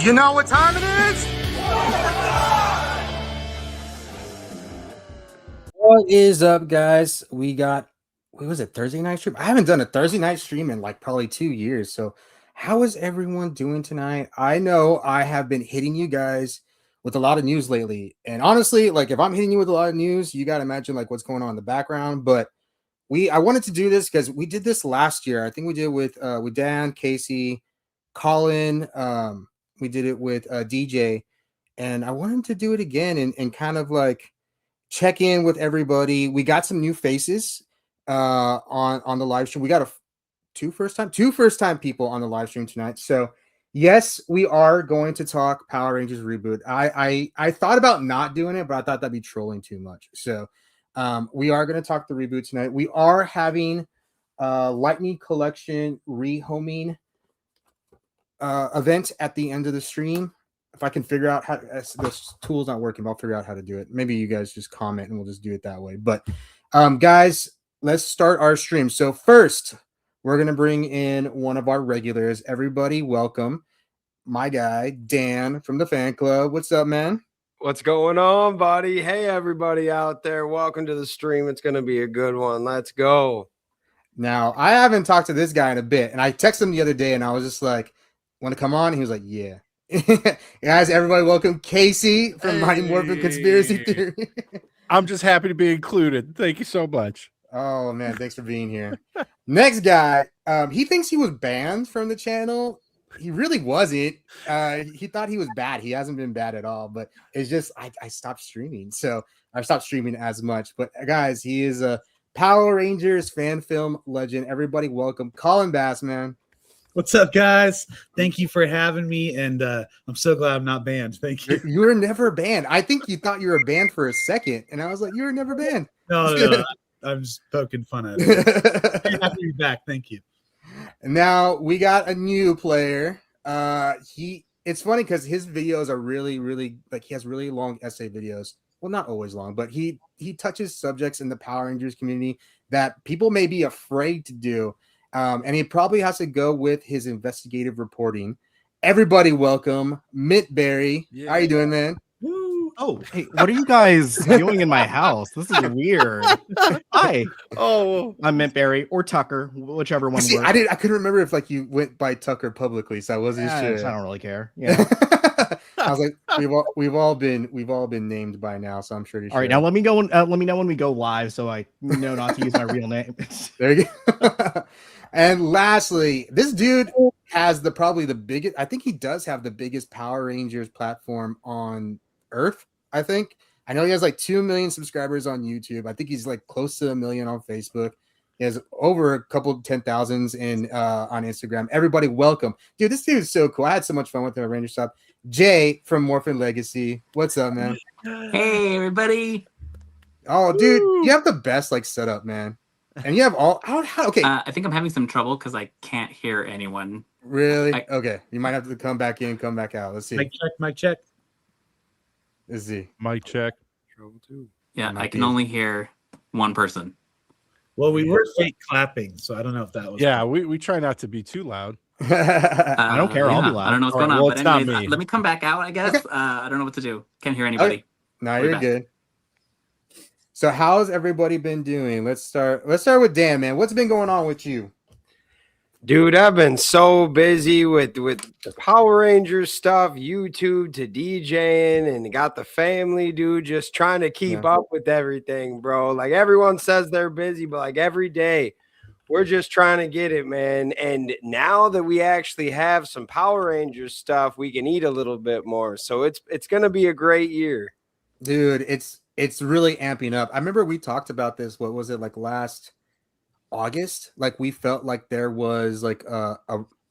You know what time it is? What is up, guys? We got, what was it, Thursday night stream? I haven't done a Thursday night stream in like probably 2 years. So how is everyone doing tonight? I know I have been hitting you guys with a lot of news lately. And honestly, like if I'm hitting you with a lot of news, you got to imagine like what's going on in the background. But I wanted to do this because we did this last year. I think we did it with Dan, Casey, Colin. We did it with DJ. And I wanted to do it again and kind of like check in with everybody. We got some new faces on the live stream. We got two first time people on the live stream tonight. So yes, we are going to talk Power Rangers Reboot. I thought about not doing it, but I thought that'd be trolling too much. So we are going to talk the Reboot tonight. We are having Lightning Collection rehoming event at the end of the stream. If I can figure out how this tool's not working, I'll figure out how to do it. Maybe you guys just comment and we'll just do it that way. But guys, let's start our stream. So first, we're going to bring in one of our regulars. Everybody, welcome my guy, Dan from the fan club. What's up, man? What's going on, buddy? Hey, everybody out there. Welcome to the stream. It's going to be a good one. Let's go. Now, I haven't talked to this guy in a bit, and I texted him the other day, and I was just like, want to come on? And he was like, yeah. Guys, everybody, welcome Casey from Mighty Morphin Conspiracy Theory. I'm just happy to be included. Thank you so much. Oh, man, thanks for being here. Next guy, he thinks he was banned from the channel. He really wasn't. He thought he was bad. He hasn't been bad at all, but it's just I stopped streaming. So I stopped streaming as much. But guys, he is a Power Rangers fan film legend. Everybody welcome Colin Bass, man. What's up, guys? Thank you for having me, and I'm so glad I'm not banned. Thank you. You were never banned. I think you thought you were banned for a second, and I was like, you were never banned. No, I'm just poking fun at it. Happy to be back. Thank you. And now we got a new player. It's funny because his videos are really like he has really long essay videos. Well, not always long, but he touches subjects in the Power Rangers community that people may be afraid to do. And he probably has to go with his investigative reporting. Everybody welcome Mintberry. Yeah. How are you doing, man? Woo. Oh, hey, what are you guys doing in my house? This is weird. Hi. Oh, I'm Mintberry or Tucker, whichever one. See, I couldn't remember if like you went by Tucker publicly, so I wasn't sure. I don't really care. Yeah. I was like, we've all been named by now, so I'm sure. All right, now let me go. Let me know when we go live, so I know not to use my real name. There you go. And lastly, this dude has probably the biggest. I think he does have the biggest Power Rangers platform on Earth. I think. I know he has like 2 million subscribers on YouTube. I think he's like close to 1 million on Facebook. He has over a couple 10,000s on Instagram. Everybody, welcome, dude. This dude is so cool. I had so much fun with him at Ranger Stop. Jay from Morphin Legacy. What's up, man? Hey, everybody. Oh, dude, you have the best like setup, man. And you have all okay. I think I'm having some trouble because I can't hear anyone. Really? Okay. You might have to come back in, come back out. Let's see. Mic check. Let's see. Mic check. Trouble too. Yeah, I can only hear one person. Well, we were fake clapping, so I don't know if that was. Yeah, we try not to be too loud. I don't care. Yeah, I'll be loud. I don't know what's going on. Well, but it's not anyways, me. let me come back out, I guess. I don't know what to do. Can't hear anybody. Okay. No, you're good. So how's everybody been doing? Let's start with Dan, man. What's been going on with you? Dude, I've been so busy with the Power Rangers stuff, YouTube to DJing, and got the family, dude, just trying to keep up with everything, bro. Like everyone says they're busy, but like every day we're just trying to get it, man. And now that we actually have some Power Rangers stuff, we can eat a little bit more. So it's going to be a great year. Dude, it's really amping up. I remember we talked about this. What was it, like last August? Like we felt like there was like a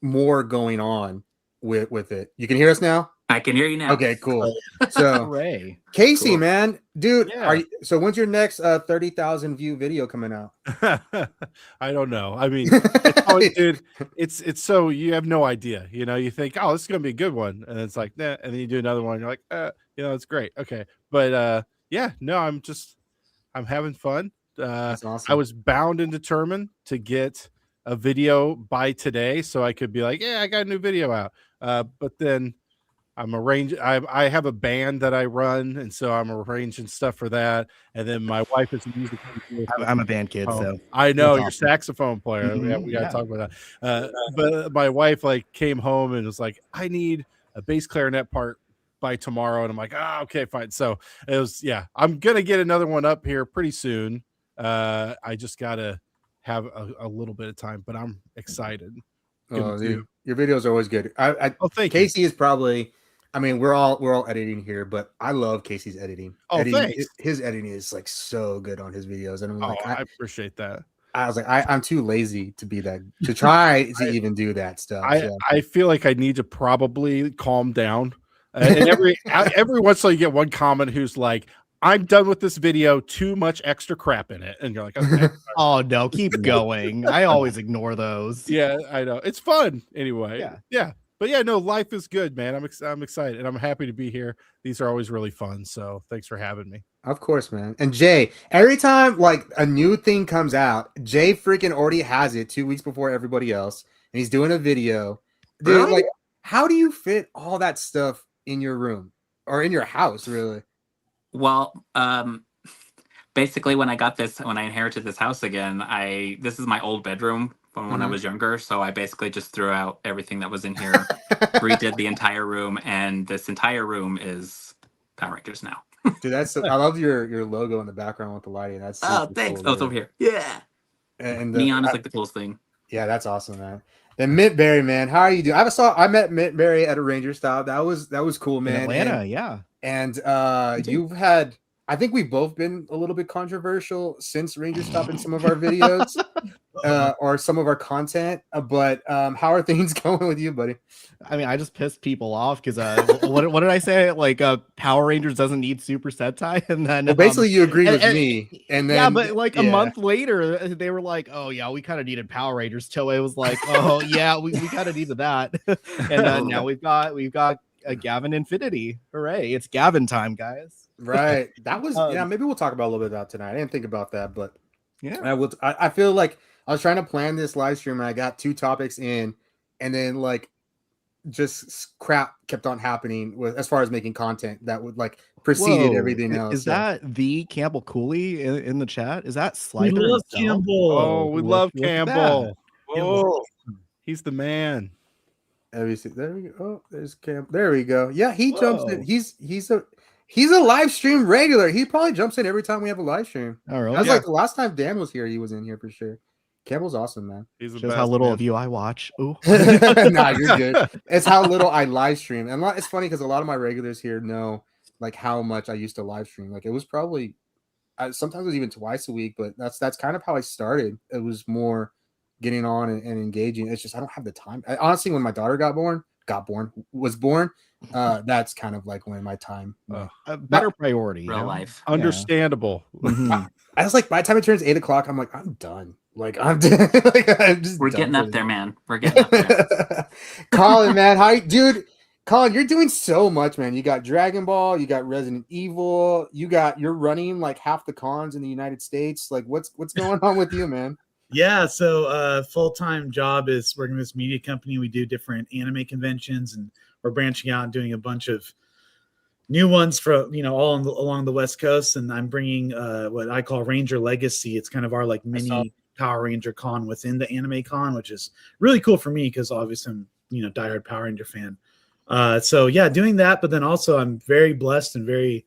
more going on with it. You can hear us now? I can hear you now. Okay, cool. So Hooray. Casey, man, dude, Yeah. So when's your next 30,000 view video coming out? I don't know. I mean, dude, it's so you have no idea. You know, you think, oh, this is gonna be a good one, and it's like, nah, and then you do another one, you're like, it's great, okay, but yeah, no, I'm having fun. That's awesome. I was bound and determined to get a video by today, so I could be like, yeah, I got a new video out. But then I'm arranging. I have a band that I run, and so I'm arranging stuff for that. And then my wife is a music teacher. I'm a band kid, so I know that's you're awesome. saxophone player. Yeah, we gotta talk about that. But my wife like came home and was like, I need a bass clarinet part by tomorrow, and I'm like, okay, fine. So it was, I'm gonna get another one up here pretty soon. I just gotta have a little bit of time, but I'm excited. Oh, dude, your videos are always good. Thank Casey you. is probably. I mean, we're all editing here, but I love Casey's editing. Thanks. His editing is like so good on his videos, and I'm like, I appreciate that. I was like, I'm too lazy to be that to try to even do that stuff. I feel like I need to probably calm down. And every once in a while you get one comment who's like, I'm done with this video, too much extra crap in it. And you're like, okay. Oh no, keep going. I always ignore those. Yeah, I know. It's fun anyway. Yeah. But yeah, no, life is good, man. I'm excited and I'm happy to be here. These are always really fun. So thanks for having me. Of course, man. And Jay, every time like a new thing comes out, Jay freaking already has it 2 weeks before everybody else, and he's doing a video. Dude, Really? like, how do you fit all that stuff in your room or in your house, really? Well, basically when I inherited this house again, this is my old bedroom from when I was younger. So I basically just threw out everything that was in here, redid the entire room, and this entire room is Power Rangers now. Dude, I love your logo in the background with the lighting. That's thanks. Cool, it's over here. Yeah. And neon is like the coolest thing. Yeah, that's awesome, man. Then Mint Berry, man, how are you doing? I met Mint Berry at a Ranger stop. That was cool, man. In Atlanta, And you've had, I think we've both been a little bit controversial since Ranger Stop in some of our videos or some of our content. But how are things going with you, buddy? I mean, I just pissed people off because what did I say? Like Power Rangers doesn't need Super Sentai, and then basically you agreed with me, and then but like a month later they were like, oh yeah, we kind of needed Power Rangers. Toei was like, oh yeah, we kind of needed that, and now we've got a Gavin Infinity. Hooray! It's Gavin time, guys. Right. That was maybe we'll talk about a little bit about tonight. I didn't think about that, but yeah, I feel like I was trying to plan this live stream and I got 2 topics in, and then like just crap kept on happening with as far as making content that would like preceded everything else. Is that the Campbell Cooley in the chat? Is that Slider? We love Campbell. Oh, we love Campbell. Oh, he's the man. There we go. Oh, there's Campbell. There we go. Yeah, he jumps in. He's a live stream regular. He probably jumps in every time we have a live stream. Oh, really? That's like the last time Dan was here, he was in here for sure. Campbell's awesome, man. He's just how little of you I watch. Ooh. Nah, you're good. It's how little I live stream. And it's funny because a lot of my regulars here know like how much I used to live stream. Like it was probably sometimes it was even twice a week, but that's kind of how I started. It was more getting on and engaging. It's just I don't have the time. Honestly, when my daughter was born, that's kind of like when my time a better priority. Real life. Understandable. I was like, by the time it turns 8 o'clock, I'm like, I'm done. Like I'm done. We're getting up there, man. We're getting up there. Colin, man, dude? Colin, you're doing so much, man. You got Dragon Ball, you got Resident Evil, you're running like half the cons in the United States. Like, what's going on with you, man? Yeah, so full-time job is working with this media company. We do different anime conventions, and we're branching out and doing a bunch of new ones for all along the West Coast. And I'm bringing what I call Ranger Legacy. It's kind of our like mini Power Ranger con within the anime con, which is really cool for me because obviously I'm diehard Power Ranger fan. So yeah, doing that, but then also I'm very blessed and very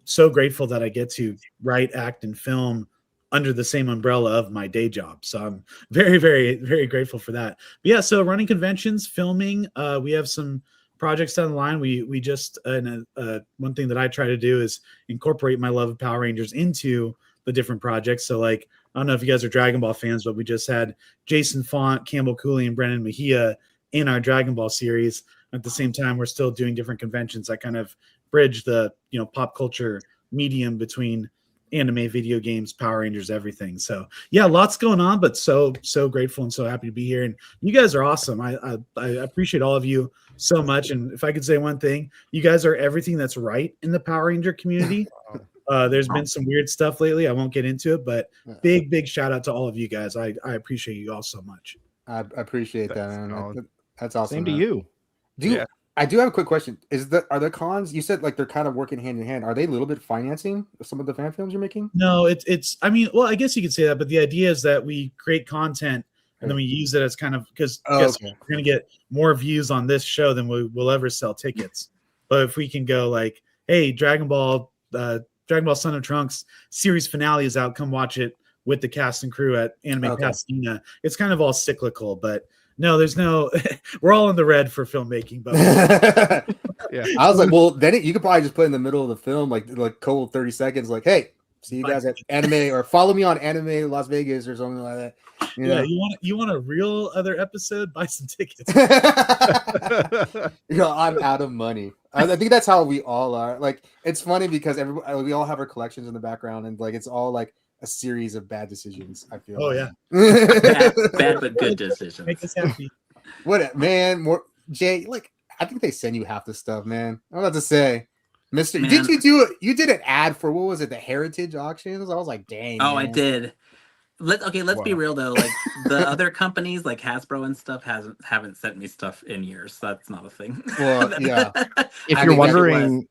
so grateful that I get to write, act, and film under the same umbrella of my day job. So I'm very, very, very grateful for that. But yeah, so running conventions, filming, we have some projects down the line. We just, one thing that I try to do is incorporate my love of Power Rangers into the different projects. So like, I don't know if you guys are Dragon Ball fans, but we just had Jason Font, Campbell Cooley, and Brennan Mejia in our Dragon Ball series. At the same time, we're still doing different conventions that kind of bridge the, pop culture medium between anime, video games, Power Rangers, everything. So yeah, lots going on, but so grateful and so happy to be here. And you guys are awesome. I appreciate all of you so much. And if I could say one thing, you guys are everything that's right in the Power Ranger community. There's been some weird stuff lately. I won't get into it, but big shout out to all of you guys. I appreciate you all so much. I appreciate that, man. That's awesome. Same to you. Do you? I do have a quick question. Are the cons? You said like they're kind of working hand in hand. Are they a little bit financing some of the fan films you're making? No, it's. I mean, well, I guess you could say that, but the idea is that we create content and then we use it as kind of because Okay. we're gonna get more views on this show than we'll ever sell tickets. But if we can go like, hey, Dragon Ball Son of Trunks series finale is out, come watch it with the cast and crew at Anime Pasadena. It's kind of all cyclical, but no, there's no. We're all in the red for filmmaking, but Yeah. I was like, well, then you could probably just put in the middle of the film, like cold 30 seconds, like, hey, see you guys at anime or follow me on Anime Las Vegas or something like that. Yeah, you want a real other episode? Buy some tickets. I'm out of money. I think that's how we all are. Like, it's funny because we all have our collections in the background, and like it's all like a series of bad decisions. I feel. Oh yeah, bad but good decisions. Make us happy. What man? More Jay? Like, I think they send you half the stuff, man. I'm about to say, Mister. Man. Did you do it? You did an ad for what was it? The Heritage Auctions. I was like, dang. Oh, man. I did. Let's be real though. Like the other companies, like Hasbro and stuff, haven't sent me stuff in years. So that's not a thing. Well, yeah. If you're wondering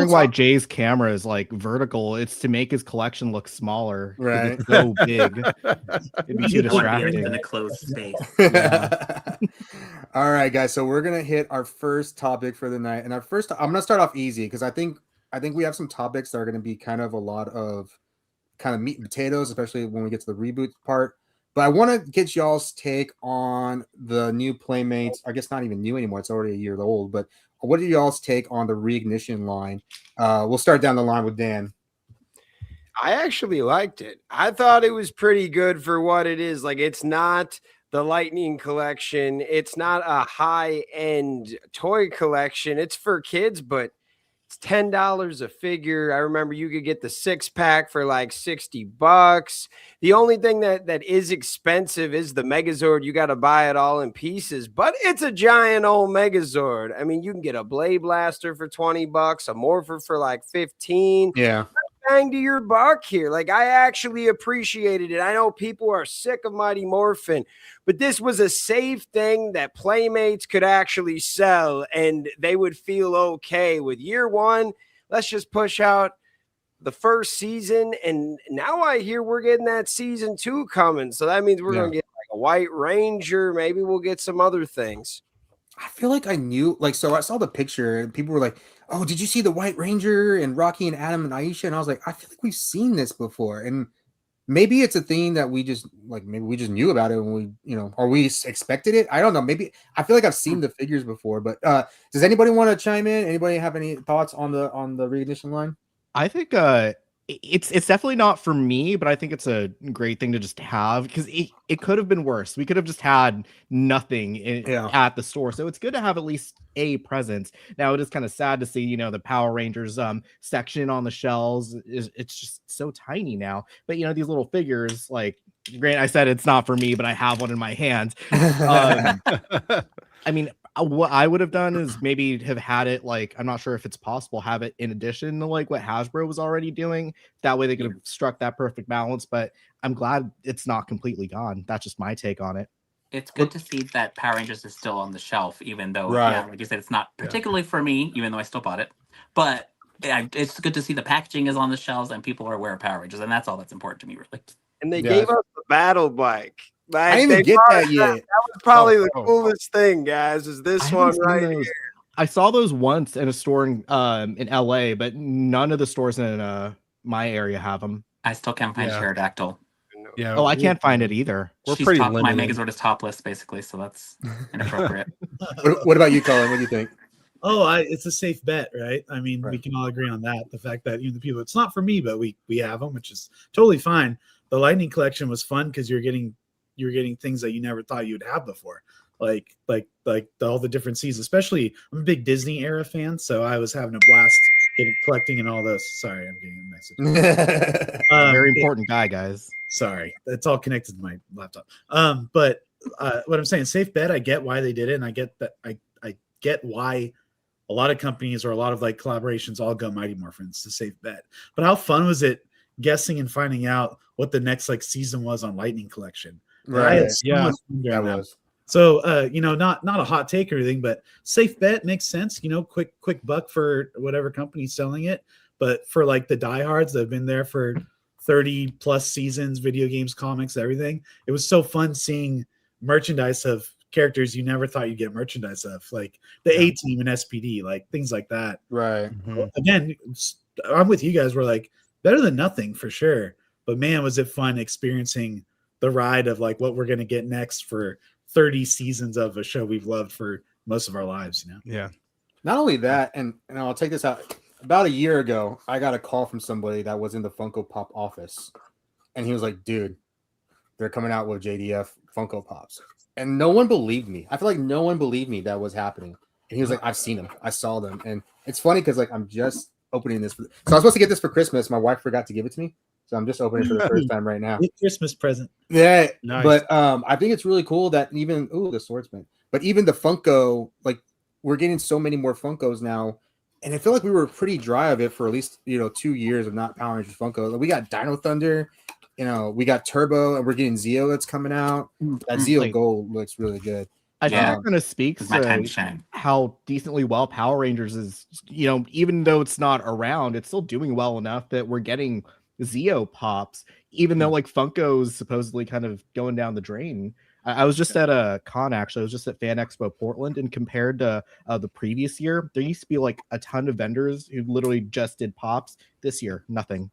why Jay's camera is like vertical, it's to make his collection look smaller. Right. It's so big. It'd be too distracting. In a closed space. Yeah. All right, guys. So we're gonna hit our first topic for the night, and I'm gonna start off easy because I think we have some topics that are gonna be kind of a lot of kind of meat and potatoes, especially when we get to the reboot part. But I want to get y'all's take on the new Playmates. I guess not even new anymore. It's already a year old. But what are y'all's take on the Reignition line? We'll start down the line with Dan. I actually liked it. I thought it was pretty good for what it is. Like, it's not the Lightning collection. It's not a high-end toy collection. It's for kids, but it's $10 a figure. I remember you could get the 6-pack for like $60. The only thing that is expensive is the Megazord. You got to buy it all in pieces, but it's a giant old Megazord. I mean, you can get a Blade Blaster for $20, a Morpher for like 15. Yeah. Bang to your buck here. Like, I actually appreciated it. I know people are sick of Mighty Morphin, but this was a safe thing that Playmates could actually sell and they would feel okay with. Year one, let's just push out the first season, and now I hear we're getting that season 2 coming, so that means we're going to get like a White Ranger. Maybe we'll get some other things. I feel like I knew, like, so I saw the picture and people were like, oh, did you see the White Ranger and Rocky and Adam and Aisha? And I was like, I feel like we've seen this before. And maybe it's a thing that we just knew about it when we, or we expected it. I don't know. Maybe I feel like I've seen the figures before, but does anybody want to chime in? Anybody have any thoughts on the Reignition line? I think it's definitely not for me, but I think it's a great thing to just have because it could have been worse. We could have just had nothing at the store. So it's good to have at least a presence. Now it is kind of sad to see, the Power Rangers section on the shelves it's just so tiny now. But these little figures, like Grant, I said it's not for me, but I have one in my hands. I mean, what I would have done is maybe have had it like, I'm not sure if it's possible, have it in addition to like what Hasbro was already doing. That way they could have struck that perfect balance, but I'm glad it's not completely gone. That's just my take on it. It's good to see that Power Rangers is still on the shelf, even though, like you said, it's not particularly for me, even though I still bought it. But it's good to see the packaging is on the shelves and people are aware of Power Rangers, and that's all that's important to me, really. And they gave us the battle bike. Like, I didn't even get that yet. That was probably the coolest thing, guys, is this one right here. I saw those once in a store in LA, but none of the stores in my area have them. I still can't find Pterodactyl. Yeah. Oh, I can't find it either. We're pretty limited. My Megazord is topless, basically, so that's inappropriate. What about you, Colin? What do you think? Oh, it's a safe bet, right? I mean, we can all agree on that. The fact that the people, it's not for me, but we have them, which is totally fine. The Lightning collection was fun because you're getting things that you never thought you would have before, like all the different seasons. Especially, I'm a big Disney era fan, so I was having a blast collecting and all those. Sorry, I'm getting a message. Very important guy, guys. Sorry, it's all connected to my laptop. But what I'm saying, safe bet. I get why they did it, and I get that. I get why a lot of companies or a lot of like collaborations all go Mighty Morphin. It's a safe bet. But how fun was it guessing and finding out what the next like season was on Lightning Collection? Right. I had so much fun doing that. So, not a hot take or anything, but safe bet makes sense. Quick buck for whatever company's selling it. But for like the diehards that have been there for 30 plus seasons, video games, comics, everything, it was so fun seeing merchandise of characters you never thought you'd get merchandise of, like the A-Team and SPD, like things like that. Right. Again, I'm with you guys. We're like better than nothing for sure. But man, was it fun experiencing the ride of like what we're going to get next for 30 seasons of a show we've loved for most of our lives, Yeah. Not only that, and I'll take this out. About a year ago, I got a call from somebody that was in the Funko Pop office, and he was like, "Dude, they're coming out with JDF Funko Pops," and no one believed me. I feel like no one believed me that was happening. And he was like, "I've seen them, I saw them," and it's funny because like I'm just opening this. So I was supposed to get this for Christmas. My wife forgot to give it to me, so I'm just opening it for the first time right now. Christmas present. Yeah, Nice. but I think it's really cool that even the swordsman, but even the Funko, like we're getting so many more Funkos now, and I feel like we were pretty dry of it for at least 2 years of not Power Rangers Funko. Like, we got Dino Thunder, we got Turbo, and we're getting Zeo that's coming out. That Zeo Like- Gold looks really good. I think Yeah. that kind of speaks It's my time to to shine. how decently well Power Rangers is, even though it's not around, it's still doing well enough that we're getting Zeo pops, even though like Funko's supposedly kind of going down the drain. I was just at a con, actually. I was just at Fan Expo Portland, and compared to the previous year, there used to be like a ton of vendors who literally just did pops. This year, nothing.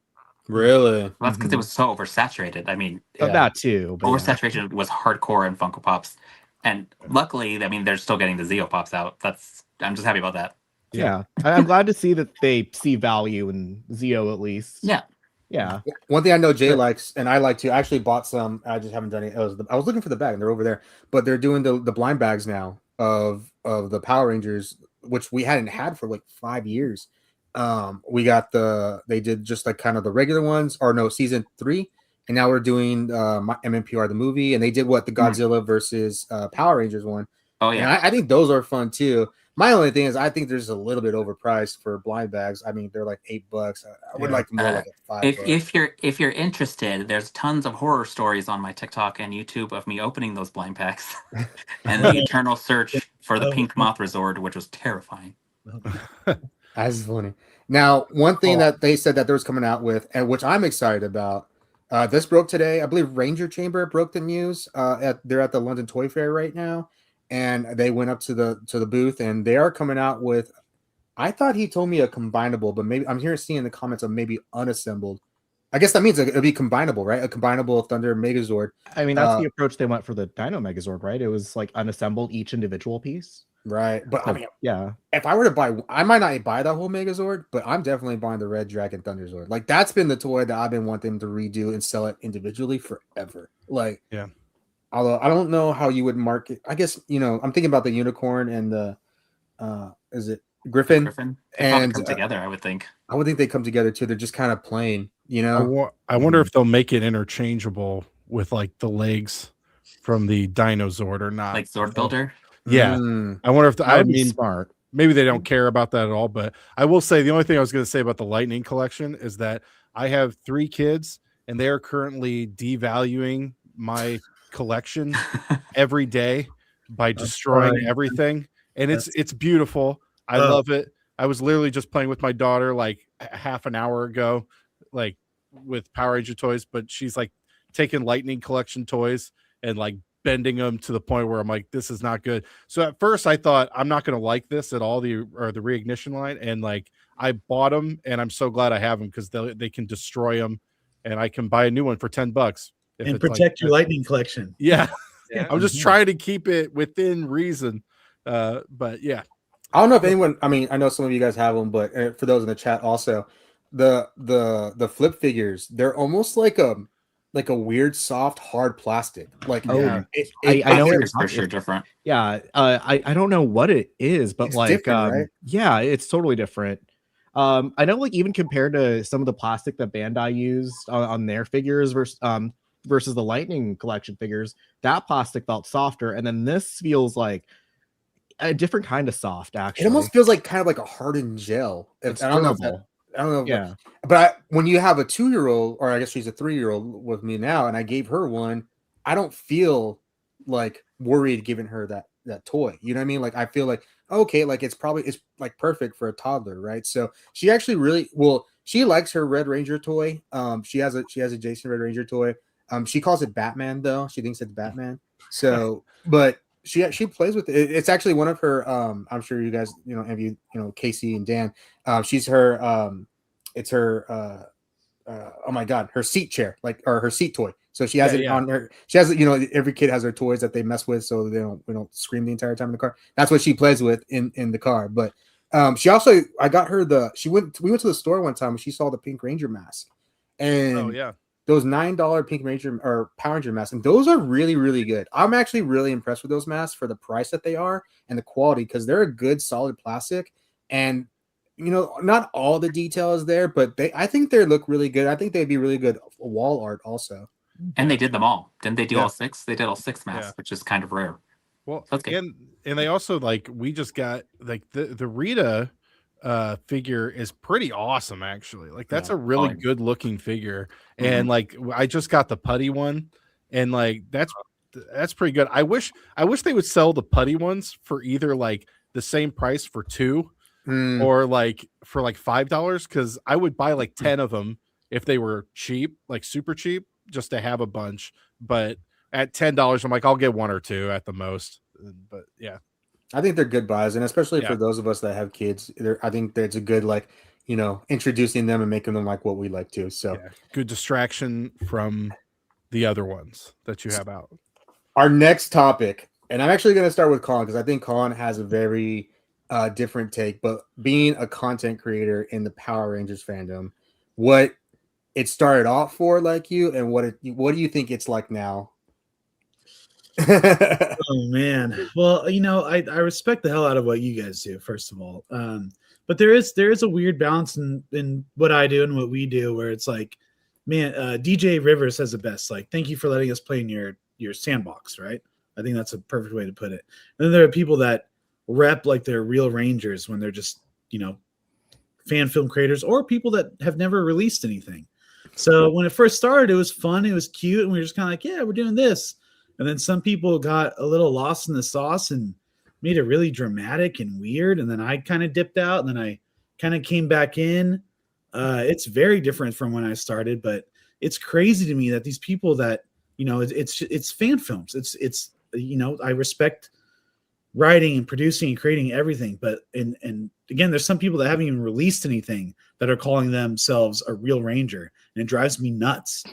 Really? Well, that's because it was so oversaturated. I mean, Of that too. But yeah. oversaturation was hardcore in Funko Pops, and luckily, I mean, they're still getting the Zeo Pops out. I'm just happy about that. Yeah. I'm glad to see that they see value in Zeo at least. Yeah. Yeah. One thing I know Jay likes, and I like too. I actually bought some. I just haven't done it. I was looking for the bag, and they're over there. But they're doing the blind bags now of the Power Rangers, which we hadn't had for like 5 years. We got they did just like kind of the regular ones, or no, season 3, and now we're doing MMPR the movie, and they did the Godzilla versus Power Rangers one. Oh And yeah. I think those are fun too. My only thing is I think there's a little bit overpriced for blind bags. I mean, they're like $8. I would like more like at $5. If you're interested, there's tons of horror stories on my TikTok and YouTube of me opening those blind packs and the eternal search for the pink moth resort, which was terrifying. That's funny. Now, one thing that they said that there was coming out with, and which I'm excited about, this broke today. I believe Ranger Chamber broke the news. They're at the London Toy Fair right now, and they went up to the booth, and they are coming out with. I thought he told me a combinable, but maybe I'm seeing in the comments of maybe unassembled. I guess that means it'll be combinable, right? A combinable Thunder Megazord. I mean, that's the approach they went for the Dino Megazord, right? It was like unassembled each individual piece. Right. But I mean, yeah, if I were to buy, I might not buy the whole Megazord, but I'm definitely buying the Red Dragon Thunderzord. Like, that's been the toy that I've been wanting them to redo and sell it individually forever. Like, yeah. Although I don't know how you would market. I guess, I'm thinking about the unicorn and the is it Griffin? They probably come together, I would think. I would think they come together too. They're just kind of plain, I wonder if they'll make it interchangeable with like the legs from the Dinozord or not. Like Zord Builder? Yeah. I wonder if I mean, smart. Maybe they don't care about that at all. But I will say the only thing I was going to say about the Lightning collection is that I have 3 kids and they are currently devaluing my collection every day by destroying everything. And it's beautiful. I love it. I was literally just playing with my daughter like half an hour ago, like with Power Ranger toys, but she's like taking Lightning collection toys and like bending them to the point where I'm like, this is not good. So at first I thought I'm not going to like this at all, the reignition line. And like, I bought them and I'm so glad I have them because they can destroy them and I can buy a new one for $10. And protect your Lightning collection. Yeah. I'm just trying to keep it within reason. But yeah. I don't know if anyone, I mean, I know some of you guys have them, but for those in the chat also, the flip figures, they're almost like a weird soft hard plastic. Like, I know it's for sure different. Yeah, I don't know what it is, but it's like right? Yeah, it's totally different. I know, like, even compared to some of the plastic that Bandai used on their figures versus the Lightning collection figures, that plastic felt softer, and then this feels like a different kind of soft. Actually, it almost feels like kind of like a hardened gel. I don't know. Yeah, but when you have a 2-year-old, or I guess she's a 3-year-old with me now, and I gave her one, I don't feel like worried giving her that toy. You know what I mean? Like I feel like okay, like it's like perfect for a toddler, right? So she actually really she likes her Red Ranger toy. She has a Jason Red Ranger toy. She calls it Batman though. She thinks it's Batman. So, but she plays with it. It's actually one of her. I'm sure you guys, have Casey and Dan. She's her. It's her. Oh my god, her seat chair, or her seat toy. So she has it on her. She has it. Every kid has their toys that they mess with, so we don't scream the entire time in the car. That's what she plays with in the car. But she also, I got her we went to the store one time and she saw the Pink Ranger mask, and those $9 Pink Ranger or Power Ranger masks, and those are really, really good. I'm actually really impressed with those masks for the price that they are and the quality, because they're a good solid plastic, and not all the detail is there, but I think they look really good. I think they'd be really good wall art also. And they did them all. Didn't they do all 6? They did all 6 masks, which is kind of rare. Well, and they also we just got the Rita figure is pretty awesome actually. Like that's a really good looking figure. And I just got the putty one, and that's pretty good. I wish they would sell the putty ones for either the same price for 2 or for $5, because I would buy 10 of them if they were cheap, super cheap, just to have a bunch. But at $10, I'm I'll get 1 or 2 at the most. But yeah, I think they're good buys, and especially for those of us that have kids, I think that's a good introducing them and making them like what we like to. So good distraction from the other ones that you have out. Our next topic, and I'm actually going to start with Colin, because I think Colin has a very different take. But being a content creator in the Power Rangers fandom, what it started off for you, and what do you think it's like now? Oh man, well, I respect the hell out of what you guys do, first of all, but there is a weird balance in what I do and what we do, where it's man, DJ Rivers says it best, thank you for letting us play in your sandbox, right? I think that's a perfect way to put it. And then there are people that rep they're real Rangers when they're just fan film creators, or people that have never released anything. So when it first started, it was fun, it was cute, and we were just kind of yeah, we're doing this. And then some people got a little lost in the sauce and made it really dramatic and weird. And then I kind of dipped out, and then I kind of came back in. It's very different from when I started, but it's crazy to me that these people that, it's fan films. It's I respect writing and producing and creating everything. But, and again, there's some people that haven't even released anything that are calling themselves a real Ranger. And it drives me nuts.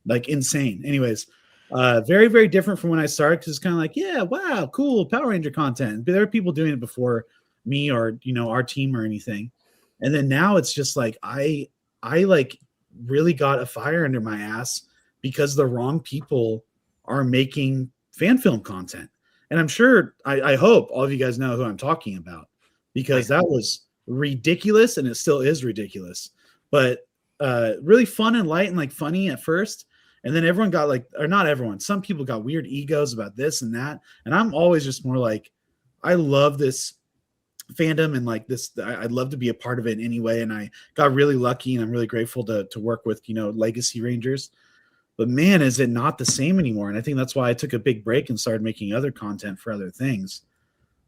Like insane. Anyways, very, very different from when I started, because it's kind of yeah, wow, cool, Power Ranger content. But there are people doing it before me, or our team or anything. And then now it's just I really got a fire under my ass because the wrong people are making fan film content. And I'm sure, I hope all of you guys know who I'm talking about, because that was ridiculous, and it still is ridiculous. But really fun and light and funny at first. And then everyone got or not everyone, some people got weird egos about this and that. And I'm always just more I love this fandom, and this, I'd love to be a part of it in any way. And I got really lucky, and I'm really grateful to work with, Legacy Rangers. But man, is it not the same anymore. And I think that's why I took a big break and started making other content for other things.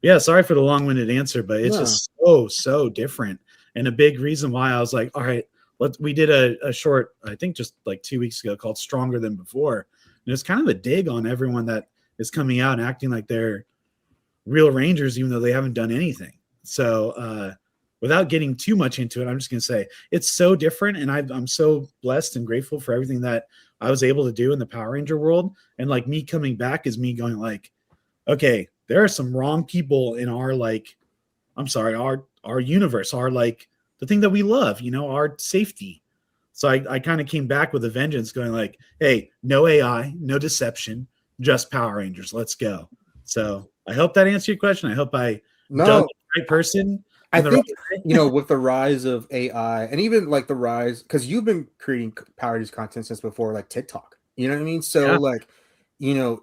Yeah, sorry for the long-winded answer, but it's just so different. And a big reason why I was all right, we did a short, I think just 2 weeks ago, called Stronger Than Before. And it's kind of a dig on everyone that is coming out and acting like they're real Rangers, even though they haven't done anything. So without getting too much into it, I'm just going to say it's so different. And I'm so blessed and grateful for everything that I was able to do in the Power Ranger world. And me coming back is me going okay, there are some wrong people in our our universe, our the thing that we love, our safety. So I kind of came back with a vengeance, going hey, no AI, no deception, just Power Rangers. Let's go. So I hope that answered your question. I hope I done the right person. I think, with the rise of AI, and even the rise, because you've been creating Power Rangers content since before TikTok, you know what I mean? So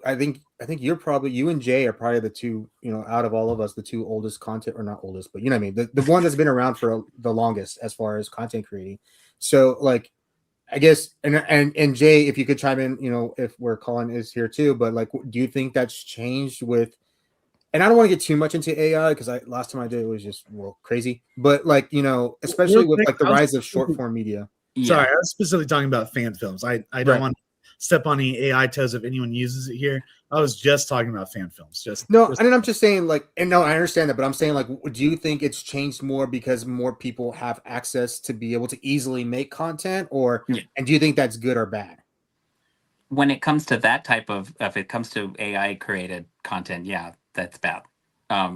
I think you and Jay are probably the two, out of all of us, the two oldest content, or not oldest, but you know what I mean? The one that's been around for the longest as far as content creating. So I guess, and Jay, if you could chime in, if we're calling is here too, but like, do you think that's changed with? And I don't want to get too much into AI because last time I did it was just crazy. But like, especially Real with quick, like the I was rise of short form media. Sorry, Yeah. I was specifically talking about fan films. I don't Right. want to step on any AI toes if anyone uses it here. I was just talking about fan films. No, and then I'm just saying like, and no, I understand that, but I'm saying like, do you think it's changed more because more people have access to be able to easily make content, or Yeah. and do you think that's good or bad? When it comes to that type of, if it comes to AI created content, yeah, that's bad.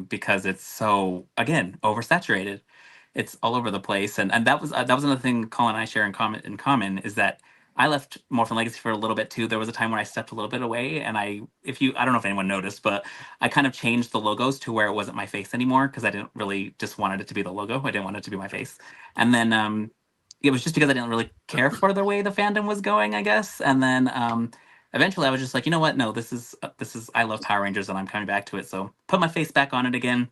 Because it's so, again, oversaturated. It's all over the place, and that was another thing Colin and I share in common is that I left Morphin Legacy for a little bit too. There was a time when I stepped a little bit away, and I don't know if anyone noticed, but I kind of changed the logos to where it wasn't my face anymore because I didn't really just wanted it to be the logo. I didn't want it to be my face, and then it was just because I didn't really care for the way the fandom was going, I guess. And then eventually I was just like, you know what? No, this is I love Power Rangers and I'm coming back to it. So put my face back on it again.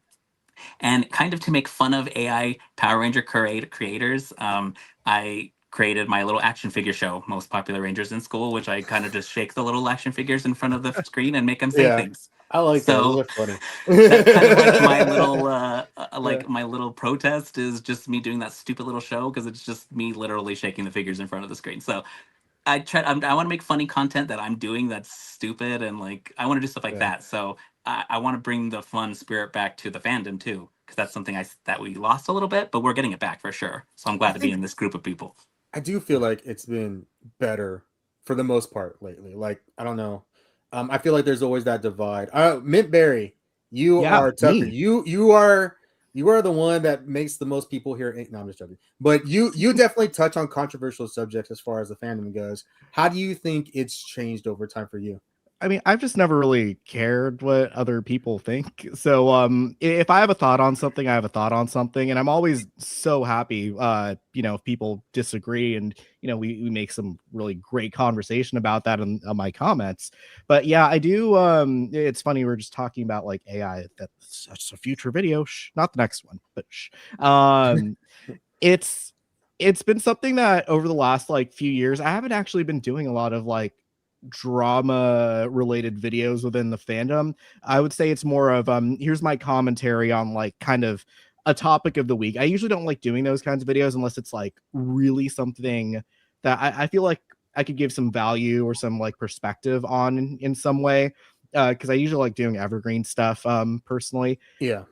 And kind of to make fun of AI Power Ranger creators, I created my little action figure show, Most Popular Rangers in School, which I kind of just shake the little action figures in front of the screen and make them say things. I like that. Those So are funny. that's kind of like my little Yeah. my little protest is just me doing that stupid little show because it's just me literally shaking the figures in front of the screen. So I want to make funny content that I'm doing that's stupid, and like I want to do stuff like that. So I want to bring the fun spirit back to the fandom too, because that's something that we lost a little bit, but we're getting it back for sure. So I'm glad to be in this group of people. I do feel like it's been better for the most part lately. Like, I don't know. I feel like there's always that divide. Mint Berry, you Yeah, are Tucker. me. You are the one that makes the most people here. No, I'm just joking. But you definitely touch on controversial subjects as far as the fandom goes. How do you think it's changed over time for you? I mean, I've just never really cared what other people think. So, if I have a thought on something, I have a thought on something, and I'm always so happy, if people disagree, and we make some really great conversation about that in my comments. But yeah, I do. It's funny we're just talking about like AI. That's a future video. Shh, not the next one, but shh. It's been something that over the last like few years, I haven't actually been doing a lot of like drama related videos within the fandom. I would say it's more of here's my commentary on like kind of a topic of the week. I usually don't like doing those kinds of videos unless it's like really something that I feel like I could give some value or some like perspective on in some way. Because I usually like doing evergreen stuff personally. Yeah.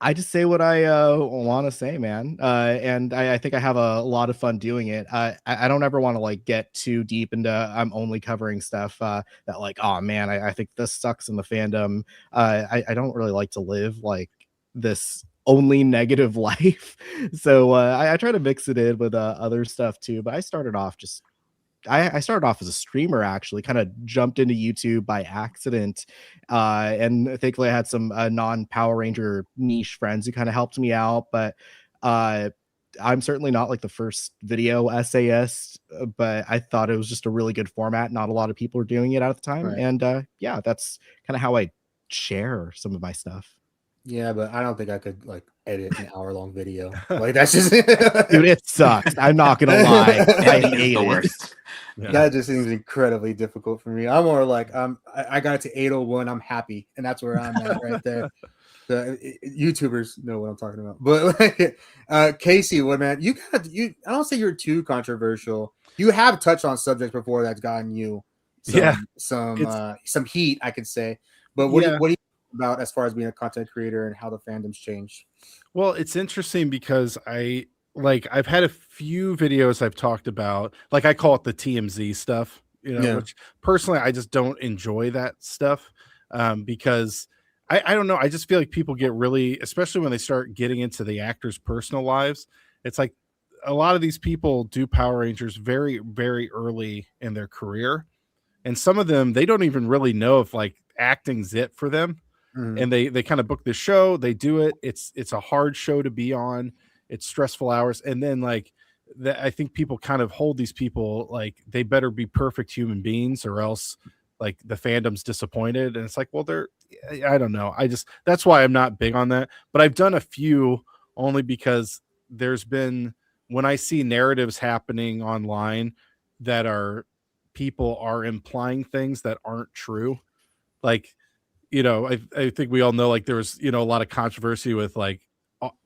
I just say what I want to say, man. And I think I have a lot of fun doing it. I don't ever want to like get too deep into I'm only covering stuff that like, oh man, I think this sucks in the fandom. I don't really like to live like this only negative life. So I try to mix it in with other stuff too. But I started off as a streamer, actually kind of jumped into YouTube by accident. And thankfully I had some non-Power Ranger niche friends who kind of helped me out. But I'm certainly not like the first video essayist, but I thought it was just a really good format. Not a lot of people were doing it at the time. Right. And yeah, that's kind of how I share some of my stuff. Yeah, but I don't think I could like edit an hour-long video. Like that's just Dude, it sucks. I'm not gonna lie. I Editing is hate the it. worst. Yeah. That just seems incredibly difficult for me. I'm more like I got it to 801. I'm happy, and that's where I'm at right there. The YouTubers know what I'm talking about. But like, Casey, what man? I don't say you're too controversial. You have touched on subjects before that's gotten you some heat, I could say. But what do you about as far as being a content creator and how the fandom's changed? Well, it's interesting because I've had a few videos I've talked about, like I call it the TMZ stuff, which personally I just don't enjoy that stuff because I don't know. I just feel like people get really, especially when they start getting into the actors' personal lives. It's like a lot of these people do Power Rangers very, very early in their career. And some of them, they don't even really know if like acting's it for them. And they kind of book the show, they do it. It's a hard show to be on. It's stressful hours. And then like I think people kind of hold these people like they better be perfect human beings or else like the fandom's disappointed. And it's like, well, I don't know. That's why I'm not big on that. But I've done a few only because there's been when I see narratives happening online that are people are implying things that aren't true, like, you know, I think we all know, like, there was, you know, a lot of controversy with like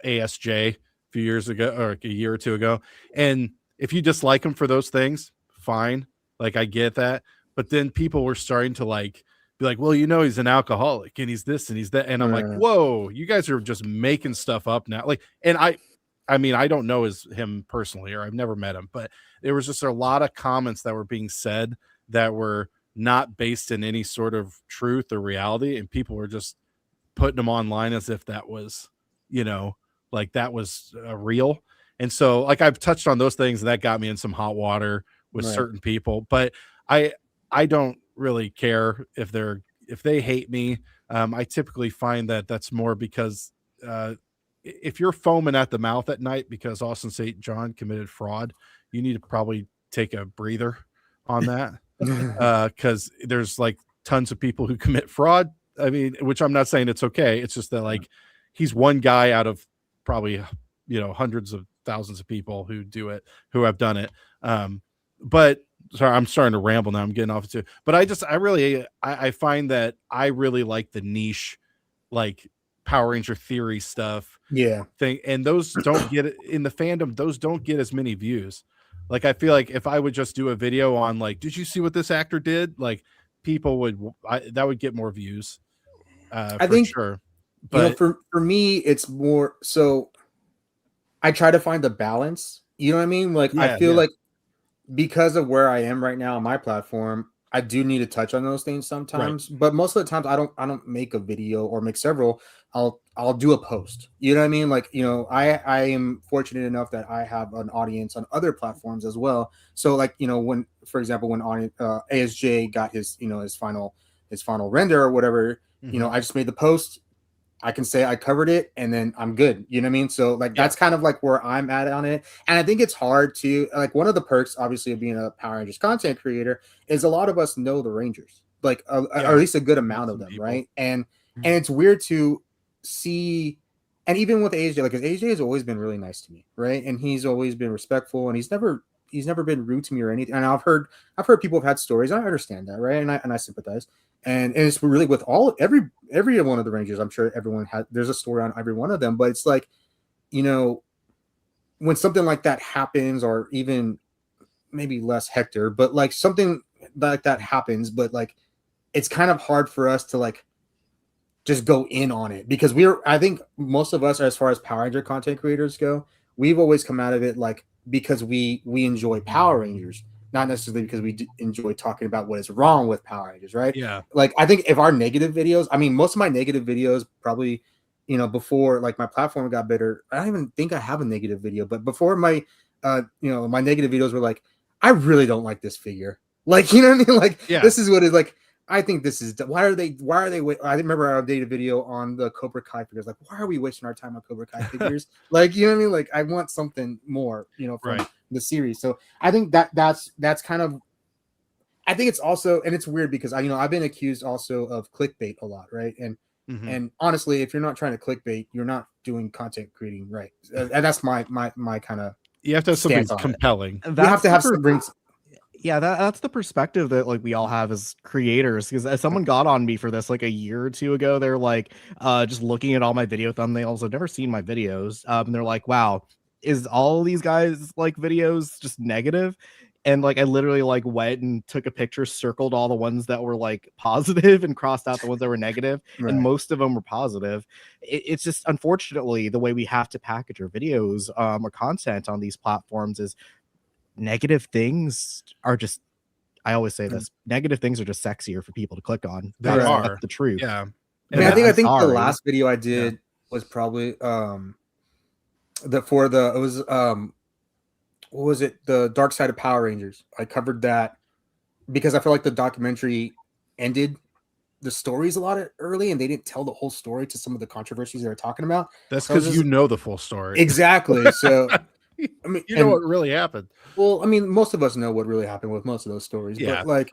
ASJ a few years ago, or like a year or two ago. And if you dislike him for those things, fine. Like, I get that. But then people were starting to like be like, well, you know, he's an alcoholic and he's this and he's that. And I'm like, whoa, you guys are just making stuff up now. Like, and I mean, I don't know him personally, or I've never met him, but there was just a lot of comments that were being said that were not based in any sort of truth or reality, and people were just putting them online as if that was, you know, like that was real. And so, like, I've touched on those things, and that got me in some hot water with certain people. But I don't really care if they hate me. I typically find that that's more because if you're foaming at the mouth at night because Austin St. John committed fraud, you need to probably take a breather on that. Because there's like tons of people who commit fraud. I mean, which I'm not saying it's okay. It's just that, like, he's one guy out of probably, you know, hundreds of thousands of people who do it, who have done it. But sorry, I'm starting to ramble now. I'm getting off it too. But I find that I really like the niche, like Power Ranger theory stuff. Thing, and those don't get it in the fandom. Those don't get as many views. Like, I feel like if I would just do a video on, like, did you see what this actor did? Like, people that would get more views. I think, sure. But you know, for me, it's more so I try to find the balance. You know what I mean? Like, I feel like because of where I am right now on my platform, I do need to touch on those things sometimes, but most of the times I don't make a video or make several. I'll do a post. You know what I mean? Like, you know, I am fortunate enough that I have an audience on other platforms as well. So, like, you know, when, for example, when ASJ got his, you know, his final render or whatever, you know, I just made the post. I can say I covered it and then I'm good. You know what I mean? So, like, that's kind of like where I'm at on it. And I think it's hard to, like, one of the perks, obviously, of being a Power Rangers content creator is a lot of us know the Rangers, like, or at least a good amount of them, people. Right? And it's weird to see, and even with AJ, like, because AJ has always been really nice to me, right? And he's always been respectful, and he's never been rude to me or anything. And I've heard people have had stories. I understand that, right? And I sympathize. And it's really with every one of the Rangers. I'm sure everyone there's a story on every one of them. But it's like, you know, when something like that happens, or even maybe less Hector, but like something like that happens, but like it's kind of hard for us to like just go in on it, because I think most of us, as far as Power Ranger content creators go, we've always come out of it like because we enjoy Power Rangers, not necessarily because we enjoy talking about what is wrong with Power Rangers, right? Yeah. Like, I think if our negative videos, I mean, most of my negative videos probably, you know, before like my platform got better, I don't even think I have a negative video, but before my, you know, my negative videos were like, I really don't like this figure. Like, you know what I mean? Like, this is what it's like. I think this is, why are they I remember I did a video on the Cobra Kai figures. Like, why are we wasting our time on Cobra Kai figures? Like, you know what I mean? Like, I want something more, you know, from the series. So I think that's kind of, I think it's also, and it's weird because I've been accused also of clickbait a lot, right? And and honestly, if you're not trying to clickbait, you're not doing content creating right. And that's my kind of, you have to have something compelling. You have to have something. Yeah, that's the perspective that like we all have as creators, because someone got on me for this like a year or two ago. They're like just looking at all my video thumbnails. I've never seen my videos. And they're like, wow, is all these guys like videos just negative? And like I literally like went and took a picture, circled all the ones that were like positive and crossed out the ones that were negative, and most of them were positive. It's just, unfortunately, the way we have to package our videos or content on these platforms is negative things are just, I always say this, negative things are just sexier for people to click on. That's the truth. Yeah. I mean, I think the last video I did was probably what was it? The Dark Side of Power Rangers. I covered that because I feel like the documentary ended the stories a lot early, and they didn't tell the whole story to some of the controversies they were talking about. That's because you know the full story. Exactly. So I mean, you know what really happened. Well, I mean, most of us know what really happened with most of those stories. Yeah, but like,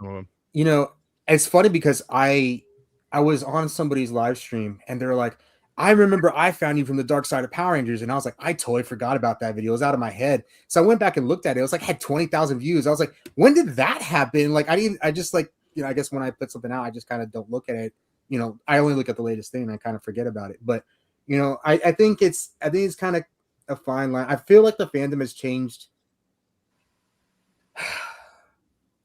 you know, it's funny because I was on somebody's live stream and they're like, I remember I found you from the Dark Side of Power Rangers, and I was like, I totally forgot about that video. It was out of my head. So I went back and looked at it. It was like had 20,000 views. I was like, when did that happen? Like I just like, you know, I guess when I put something out, I just kind of don't look at it. You know, I only look at the latest thing and I kind of forget about it. But you know, I think it's kind of a fine line. I feel like the fandom has changed.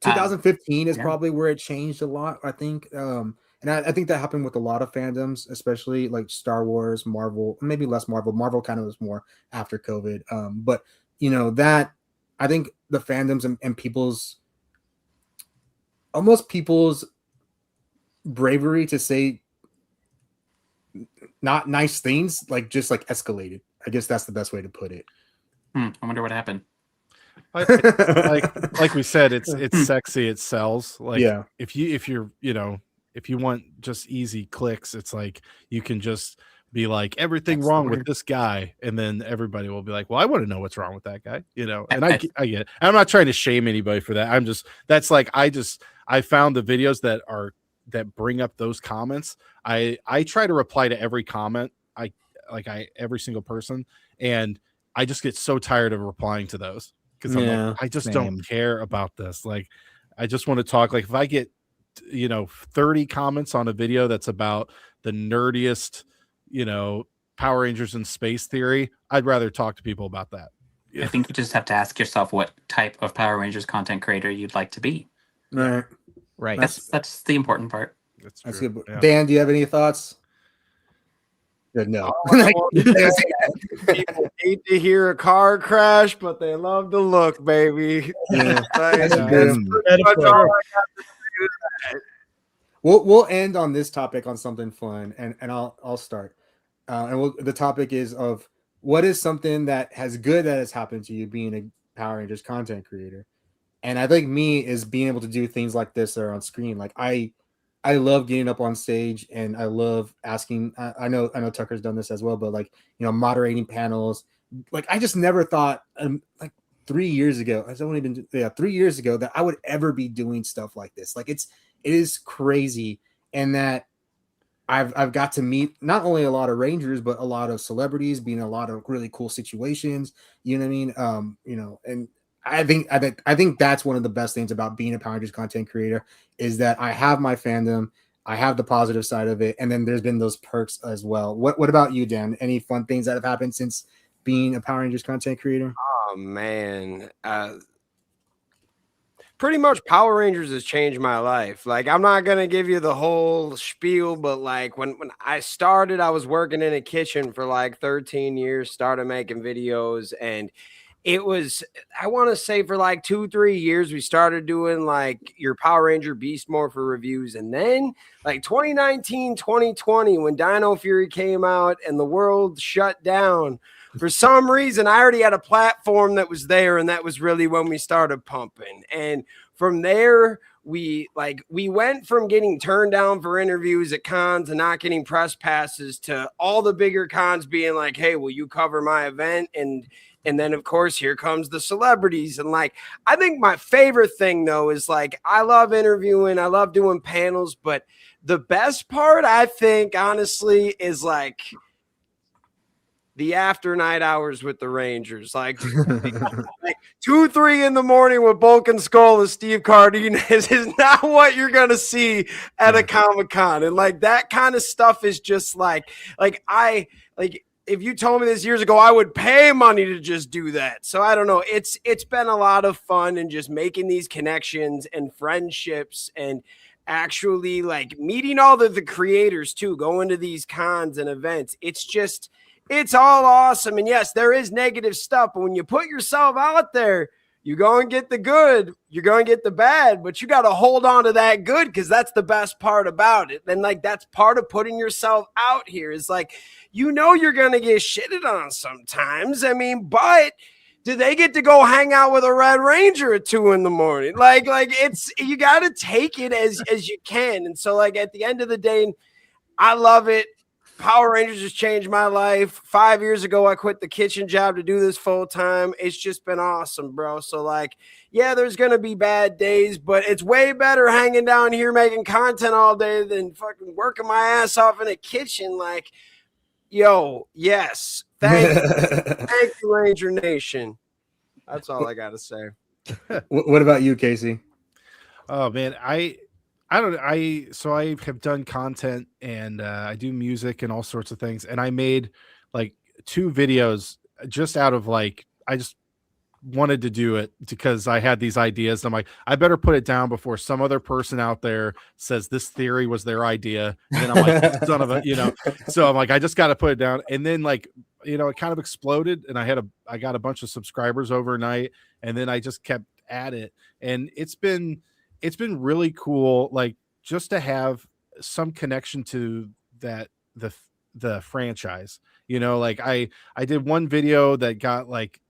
2015 is probably where it changed a lot, I think. And I think that happened with a lot of fandoms, especially like Star Wars, Marvel, maybe less Marvel. Marvel kind of was more after COVID. But you know, that I think the fandoms and people's bravery to say not nice things, like just like escalated. I guess that's the best way to put it. I wonder what happened. like we said, it's sexy, it sells. Like Yeah. if you're you know, if you want just easy clicks, it's like you can just be like everything That's wrong the with word. this guy, and then everybody will be like, well, I want to know what's wrong with that guy, you know. And I get it. I'm not trying to shame anybody for that. I'm just that's like I found the videos that bring up those comments. I try to reply to every comment. Every single person, and I just get so tired of replying to those because I'm like, I just don't care about this. Like, I just want to talk. Like, if I get 30 comments on a video that's about the nerdiest, Power Rangers and space theory, I'd rather talk to people about that. I think you just have to ask yourself what type of Power Rangers content creator you'd like to be. Right. That's the important part. That's good. Yeah. Dan, do you have any thoughts? No. People hate to hear a car crash, but they love to look, baby. Yeah. We'll We'll end on this topic on something fun, and I'll start. The topic is of what is something that has happened to you being a Power Rangers content creator, and I think me is being able to do things like this that are on screen. Like I love getting up on stage, and I love asking. I know Tucker's done this as well, but like moderating panels. Like I just never thought like 3 years ago. I don't even 3 years ago that I would ever be doing stuff like this. Like it is crazy, and that I've got to meet not only a lot of Rangers, but a lot of celebrities, being in a lot of really cool situations. You know what I mean? And I think that's one of the best things about being a Power Rangers content creator is that I have my fandom, I have the positive side of it, and then there's been those perks as well. What about you, Dan? Any fun things that have happened since being a Power Rangers content creator? Oh man, pretty much Power Rangers has changed my life. Like I'm not gonna give you the whole spiel, but like when I started, I was working in a kitchen for like 13 years, started making videos, and it was, I want to say for like 2-3 years, we started doing like your Power Ranger Beast Morpher reviews. And then like 2019, 2020, when Dino Fury came out and the world shut down, for some reason, I already had a platform that was there. And that was really when we started pumping. And from there, we went from getting turned down for interviews at cons and not getting press passes to all the bigger cons being like, hey, will you cover my event? And then, of course, here comes the celebrities. And like, I think my favorite thing, though, is like, I love interviewing. I love doing panels. But the best part, I think, honestly, is like the after night hours with the Rangers. Like 2-3 in the morning with Bulk and Skull and Steve Cardenas is not what you're going to see at a Comic-Con. And like that kind of stuff is just if you told me this years ago, I would pay money to just do that. So I don't know. It's been a lot of fun and just making these connections and friendships and actually like meeting all the creators too, going to these cons and events. It's all awesome. And yes, there is negative stuff, but when you put yourself out there, you're going to get the good, you're going to get the bad, but you got to hold on to that good because that's the best part about it. And like that's part of putting yourself out here is like, you're going to get shitted on sometimes. I mean, but do they get to go hang out with a Red Ranger at 2 a.m? Like it's, you got to take it as you can. And so like at the end of the day, I love it. Power Rangers has changed my life. 5 years ago, I quit the kitchen job to do this full time. It's just been awesome, bro. So like, yeah, there's going to be bad days, but it's way better hanging down here making content all day than fucking working my ass off in a kitchen. Like Yo, yes. Thank you, Ranger Nation. That's all I gotta say. What about you, Casey? Oh man, I have done content and I do music and all sorts of things, and I made like 2 videos just out of like I just wanted to do it because I had these ideas. I'm like, I better put it down before some other person out there says this theory was their idea. And then I'm like, son of a, so I'm like, I just got to put it down. And then like, it kind of exploded and I got a bunch of subscribers overnight, and then I just kept at it. And it's been really cool. Like just to have some connection to the franchise, like I did one video that got like,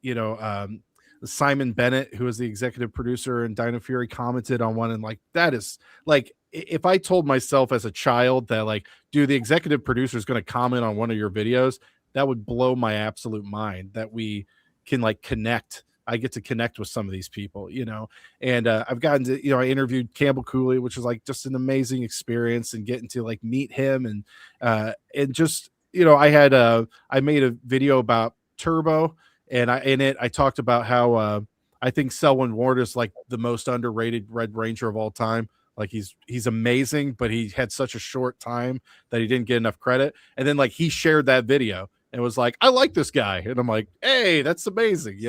Simon Bennett, who is the executive producer and Dino Fury, commented on one, and like that is like if I told myself as a child that like, dude, the executive producer is going to comment on one of your videos, that would blow my absolute mind that we can like connect. I get to connect with some of these people, and I've gotten to, I interviewed Campbell Cooley, which was like just an amazing experience, and getting to like meet him and just, I made a video about Turbo. And in it, I talked about how I think Selwyn Ward is like the most underrated Red Ranger of all time. Like he's amazing, but he had such a short time that he didn't get enough credit. And then like he shared that video and was like, I like this guy. And I'm like, hey, that's amazing.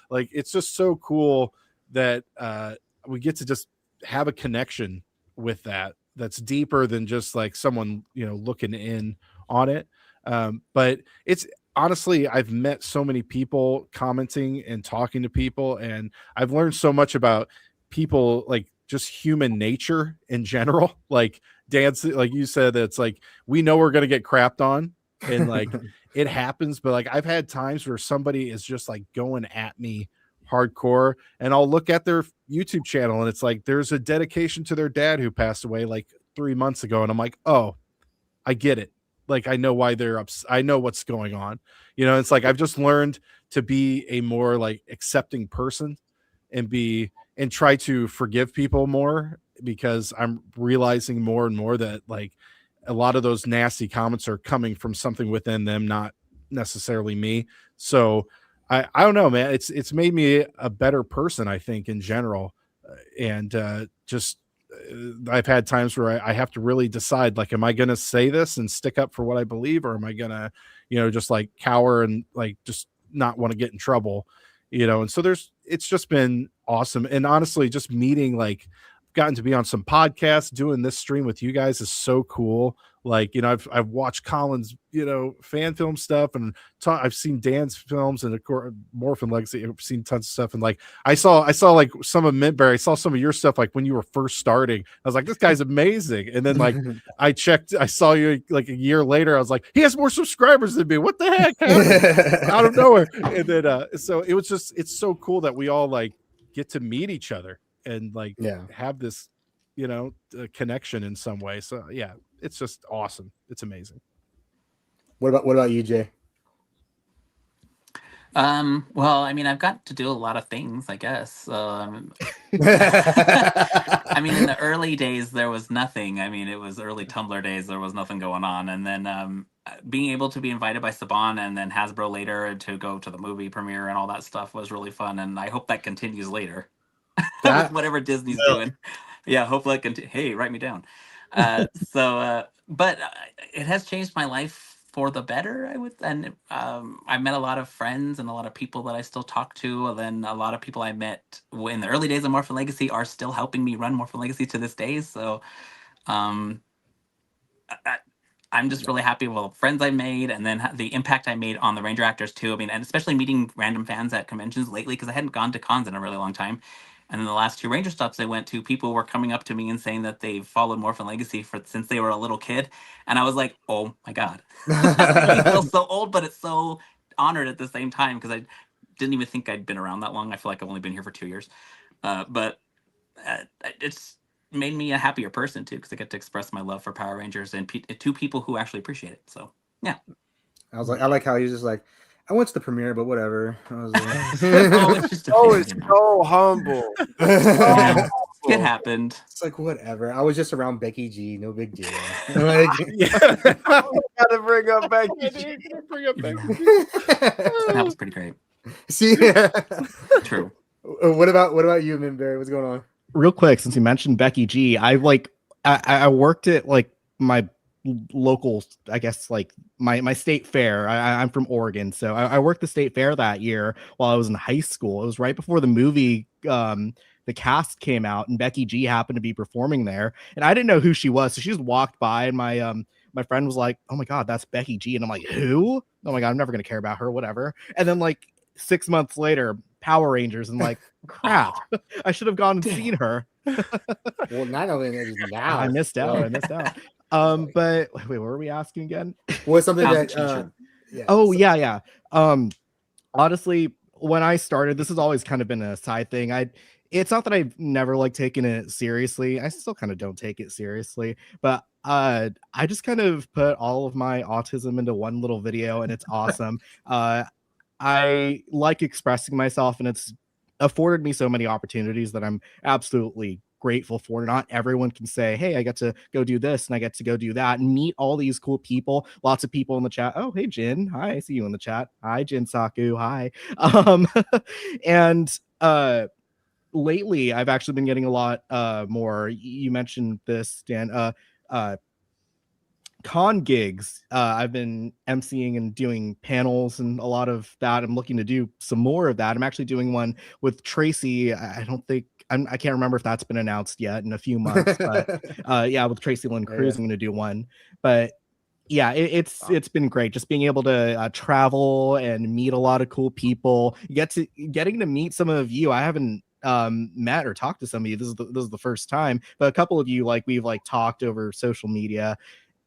Like it's just so cool that we get to just have a connection with that's deeper than just like someone, looking in on it. But it's, honestly, I've met so many people commenting and talking to people, and I've learned so much about people, like just human nature in general. Like dance, like you said, it's like we know we're gonna get crapped on, and like it happens. But like I've had times where somebody is just like going at me hardcore, and I'll look at their YouTube channel, and it's like there's a dedication to their dad who passed away like 3 months ago, and I'm like, oh, I get it. Like I know why they're I know what's going on. It's like I've just learned to be a more like accepting person and try to forgive people more, because I'm realizing more and more that like a lot of those nasty comments are coming from something within them, not necessarily me. So I don't know, man. It's made me a better person, I think, in general. And just I've had times where I have to really decide, like, am I going to say this and stick up for what I believe, or am I going to, just like cower and like just not want to get in trouble, And so it's just been awesome. And honestly, just meeting, like, gotten to be on some podcasts, doing this stream with you guys is so cool. Like, I've watched Colin's, fan film stuff, and I've seen Dan's films, and of course Morphin Legacy. I've seen tons of stuff, and like I saw like some of Mintberry. I saw some of your stuff like when you were first starting. I was like, this guy's amazing. And then like I saw you like a year later. I was like, he has more subscribers than me. What the heck? Out of nowhere. And then so it's so cool that we all like get to meet each other and like have this, connection in some way. So yeah, it's just awesome. It's amazing. What about you, Jay? Well, I mean, I've got to do a lot of things, I guess. I mean, in the early days, there was nothing. I mean, it was early Tumblr days. There was nothing going on. And then being able to be invited by Saban and then Hasbro later to go to the movie premiere and all that stuff was really fun. And I hope that continues later. With whatever Disney's doing. Yeah, hopefully hey, write me down. But it has changed my life for the better, I met a lot of friends and a lot of people that I still talk to. And then a lot of people I met in the early days of Morphin Legacy are still helping me run Morphin Legacy to this day. So I'm just really happy with the friends I made, and then the impact I made on the Ranger actors too. I mean, and especially meeting random fans at conventions lately, because I hadn't gone to cons in a really long time. And then the last 2 Ranger stops I went to, people were coming up to me and saying that they've followed Morphin Legacy since they were a little kid. And I was like, oh my God. I feel so old, but it's so honored at the same time, because I didn't even think I'd been around that long. I feel like I've only been here for 2 years. But it's made me a happier person too, because I get to express my love for Power Rangers and to people who actually appreciate it. So yeah. I like how he's just like, I went to the premiere, but whatever. I was like, it's so humble. It happened. It's like whatever. I was just around Becky G. No big deal. Like, Gotta bring up Becky G. Bring up Becky. That was pretty great. see, True. what about you, Minberry? What's going on? Real quick, since you mentioned Becky G, I worked at like my local, I guess, like my state fair. I'm from Oregon, so I worked the state fair that year while I was in high school. It was right before the movie the cast came out, and Becky G happened to be performing there, and I didn't know who she was, so she just walked by, and my friend was like, "Oh my god, that's Becky G," and I'm like, "Who? Oh my god, I'm never gonna care about her, whatever." And then like 6 months later, Power Rangers, and like, crap, I should have gone and seen her. Well, not only now, I missed out. But wait, what were we asking again? was something How's that the teacher? yeah, Oh, so- yeah. Honestly, when I started, this has always kind of been a side thing. It's not that I've never like taken it seriously. I still kind of don't take it seriously, but I just kind of put all of my autism into one little video, and it's awesome. I like expressing myself, and it's afforded me so many opportunities that I'm absolutely grateful for. Not everyone can say, hey, I get to go do this and I get to go do that and meet all these cool people. Lots of people in the chat. Oh, hey, Jin. Hi, I see you in the chat. Hi, Jin Saku. Hi. And lately I've actually been getting a lot more. You mentioned this, Dan. Con gigs. I've been emceeing and doing panels and a lot of that. I'm looking to do some more of that. I'm actually doing one with Tracy. I can't remember if that's been announced yet in a few months, but yeah, with Tracy Lynn Cruz, I'm going to do one. But yeah, it's been great just being able to travel and meet a lot of cool people. Getting to meet some of you. I haven't met or talked to some of you. This is the first time, but a couple of you, like, we've like talked over social media.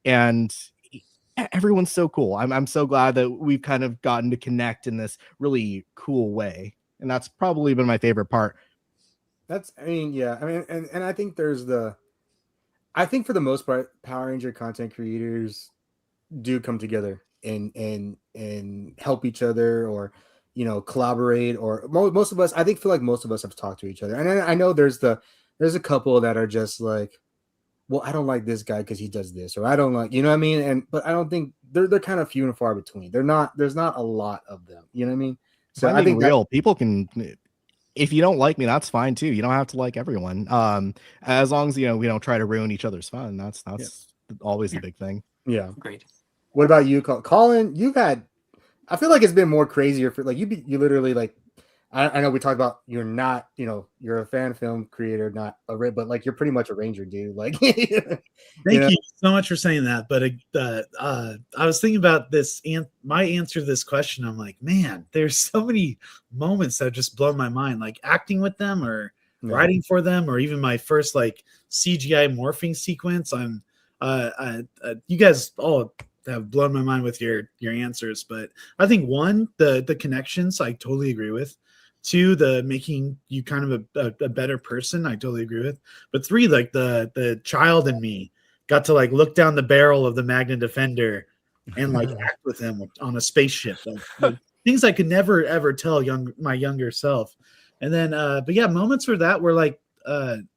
And everyone's so cool. I'm so glad that we've kind of gotten to connect in this really cool way. And that's probably been my favorite part. and I think I think for the most part, Power Ranger content creators do come together and help each other, or collaborate, or most of us, I feel like most of us have talked to each other. And I know there's a couple that are just like, well, I don't like this guy because he does this, or I don't like, what I mean? But I don't think they're kind of few and far between. There's not a lot of them, you know what I mean? So I think people can, if you don't like me, that's fine too. You don't have to like everyone. As long as we don't try to ruin each other's fun. That's always a big thing. Yeah. Great. What about you, Colin? I feel like it's been more crazier for like you literally like, I know we talked about you're not, you're a fan film creator, not but like you're pretty much a ranger, dude. Like, Thank you so much for saying that. But I was thinking about this, and my answer to this question, I'm like, man, there's so many moments that just blow my mind, like acting with them or writing for them, or even my first like CGI morphing sequence. You guys all have blown my mind with your answers, but I think one, the connections, I totally agree with. 2, the making you kind of a better person, I totally agree with. But 3, like the child in me got to like look down the barrel of the Magna Defender and like act with him on a spaceship, like things I could never ever tell my younger self. And then but yeah, moments for that were like and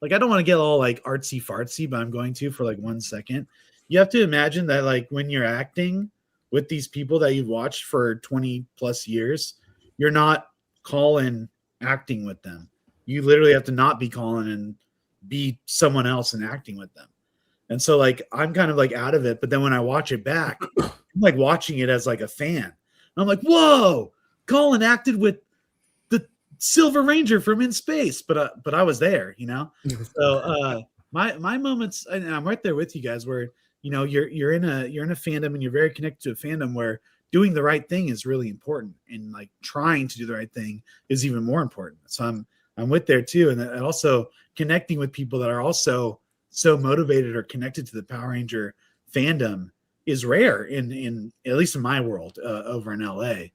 like I don't want to get all like artsy fartsy, but I'm going to for like 1 second. You have to imagine that like when you're acting with these people that you've watched for 20 plus years, you're not Colin acting with them. You literally have to not be Colin and be someone else and acting with them. And so like I'm kind of like out of it, but then when I watch it back, I'm like watching it as like a fan. And I'm like, whoa, Colin acted with the Silver Ranger from In Space, but I was there, So my moments, and I'm right there with you guys, where you're in a fandom and you're very connected to a fandom where doing the right thing is really important, and like trying to do the right thing is even more important. So I'm with there too, and also connecting with people that are also so motivated or connected to the Power Ranger fandom is rare in at least in my world over in LA.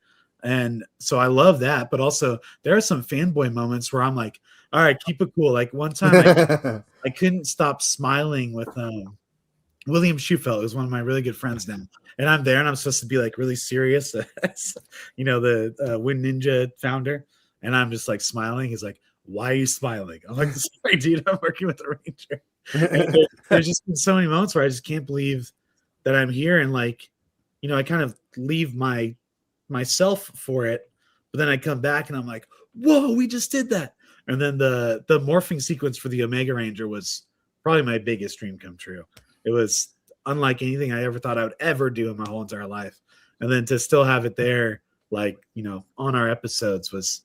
And so I love that, but also there are some fanboy moments where I'm like, all right, keep it cool. Like one time I couldn't stop smiling with William Schufelt, who's one of my really good friends now. And I'm there and I'm supposed to be like really serious, the Wind Ninja founder. And I'm just like smiling. He's like, why are you smiling? I'm like, sorry, dude, I'm working with the Ranger. And there's just been so many moments where I just can't believe that I'm here, and like, you know, I kind of leave myself for it, but then I come back and I'm like, whoa, we just did that. And then the morphing sequence for the Omega Ranger was probably my biggest dream come true. It was unlike anything I ever thought I would ever do in my whole entire life. And then to still have it there, like, you know, on our episodes was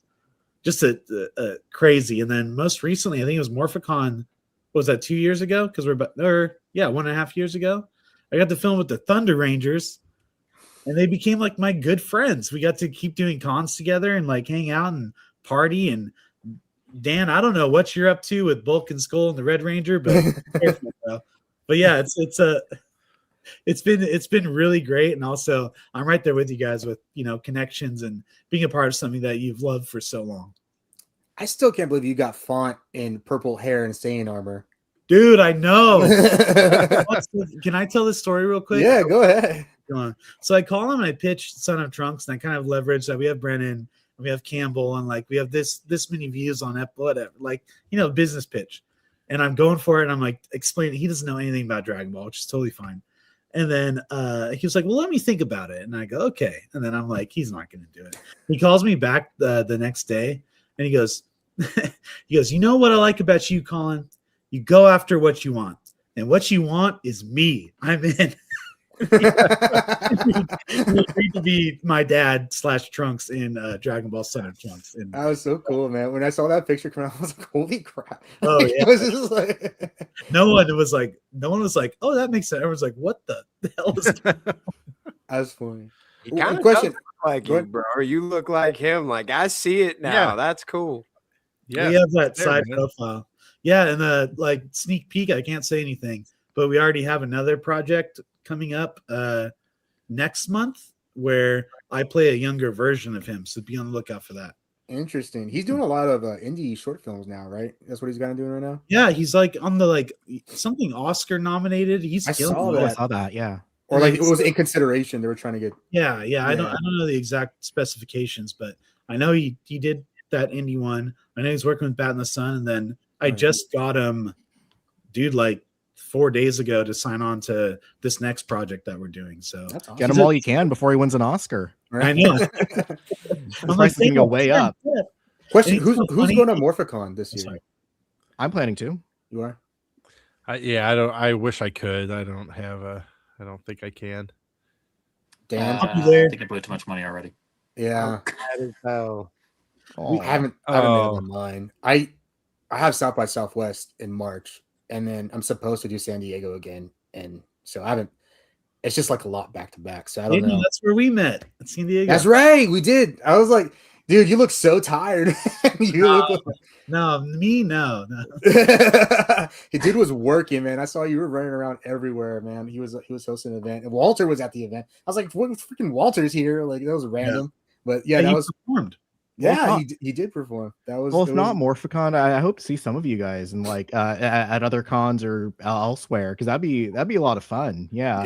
just a crazy. And then most recently, I think it was Morphicon. What was that, 2 years ago? Because we're 1.5 years ago. I got to film with the Thunder Rangers, and they became like my good friends. We got to keep doing cons together and like hang out and party. And Dan, I don't know what you're up to with Bulk and Skull and the Red Ranger, but but yeah, it's been really great. And also I'm right there with you guys with, you know, connections and being a part of something that you've loved for so long. I still can't believe you got Font in purple hair and staying armor. Dude, I know. Can I tell this story real quick? Yeah, go ahead. So I call him and I pitch Son of Trunks, and I kind of leverage that we have Brennan and we have Campbell, and like we have this many views on whatever, like, you know, business pitch. And I'm going for it, and I'm like explaining. He doesn't know anything about Dragon Ball, which is totally fine. And then he was like, well, let me think about it. And I go, okay. And then I'm like, he's not going to do it. He calls me back the next day, and he goes, you know what I like about you, Colin? You go after what you want. And what you want is me. I'm in. He agreed to be my dad / Trunks in Dragon Ball Son of Trunks. And that was so cool, man. When I saw that picture come out, I was like, holy crap. Oh, yeah. It was just like... no one was like, oh, that makes sense. Everyone's like, what the hell is that? That's funny. You kind of question look like you, bro. You look like him. Like, I see it now. Yeah. That's cool. Yeah, we have that side man. profile. Yeah, and like sneak peek, I can't say anything, but we already have another project coming up next month where I play a younger version of him. So be on the lookout for that. Interesting. He's doing a lot of indie short films now, right? That's what he's kind of doing right now. Yeah, he's like on the like something Oscar nominated. I saw that. I saw that. Yeah. Or like it was in consideration. They were trying to get. Yeah. I don't know the exact specifications, but I know he did that indie one. I know he's working with Bat in the Sun, and then I just got him, dude, like 4 days ago to sign on to this next project that we're doing. So That's awesome. Get him all you can before he wins an Oscar. I know. The price is going to go way up. Question: And Who's so going funny. to Morphicon this year? Sorry. I'm planning to. You are. I wish I could. I don't think I can. Dan. I'll be there. I think I blew too much money already. Yeah. That is how. I haven't made up my mind. I have South by Southwest in March, and then I'm supposed to do San Diego again, and so I haven't. It's just like a lot back to back, so I don't know. That's where we met at San Diego. That's right, we did. I was like, dude, you look so tired. No. The dude was working, man. I saw you were running around everywhere, man. He was hosting an event, and Walter was at the event. I was like, what freaking Walter's here? Like that was random, but yeah, that was performed. Yeah, he did perform. That was well. If not Morphicon, I hope to see some of you guys and like at other cons or elsewhere, because that'd be a lot of fun. Yeah.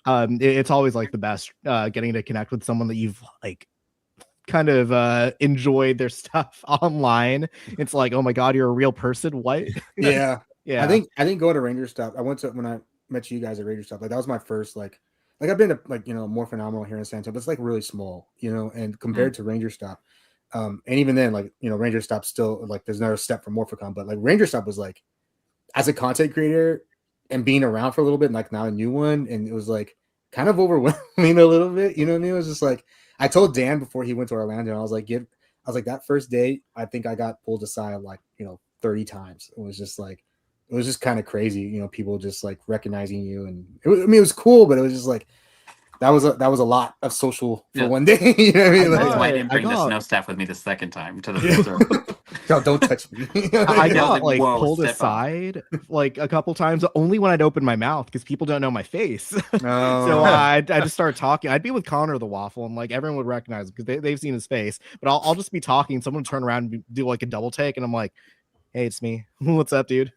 It's always like the best getting to connect with someone that you've like kind of enjoyed their stuff online. It's like, oh my god, you're a real person. What? Yeah. Yeah. I think going to Ranger Stop. I went to when I met you guys at Ranger Stop. Like that was my first like I've been to like more phenomenal here in San Antonio, but it's like really small, and compared to Ranger Stop. And even then, like, Ranger Stop still like there's another step from Morphicon, but like Ranger Stop was like as a content creator and being around for a little bit, and like now a new one, and it was like kind of overwhelming a little bit, you know what I mean? It was just like I told Dan before he went to Orlando, and I was like that first day, I think I got pulled aside like 30 times. It was just kind of crazy, people just like recognizing you, and it was cool, but it was just like that was a lot of social for one day. You know what I mean? That's why I didn't bring the snow staff with me the second time to the filter. No, don't touch me. I got like, whoa, pulled step aside like a couple times, only when I'd open my mouth because people don't know my face. No. So I just started talking. I'd be with Connor the Waffle, and like everyone would recognize him because they've seen his face. But I'll just be talking. Someone would turn around and do like a double take, and I'm like, "Hey, it's me. What's up, dude?"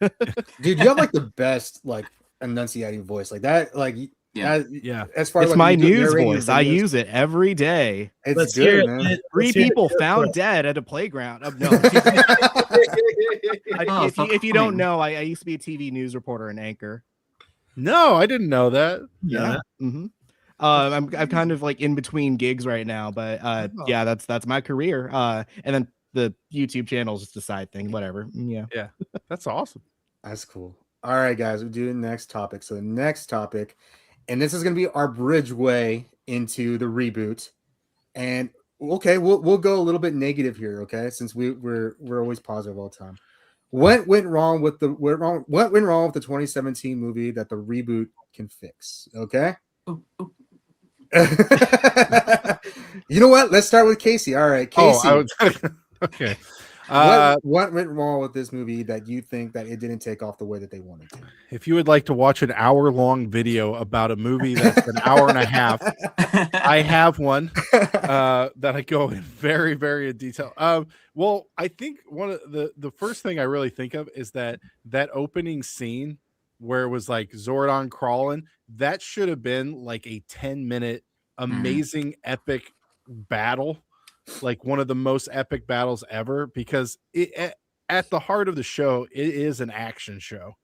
Dude, you have like the best like enunciating voice like that. Like Yeah. Yeah. As far as It's like, my you do news narrating your voice. I videos, use it every day. It's Let's hear good, it, man. Let's Three hear it. people Go for found it. dead at a playground. No, Oh, so if you don't calming. know, I used to be a TV news reporter and anchor. No, I didn't know that. Yeah. Mm-hmm. I'm kind of like in between gigs right now, but yeah, that's my career. And then the YouTube channel is just a side thing, whatever. Yeah. Yeah, that's awesome. That's cool. All right, guys, we'll do the next topic. So the next topic, and this is going to be our bridgeway into the reboot. And okay, we'll go a little bit negative here, okay? Since we're always positive all the time. What went wrong with the 2017 movie that the reboot can fix? Okay. Ooh, ooh. You know what? Let's start with Casey. All right, Casey. Oh, okay. What went wrong with this movie that you think that it didn't take off the way that they wanted to? If you would like to watch an hour-long video about a movie that's an hour and a half, I have one that I go in very, very in detail. Well, I think one of the first thing I really think of is that opening scene where it was like Zordon crawling. That should have been like a 10-minute amazing epic battle, like one of the most epic battles ever, because at the heart of the show, it is an action show.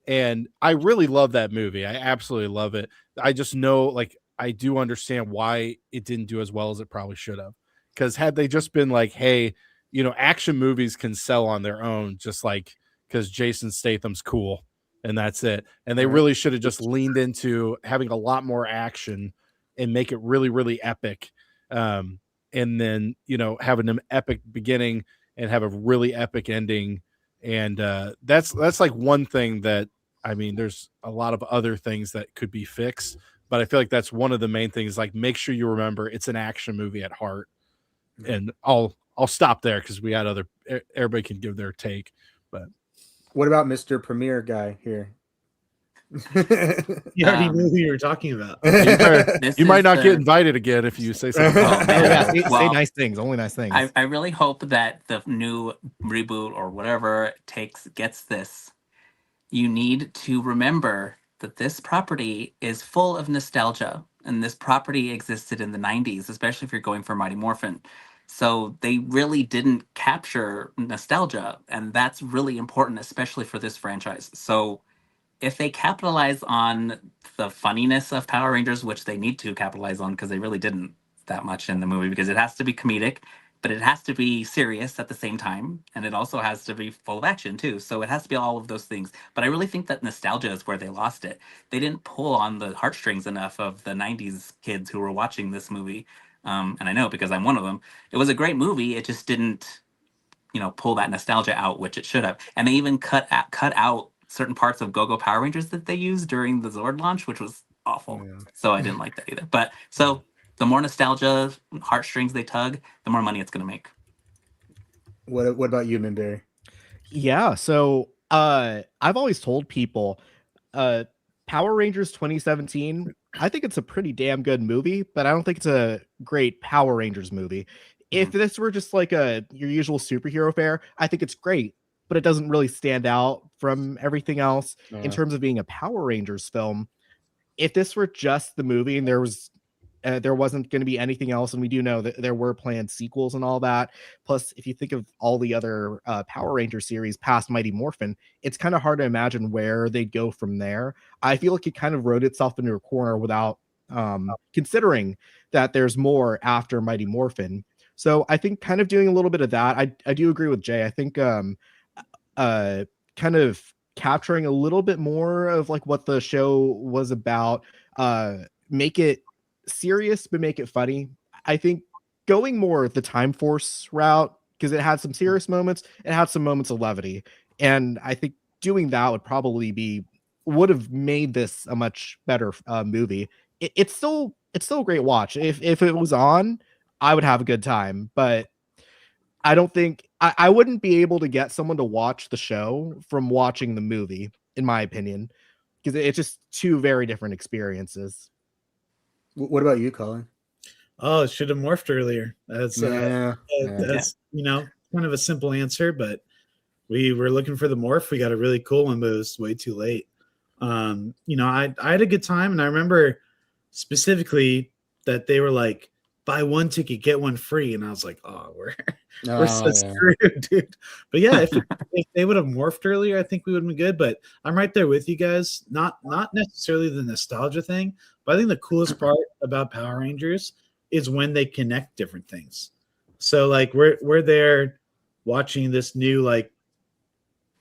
And I really love that movie. I absolutely love it. I just know, like, I do understand why it didn't do as well as it probably should have. Because had they just been like, hey, you know, action movies can sell on their own, just like because Jason Statham's cool and that's it. And they really should have just leaned into having a lot more action and make it really, really epic. And then, you know, having an epic beginning and have a really epic ending. And that's like one thing that, I mean, there's a lot of other things that could be fixed, but I feel like that's one of the main things. Like, make sure you remember it's an action movie at heart. And I'll stop there because we had everybody can give their take. But what about Mr. Premier guy here? You already knew who you were talking about. you might not get invited again if you say something. Say nice things, only nice things. I really hope that the new reboot or whatever gets this. You need to remember that this property is full of nostalgia, and this property existed in the 90s, especially if you're going for Mighty Morphin. So they really didn't capture nostalgia, and that's really important, especially for this franchise. So if they capitalize on the funniness of Power Rangers, which they need to capitalize on because they really didn't that much in the movie, because it has to be comedic, but it has to be serious at the same time, and it also has to be full of action too. So it has to be all of those things. But I really think that nostalgia is where they lost it. They didn't pull on the heartstrings enough of the 90s kids who were watching this movie. And I know because I'm one of them. It was a great movie. It just didn't, pull that nostalgia out, which it should have. And they even cut out certain parts of Go-Go Power Rangers that they used during the Zord launch, which was awful. Yeah. So I didn't like that either. But so the more nostalgia, heartstrings they tug, the more money it's going to make. What about you, Minberry? Yeah, so I've always told people Power Rangers 2017, I think it's a pretty damn good movie, but I don't think it's a great Power Rangers movie. If this were just like your usual superhero fare, I think it's great, but it doesn't really stand out from everything else in terms of being a Power Rangers film. If this were just the movie and there wasn't going to be anything else, and we do know that there were planned sequels and all that. Plus, if you think of all the other Power Ranger series past Mighty Morphin, it's kind of hard to imagine where they'd go from there. I feel like it kind of wrote itself into a corner without considering that there's more after Mighty Morphin. So I think kind of doing a little bit of that. I do agree with Jay. I think kind of capturing a little bit more of like what the show was about, make it serious but make it funny. I think going more the Time Force route, because it had some serious moments, it had some moments of levity, and I think doing that would have made this a much better movie. It's still a great watch. If it was on, I would have a good time, but I don't think I wouldn't be able to get someone to watch the show from watching the movie, in my opinion, because it's just two very different experiences. What about you, Colin? Oh, it should have morphed earlier. That's kind of a simple answer, but we were looking for the morph. We got a really cool one, but it was way too late. I had a good time, and I remember specifically that they were like, buy one ticket, get one free. And I was like, oh, we're so screwed, dude. But yeah, if they would have morphed earlier, I think we would have been good. But I'm right there with you guys. Not necessarily the nostalgia thing, but I think the coolest part about Power Rangers is when they connect different things. So like we're there watching this new like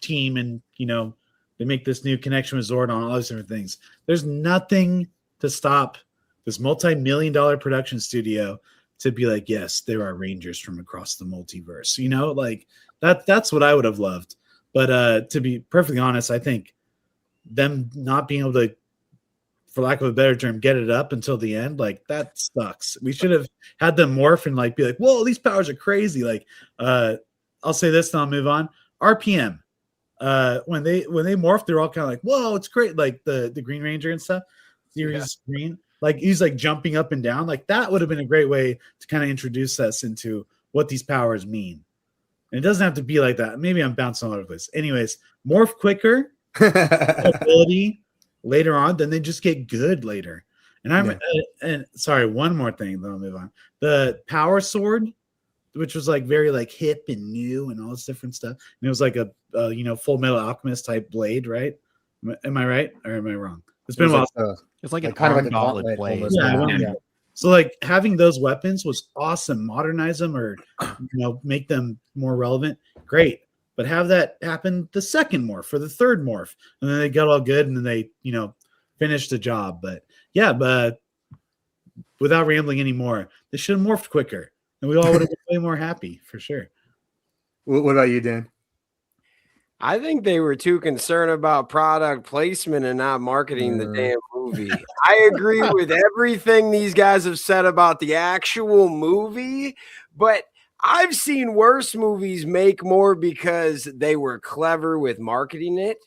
team, and they make this new connection with Zordon, all these different things. There's nothing to stop this multi-million-dollar production studio to be like, yes, there are Rangers from across the multiverse. Like that's what I would have loved. But to be perfectly honest, I think them not being able to, for lack of a better term, get it up until the end, like that sucks. We should have had them morph and like be like, whoa, these powers are crazy. Like I'll say this, then I'll move on. RPM. When they morph, they're all kind of like, whoa, it's great. Like the Green Ranger and stuff. Series Green. Like he's like jumping up and down. Like that would have been a great way to kind of introduce us into what these powers mean. And it doesn't have to be like that. Maybe I'm bouncing all over the place. Anyways, morph quicker, ability later on, then they just get good later. And and sorry, one more thing, then I'll move on. The power sword, which was like very like hip and new and all this different stuff. And it was like a Full Metal Alchemist type blade, right? Am I right or am I wrong? It's been a while. It's like an kind of like arm a gauntlet blade. Yeah. So like having those weapons was awesome. Modernize them or make them more relevant. Great. But have that happen the second morph or the third morph. And then they got all good and then they, finished the job. But yeah, but without rambling anymore, they should have morphed quicker. And we all would have been way more happy for sure. What about you, Dan? I think they were too concerned about product placement and not marketing the damn movie. I agree with everything these guys have said about the actual movie, but I've seen worse movies make more because they were clever with marketing it.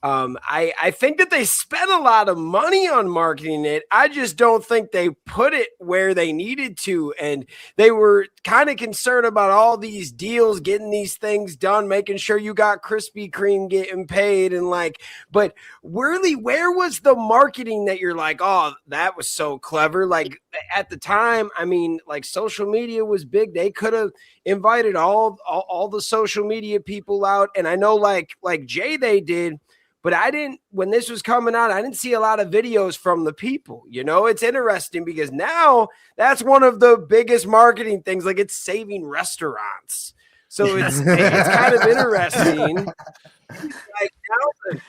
I think that they spent a lot of money on marketing it. I just don't think they put it where they needed to. And they were kind of concerned about all these deals, getting these things done, making sure you got Krispy Kreme getting paid. And but really, where was the marketing that you're like, oh, that was so clever? Like at the time, I mean, like social media was big. They could have invited all the social media people out. And I know like Jay, they did. But when this was coming out, I didn't see a lot of videos from the people. It's interesting because now that's one of the biggest marketing things. Like it's saving restaurants. So it's kind of interesting. Like now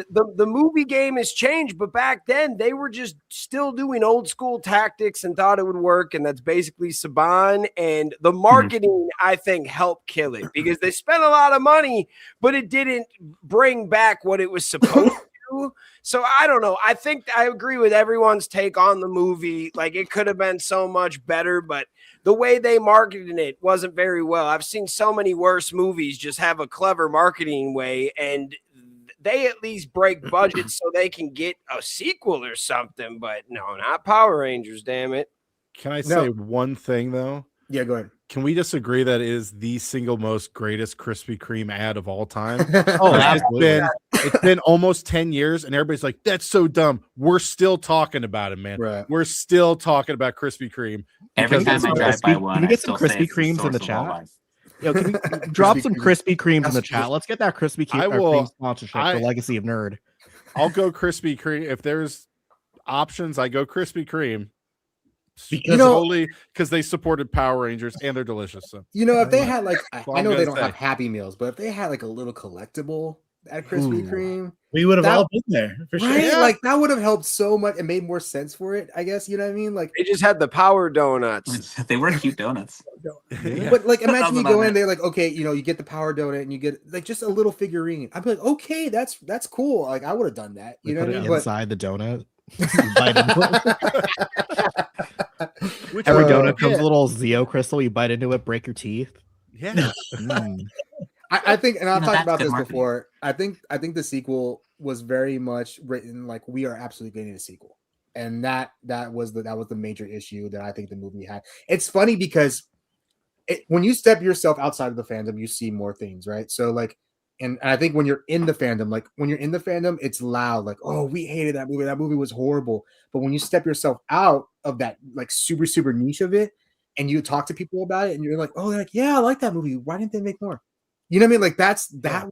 the movie game has changed, but back then they were just still doing old school tactics and thought it would work. And that's basically Saban, and the marketing, I think, helped kill it because they spent a lot of money, but it didn't bring back what it was supposed to. So I don't know. I think I agree with everyone's take on the movie. Like it could have been so much better, but the way they marketed it wasn't very well. I've seen so many worse movies just have a clever marketing way, and they at least break budgets so they can get a sequel or something. But no, not Power Rangers, damn it. Can I say one thing, though? Yeah, go ahead. Can we disagree that it is the single most greatest Krispy Kreme ad of all time? It's been almost 10 years, and everybody's like, that's so dumb. We're still talking about it, man. Right. We're still talking about Krispy Kreme. Every time I drive by one, can we get some Krispy Kremes in the chat? Yo, can we drop some Krispy Kremes in the chat? Let's get that Krispy Kreme sponsorship for Legacy of Nerd. I'll go Krispy Kreme. If there's options, I go Krispy Kreme. Because they supported Power Rangers and they're delicious. So. If they had like, I know they don't have Happy Meals, but if they had like a little collectible at Krispy Kreme, we would have all been there for sure. Right? Yeah. Like that would have helped so much. It made more sense for it, I guess. You know what I mean? Like they just had the Power Donuts. They were cute donuts. But like, imagine you go in, they're like, okay, you get the Power Donut and you get like just a little figurine. I'd be like, okay, that's cool. Like I would have done that. You know what I mean? Inside the donut. Every donut comes a little Zeo crystal. You bite into it, break your teeth. Yeah. I think, and I've talked about this before. I think the sequel was very much written like we are absolutely getting a sequel, and that was the major issue that I think the movie had. It's funny because when you step yourself outside of the fandom, you see more things, right? So like And I think when you're in the fandom, it's loud, like, oh, we hated that movie. That movie was horrible. But when you step yourself out of that like super, super niche of it and you talk to people about it and you're like, oh, they're like, yeah, I like that movie. Why didn't they make more? You know what I mean? Like that.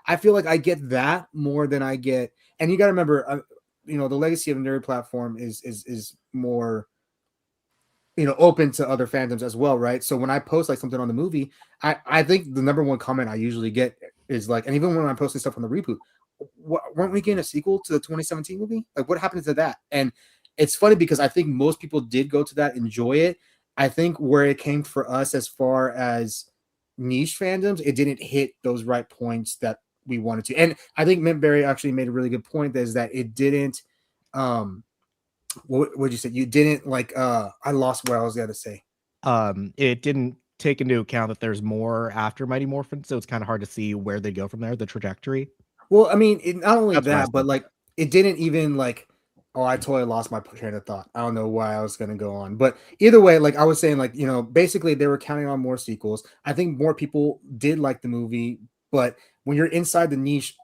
I feel like I get that more than I get. And you got to remember, the legacy of Nerd Platform is more, open to other fandoms as well, right? So when I post like something on the movie, I think the number one comment I usually get is like, and even when I'm posting stuff on the Reboot, weren't we getting a sequel to the 2017 movie? Like, what happened to that? And it's funny because I think most people did go to that, enjoy it. I think where it came for us as far as niche fandoms, it didn't hit those right points that we wanted to. And I think Mint Berry actually made a really good point, is that it didn't what would you say? You didn't like I lost what I was going to say. It didn't take into account that there's more after Mighty Morphin, so it's kind of hard to see where they go from there, the trajectory. Well, I mean, not only That's what I that, but said. like it didn't even like, oh, I totally lost my train of thought. I don't know why I was going to go on, but either way, like I was saying, like, basically they were counting on more sequels. I think more people did like the movie, but when you're inside the niche,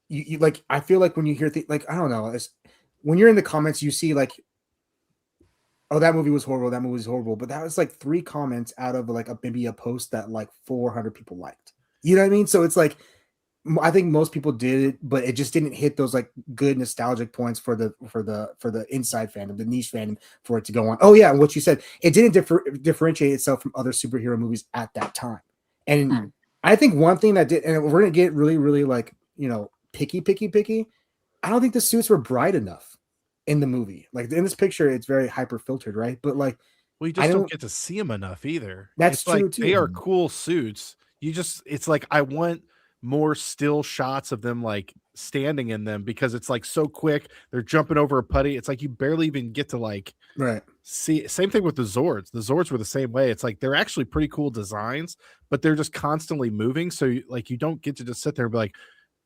you like, I feel like when you hear like, I don't know, when you're in the comments, you see like, oh, that movie was horrible. That movie was horrible. But that was like 3 comments out of like maybe a post that like 400 people liked. You know what I mean? So it's like, I think most people did it, but it just didn't hit those like good nostalgic points for the inside fandom, the niche fandom, for it to go on. Oh yeah, and what you said, it didn't differentiate itself from other superhero movies at that time. And I think one thing that did, and we're gonna get really, really like picky. I don't think the suits were bright enough in the movie. Like in this picture, it's very hyper filtered, right? But like, well, you just don't get to see them enough either. That's it's true like too. They are cool suits. It's like I want more still shots of them like standing in them, because it's like so quick. They're jumping over a putty. It's like you barely even get to like see. Same thing with the Zords. The Zords were the same way. It's like they're actually pretty cool designs, but they're just constantly moving. So you don't get to just sit there and be like,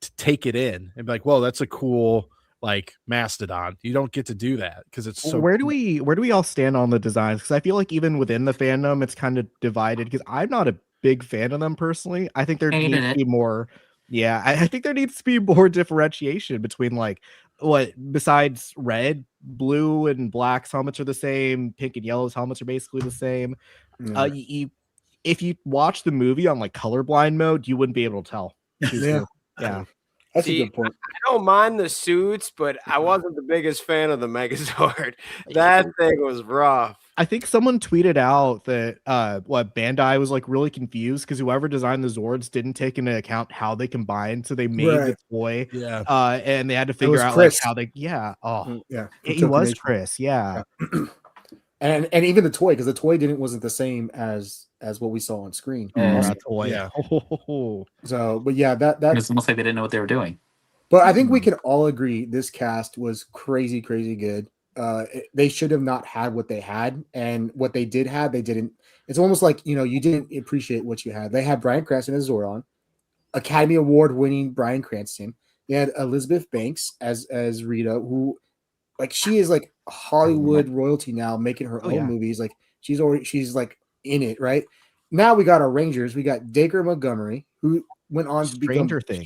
to take it in and be like, well, that's a cool like mastodon. You don't get to do that because it's so where do we all stand on the designs? Because I feel like even within the fandom it's kind of divided, because I'm not a big fan of them personally. I think there needs to be more. Yeah, I think there needs to be more differentiation between like what, besides red, blue, and black's helmets are the same, pink and yellow's helmets are basically the same. If you watch the movie on like colorblind mode, you wouldn't be able to tell. Yeah. That's a good point. I don't mind the suits, but I wasn't the biggest fan of the Megazord. That thing was rough. I think someone tweeted out that Bandai was like really confused because whoever designed the Zords didn't take into account how they combined, so they made the toy, and they had to figure out like how they, it was Chris, and even the toy, because the toy wasn't the same as what we saw on screen. That toy, So, but yeah, it's almost like they didn't know what they were doing. But I think we can all agree this cast was crazy good. They should have not had what they had, and what they did have, they didn't. It's almost like you didn't appreciate what you had. They had Bryan Cranston as Zordon, Academy Award winning Bryan Cranston. They had Elizabeth Banks as Rita, who like she is like Hollywood royalty now, making her own movies. Like she's like in it right now. We got our Rangers. We got Dacre Montgomery, who went on to become Stranger Things.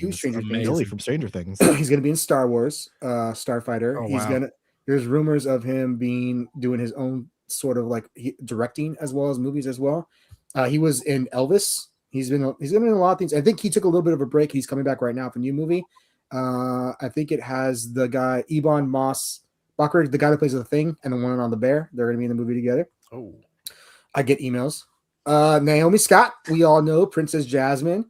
Billy from Stranger Things. He's gonna be in Star Wars, Starfighter. Oh, There's rumors of him doing his own sort of like directing as well as movies as well. He was in Elvis. He's been in a lot of things. I think he took a little bit of a break. He's coming back right now for a new movie. I think it has the guy Ebon Moss-Bachrach, the guy that plays the Thing, and the one on the bear. They're gonna be in the movie together. Oh, I get emails. Naomi Scott, we all know Princess Jasmine.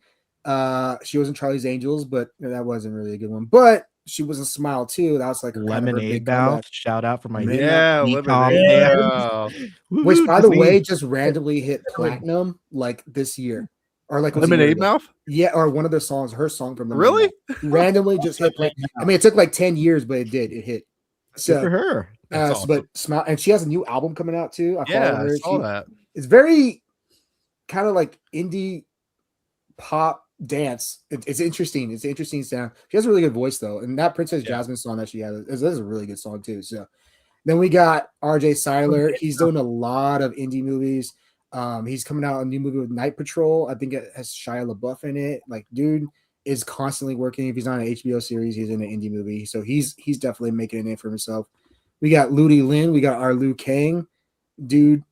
She was in Charlie's Angels, but that wasn't really a good one. But she was in Smile too. That was like Lemonade Mouth. Shout out for my Lemonade Mouth. Which, by the way, just randomly hit platinum like this year, or like Lemonade Mouth. Yeah, or one of their songs, her song from Lemonade Mouth, randomly just hit platinum. I mean, it took like 10 years, but it did. It hit. So good for her. Awesome. But Smile, and she has a new album coming out too. I saw that. It's very kind of like indie pop dance. It's interesting. It's an interesting sound. She has a really good voice though, and that Princess Jasmine song that she has is a really good song too. So then we got RJ Cyler. He's doing a lot of indie movies. He's coming out a new movie with Night Patrol. I think it has Shia LaBeouf in it. Like, dude, is constantly working. If he's on an HBO series, he's in an indie movie. So he's definitely making a name for himself. We got Ludi Lin. We got our Liu Kang. Dude,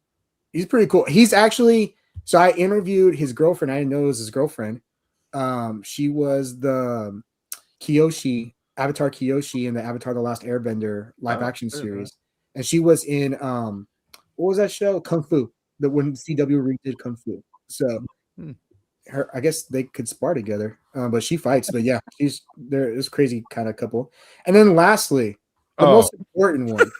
he's pretty cool. He's actually, so I interviewed his girlfriend. I didn't know it was his girlfriend. She was the Kyoshi, Avatar Kyoshi in the Avatar The Last Airbender live action series. And she was in what was that show? Kung Fu. The when CW redid Kung Fu. So her, I guess they could spar together. But she fights. But yeah, they're this crazy kind of couple. And then lastly, the most important one.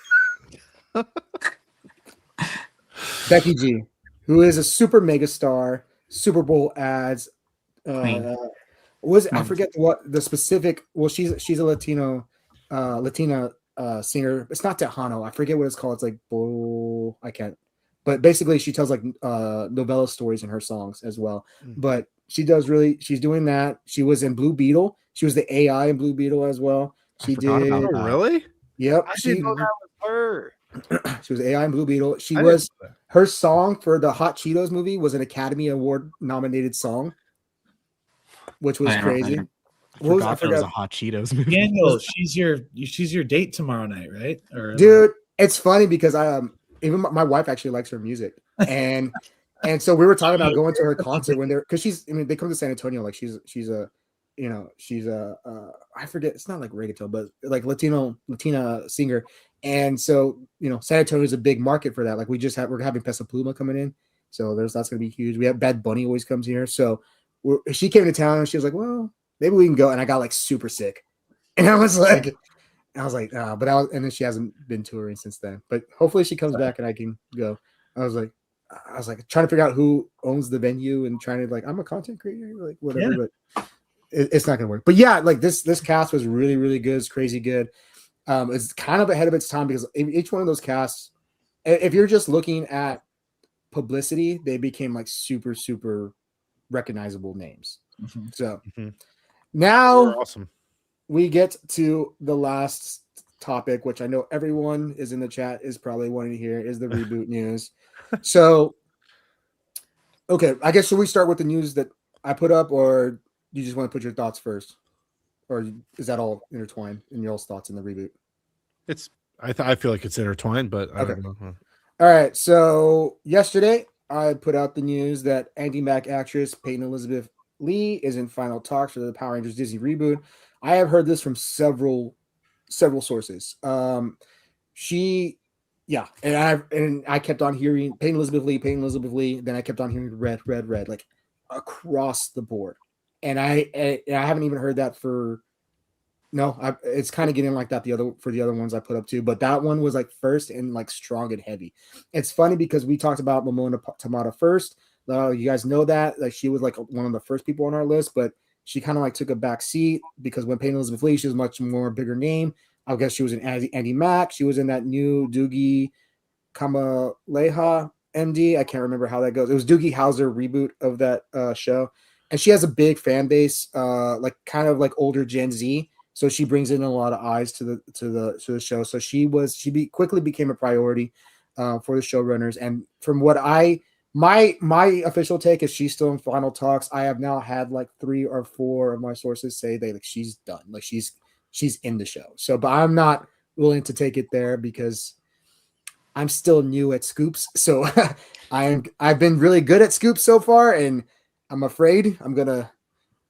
Becky G, who is a super mega star, Super Bowl ads. I forget what the specific. Well, she's a Latina singer. It's not Tejano. I forget what it's called. It's like I can't. But basically, she tells like novella stories in her songs as well. But she's doing that. She was in Blue Beetle. She was the AI in Blue Beetle as well. She did. Oh, really? Yep. I didn't know that was her. She was AI in Blue Beetle. Her song for the Hot Cheetos movie was an Academy Award nominated song, which was crazy. I forgot there was a Hot Cheetos movie. Daniel, she's your date tomorrow night, right? Dude, it's funny because even my wife actually likes her music, and so we were talking about going to her concert when because they come to San Antonio, like she's a I forget, it's not like reggaeton, but like Latina singer. And so, San Antonio is a big market for that. Like we're having Peso Pluma coming in. So that's going to be huge. We have Bad Bunny always comes here. So she came to town and she was like, well, maybe we can go. And I got like super sick. And I was like, and then she hasn't been touring since then, but hopefully she comes back and I can go. I was like trying to figure out who owns the venue and trying to like, I'm a content creator, like whatever, but it's not gonna work. But yeah, like this cast was really, really good. It's crazy good. It's kind of ahead of its time because each one of those casts, if you're just looking at publicity, they became like super, super recognizable names. So now awesome. We get to the last topic, which I know everyone is in the chat is probably wanting to hear, is the reboot news. So, okay, I guess should we start with the news that I put up, or you just want to put your thoughts first, or is that all intertwined in your thoughts in the reboot? I feel like it's intertwined, but I don't know. All right, so yesterday I put out the news that Andy Mack actress Peyton Elizabeth Lee is in final talks for the Power Rangers Disney reboot. I have heard this from several sources. And I kept on hearing Peyton Elizabeth Lee. Then I kept on hearing red, like across the board. And I haven't even heard that it's kind of getting like that for the other ones I put up too. But that one was like first and like strong and heavy. It's funny because we talked about Momona Tamata first. You guys know that like she was like one of the first people on our list, but she kind of like took a back seat because when Peyton Elizabeth Lee, she was much more bigger name. I guess she was in Andy Mack. She was in that new Doogie Kamaleha MD. I can't remember how that goes. It was Doogie Howser reboot of that show. And she has a big fan base, like kind of like older Gen Z. So she brings in a lot of eyes to the show. So she quickly became a priority for the showrunners. And from what my official take is she's still in final talks. I have now had like 3 or 4 of my sources say like she's done, like she's in the show. So, but I'm not willing to take it there because I'm still new at scoops. So I've been really good at scoops so far, and I'm afraid I'm gonna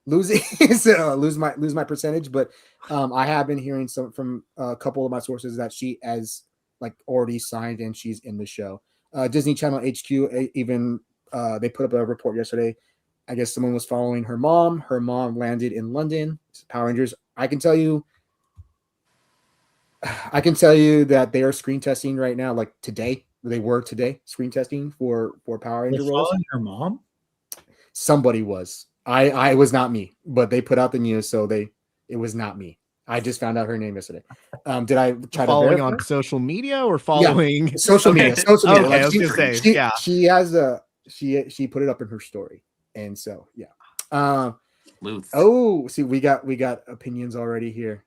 lose it, so lose my percentage. But I have been hearing some from a couple of my sources that she has like already signed and she's in the show. Disney Channel HQ even they put up a report yesterday. I guess someone was following her mom. Her mom landed in London. Power Rangers. I can tell you that they are screen testing right now. Like today, they were today screen testing for Power Ranger roles. Following her mom? Somebody was. I was not me, but they put out the news, so it was not me. I just found out her name yesterday. Did I try following to on social media or following social media? Social media. Okay, Like I was gonna say, yeah. She has she put it up in her story, and so yeah. See, we got opinions already here.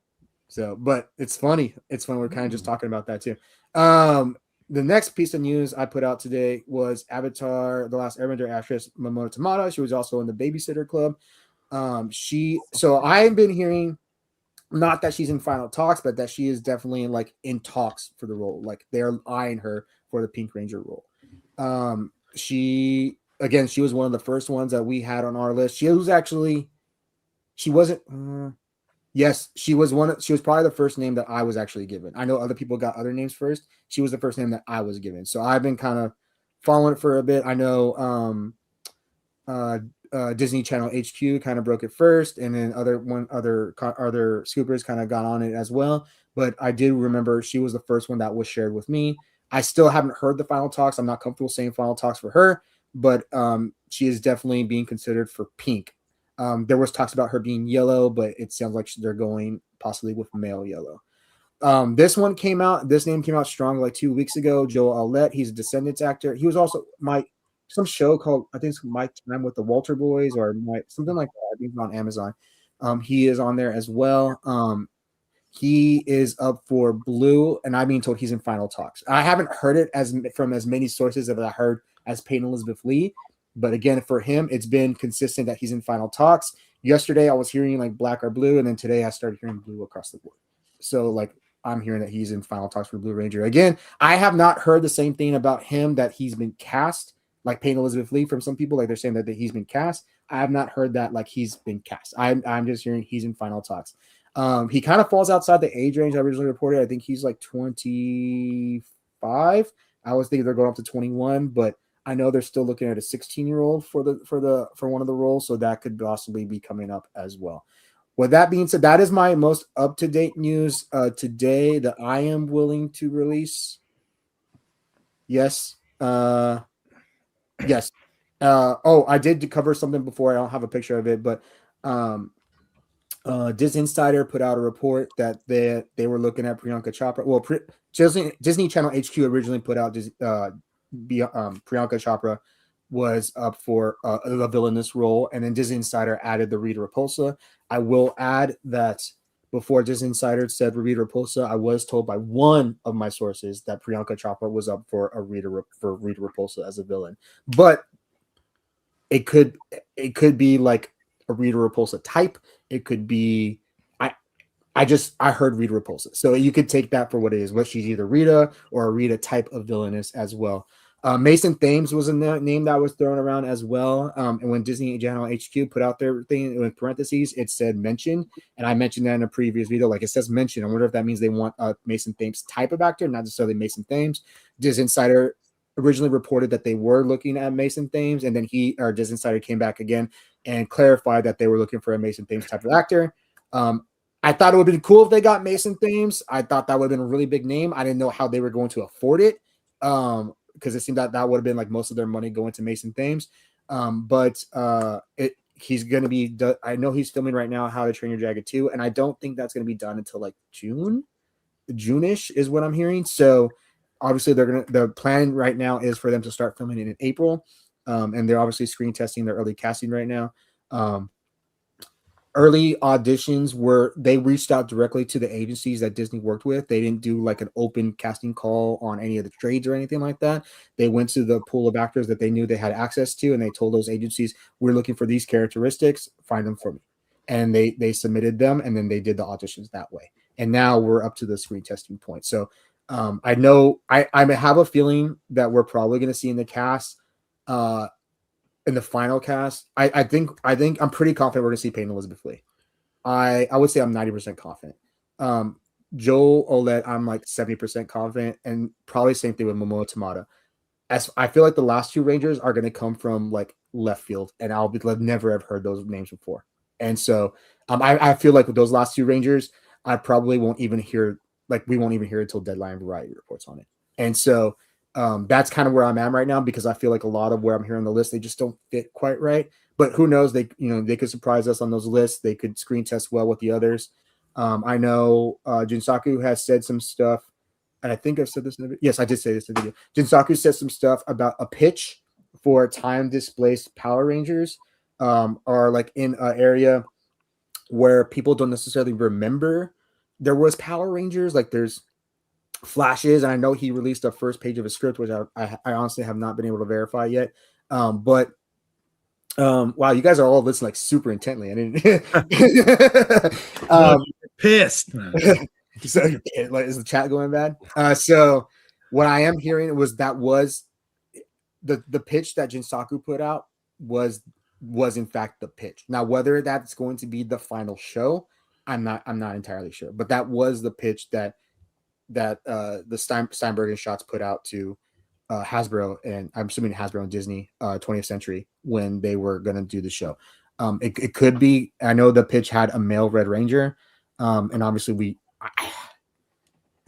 So, but it's funny. We're kind of just talking about that too. The next piece of news I put out today was Avatar: The Last Airbender actress Momona Tamata. She was also in the Babysitter Club. So I've been hearing not that she's in final talks, but that she is definitely like in talks for the role. Like they're eyeing her for the Pink Ranger role. She was one of the first ones that we had on our list. She wasn't. Yes, she was She was probably the first name that I was actually given. I know other people got other names first. She was the first name that I was given. So I've been kind of following it for a bit. I know Disney Channel HQ kind of broke it first, and then other scoopers kind of got on it as well. But I did remember she was the first one that was shared with me. I still haven't heard the final talks. I'm not comfortable saying final talks for her, but she is definitely being considered for Pink. There was talks about her being yellow, but it sounds like they're going possibly with male yellow. This name came out strong like 2 weeks ago. Joel Aulette, he's a Descendants actor. He was also some show called, I think it's My Time with the Walter Boys, or something like that. I think it's on Amazon. He is on there as well. He is up for Blue, and I'm being told he's in final talks. I haven't heard it from as many sources as I heard as Peyton Elizabeth Lee, but again, for him, it's been consistent that he's in final talks. Yesterday, I was hearing like Black or Blue, and then today I started hearing Blue across the board. So like I'm hearing that he's in final talks for Blue Ranger. Again, I have not heard the same thing about him, that he's been cast, like Peyton Elizabeth Lee from some people. Like they're saying that he's been cast. I have not heard that like he's been cast. I'm just hearing he's in final talks. He kind of falls outside the age range I originally reported. I think he's like 25. I was thinking they're going up to 21, but I know they're still looking at a 16-year-old for one of the roles, so that could possibly be coming up as well. With that being said, that is my most up-to-date news today that I am willing to release. Yes. Yes. I did cover something before. I don't have a picture of it, but Disney Insider put out a report that they were looking at Priyanka Chopra. Well, Disney Channel HQ originally put out Priyanka Chopra was up for a villainous role, and then Disney Insider added the Rita Repulsa. I will add that before Disney Insider said Rita Repulsa, I was told by one of my sources that Priyanka Chopra was up for Rita Repulsa as a villain, but it could be like a Rita Repulsa type. It could be I heard Rita Repulsa, so you could take that for what it is. What she's either Rita or a Rita type of villainess as well. Mason Thames was a name that was thrown around as well. And when Disney Channel HQ put out their thing in parentheses, it said mention, and I mentioned that in a previous video. Like it says mention. I wonder if that means they want a Mason Thames type of actor, not necessarily Mason Thames. Disney Insider originally reported that they were looking at Mason Thames, and then Disney Insider came back again and clarified that they were looking for a Mason Thames type of actor. I thought it would have been cool if they got Mason Thames. I thought that would have been a really big name. I didn't know how they were going to afford it, because it seemed that would have been like most of their money going to Mason Thames. But he's going to be. I know he's filming right now How to Train Your Dragon 2, and I don't think that's going to be done until like June-ish is what I'm hearing. So obviously the plan right now is for them to start filming it in April, and they're obviously screen testing their early casting right now. Early auditions they reached out directly to the agencies that Disney worked with. They didn't do like an open casting call on any of the trades or anything like that. They went to the pool of actors that they knew they had access to, and they told those agencies, we're looking for these characteristics, find them for me. And they submitted them, and then they did the auditions that way. And now we're up to the screen testing point. So I know I have a feeling that we're probably going to see in the cast, in the final cast. I think I'm pretty confident we're going to see Peyton Elizabeth Lee. I would say I'm 90% confident. Joel Aulette, I'm like 70% confident, and probably same thing with Momoa Tamada. As I feel like the last two Rangers are going to come from like left field, and I'll never have heard those names before. And so I feel like with those last two Rangers, I probably won't even hear. Like we won't even hear it until Deadline Variety reports on it. And so that's kind of where I'm at right now, because I feel like a lot of where I'm hearing the list, they just don't fit quite right. But who knows? They could surprise us on those lists. They could screen test well with the others. I know Jinsaku has said some stuff, and I think I've said this in the video. Yes, I did say this in the video. Jinsaku said some stuff about a pitch for time displaced Power Rangers, are like in an area where people don't necessarily remember there was Power Rangers. Like there's flashes, and I know he released the first page of a script, which I honestly have not been able to verify yet. But Wow, you guys are all listening like super intently. I didn't. Pissed. So, like, is the chat going bad? So what I am hearing was the pitch that Jinsaku put out was in fact the pitch. Now, whether that's going to be the final show, I'm not entirely sure. But that was the pitch that the Steinberg and Schatz put out to Hasbro, and I'm assuming Hasbro and Disney 20th Century when they were going to do the show. It could be. I know the pitch had a male Red Ranger, and obviously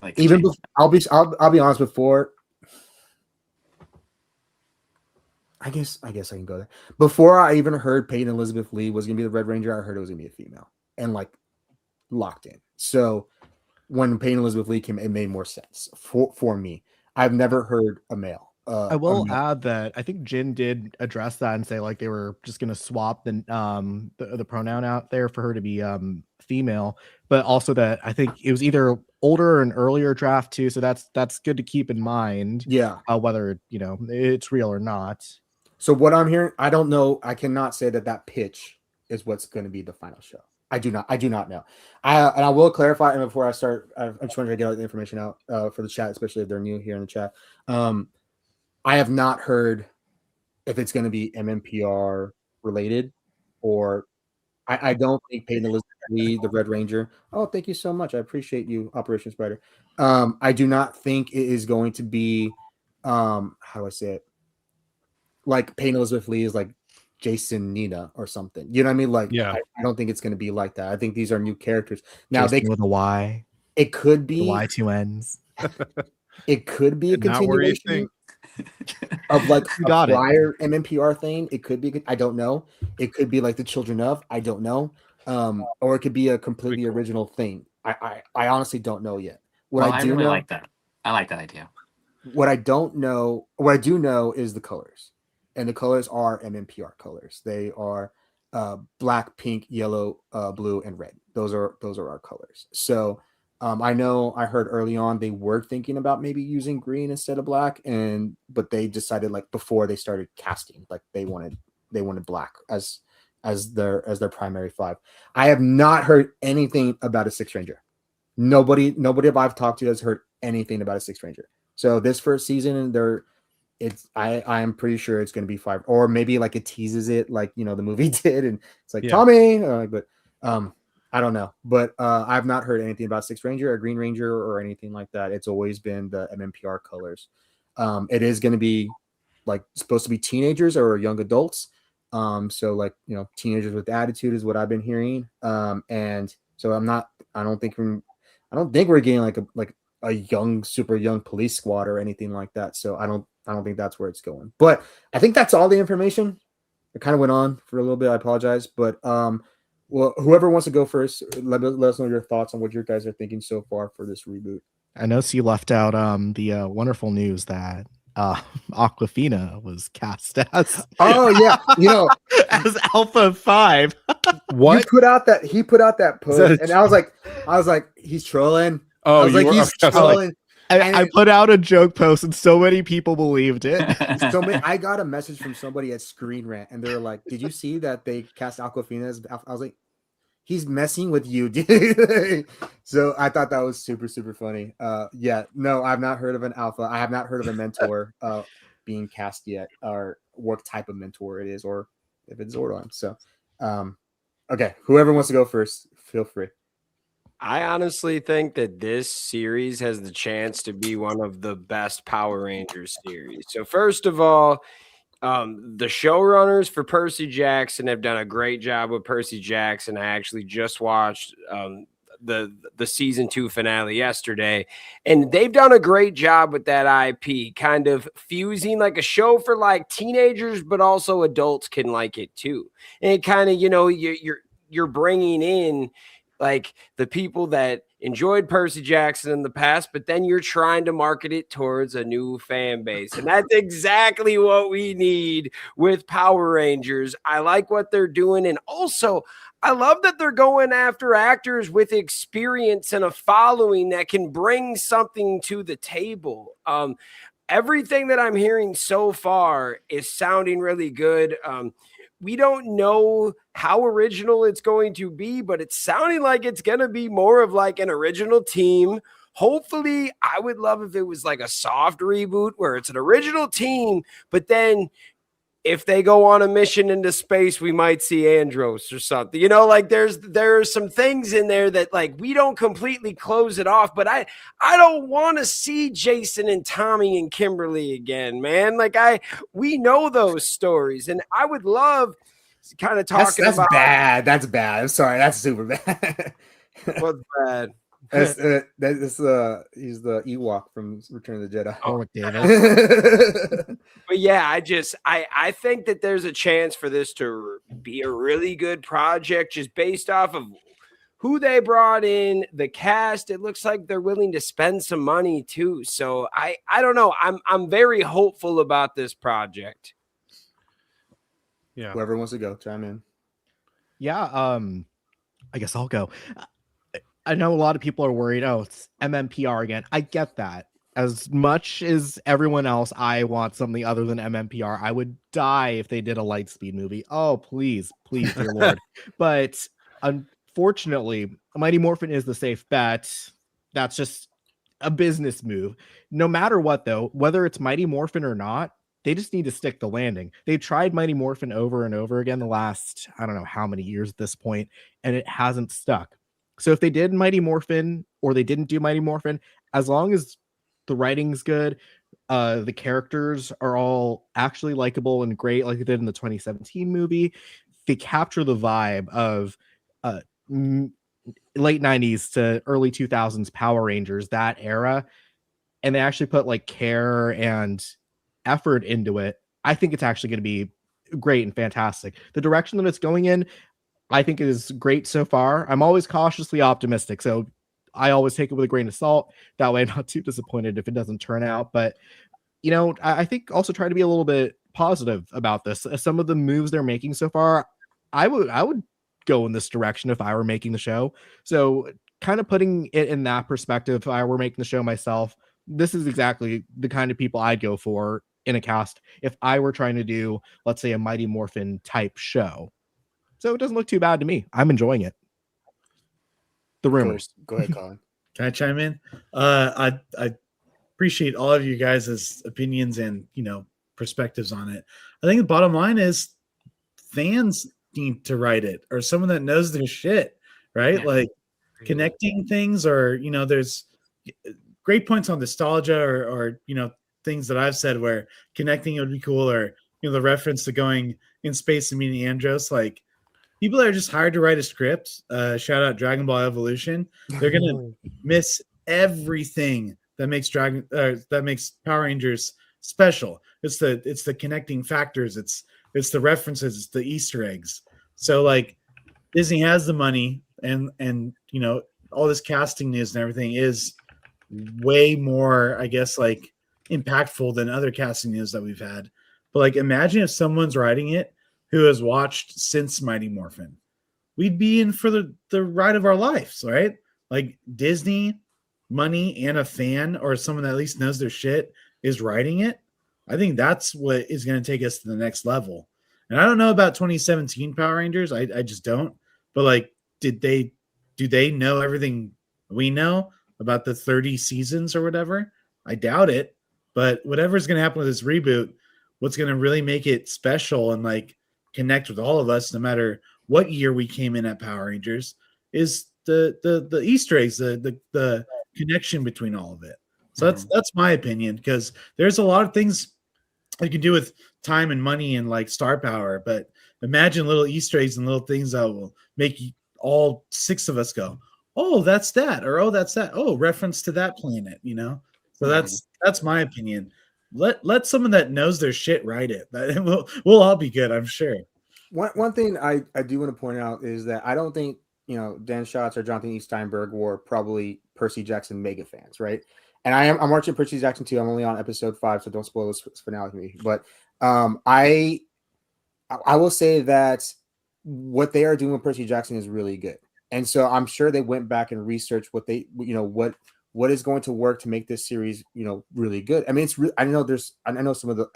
Like even I'll be honest. Before, I guess I can go there. Before I even heard Peyton Elizabeth Lee was going to be the Red Ranger, I heard it was going to be a female and like locked in. So when Peyton Elizabeth Lee came, it made more sense for me. I've never heard a male. I will add that I think Jin did address that and say like they were just going to swap the pronoun out there for her to be female, but also that I think it was either older or an earlier draft too. So that's good to keep in mind. Yeah, whether it's real or not. So what I'm hearing, I don't know. I cannot say that pitch is what's going to be the final show. I do not know. And I will clarify. And before I start, I'm just trying to get all the information out for the chat, especially if they're new here in the chat. I have not heard if it's going to be MMPR related, or I don't think Peyton Elizabeth Lee, the Red Ranger. Oh, thank you so much. I appreciate you, Operation Spider. I do not think it is going to be. How do I say it? Like Peyton Elizabeth Lee is like Jason Nina or something. You know what I mean? Like, yeah, I don't think it's going to be like that. I think these are new characters. Now Jason with a Y. It could be the Y 2 N's. It could be a continuation of like a prior MMPR thing. It could be. I don't know. It could be like the Children of. I don't know. Or it could be a completely original thing. I honestly don't know yet. I really like that. I like that idea. What I do know is the colors. And the colors are MMPR colors. They are black, pink, yellow, blue, and red. Those are our colors. So I know I heard early on they were thinking about maybe using green instead of black, but they decided like before they started casting, like they wanted black as their primary flag. I have not heard anything about a Sixth Ranger. Nobody I've talked to has heard anything about a Sixth Ranger. So this first season, I am pretty sure it's going to be 5, or maybe like it teases it like the movie did, and it's like Tommy, but I don't know. But I've not heard anything about Sixth Ranger or Green Ranger or anything like that. It's always been the MMPR colors. It is going to be like supposed to be teenagers or young adults. So like teenagers with attitude is what I've been hearing. And so I don't think we're getting like a super young police squad or anything like that. So I don't think that's where it's going. But I think that's all the information. It kind of went on for a little bit. I apologize. But well, whoever wants to go first, let us know your thoughts on what you guys are thinking so far for this reboot. I know you left out the wonderful news that Aquafina was cast as as Alpha 5. What? He put out that post, and I was like, he's trolling. Oh, he's trolling. I put out a joke post, and so many people believed it. I got a message from somebody at Screen Rant, and they were like, "Did you see that they cast Aquafina as Alpha?" I was like, "He's messing with you, dude." So I thought that was super, super funny. No, I've not heard of an Alpha. I have not heard of a mentor being cast yet, or what type of mentor it is, or if it's Zordon. So, okay, whoever wants to go first, feel free. I honestly think that this series has the chance to be one of the best Power Rangers series. So first of all, the showrunners for Percy Jackson have done a great job with Percy Jackson. I actually just watched the season 2 finale yesterday, and they've done a great job with that IP, kind of fusing like a show for like teenagers, but also adults can like it too. And it kind of, you're bringing in like the people that enjoyed Percy Jackson in the past, but then you're trying to market it towards a new fan base. And that's exactly what we need with Power Rangers. I like what they're doing. And also, I love that they're going after actors with experience and a following that can bring something to the table. Everything that I'm hearing so far is sounding really good. we don't know how original it's going to be, but it's sounding like it's going to be more of like an original team. Hopefully, I would love if it was like a soft reboot where it's an original team, but then if they go on a mission into space, we might see Andros or something. You know, like there's some things in there that like we don't completely close it off, but I don't want to see Jason and Tommy and Kimberly again, man. Like we know those stories, and I would love kind of talking that's about bad. That's bad. I'm sorry. That's super bad. what's bad. That's he's the Ewok from Return of the Jedi. Warwick Davis. But yeah, I think that there's a chance for this to be a really good project just based off of who they brought in, the cast. It looks like they're willing to spend some money too. So I don't know. I'm very hopeful about this project. Yeah. Whoever wants to go, chime in. Yeah, I guess I'll go. I know a lot of people are worried, oh, it's MMPR again. I get that. As much as everyone else, I want something other than MMPR. I would die if they did a Lightspeed movie. Oh, please, dear Lord. But unfortunately, Mighty Morphin is the safe bet. That's just a business move. No matter what, though, whether it's Mighty Morphin or not, they just need to stick the landing. They've tried Mighty Morphin over and over again the last, I don't know how many years at this point, and it hasn't stuck. So if they did Mighty Morphin or they didn't do Mighty Morphin, as long as the writing's good, the characters are all actually likable and great, like they did in the 2017 movie, they capture the vibe of late 90s to early 2000s Power Rangers, that era, and they actually put like care and effort into it. I think it's actually going to be great and fantastic. The direction that it's going in, I think it is great so far. I'm always cautiously optimistic, so I always take it with a grain of salt. That way I'm not too disappointed if it doesn't turn out. But, you know, I think also try to be a little bit positive about this. Some of the moves they're making so far, I would go in this direction if I were making the show. So kind of putting it in that perspective, if I were making the show myself, this is exactly the kind of people I'd go for in a cast if I were trying to do, let's say, a Mighty Morphin type show. So it doesn't look too bad to me. I'm enjoying it. The rumors. Go ahead, Colin. Can I chime in? I appreciate all of you guys' opinions and, you know, perspectives on it. I think the bottom line is fans need to write it, or someone that knows their shit, right? Yeah. Like connecting things, or, you know, there's great points on nostalgia or, you know, things that I've said where connecting it would be cool, or, you know, the reference to going in space and meeting Andros. Like, people that are just hired to write a script, shout out Dragon Ball Evolution, they're gonna miss everything that makes Power Rangers special. It's the connecting factors, it's the references, it's the Easter eggs. So like, Disney has the money, and you know, all this casting news and everything is way more, I guess, like impactful than other casting news that we've had. But like, imagine if someone's writing it who has watched since Mighty Morphin. We'd be in for the ride of our lives, right? Like, Disney, money, and a fan, or someone that at least knows their shit, is writing it. I think that's what is going to take us to the next level. And I don't know about 2017 Power Rangers. I just don't. But like, do they know everything we know about the 30 seasons or whatever? I doubt it. But whatever's going to happen with this reboot, what's going to really make it special and like connect with all of us, no matter what year we came in at Power Rangers, is the Easter eggs, the connection between all of it. So that's my opinion, because there's a lot of things you can do with time and money and like star power, but imagine little Easter eggs and little things that will make all six of us go, oh, that's that, or oh, that's that, oh, reference to that planet, you know. So that's my opinion. Let someone that knows their shit write it. We'll all be good, I'm sure. One thing I do want to point out is that I don't think, you know, Dan Schatz or Jonathan E. Steinberg were probably Percy Jackson mega fans, right? And I'm watching Percy Jackson 2. I'm only on episode 5, so don't spoil this finale for me. But I will say that what they are doing with Percy Jackson is really good. And so I'm sure they went back and researched what they, you know, what what is going to work to make this series, really good. I mean, I know some of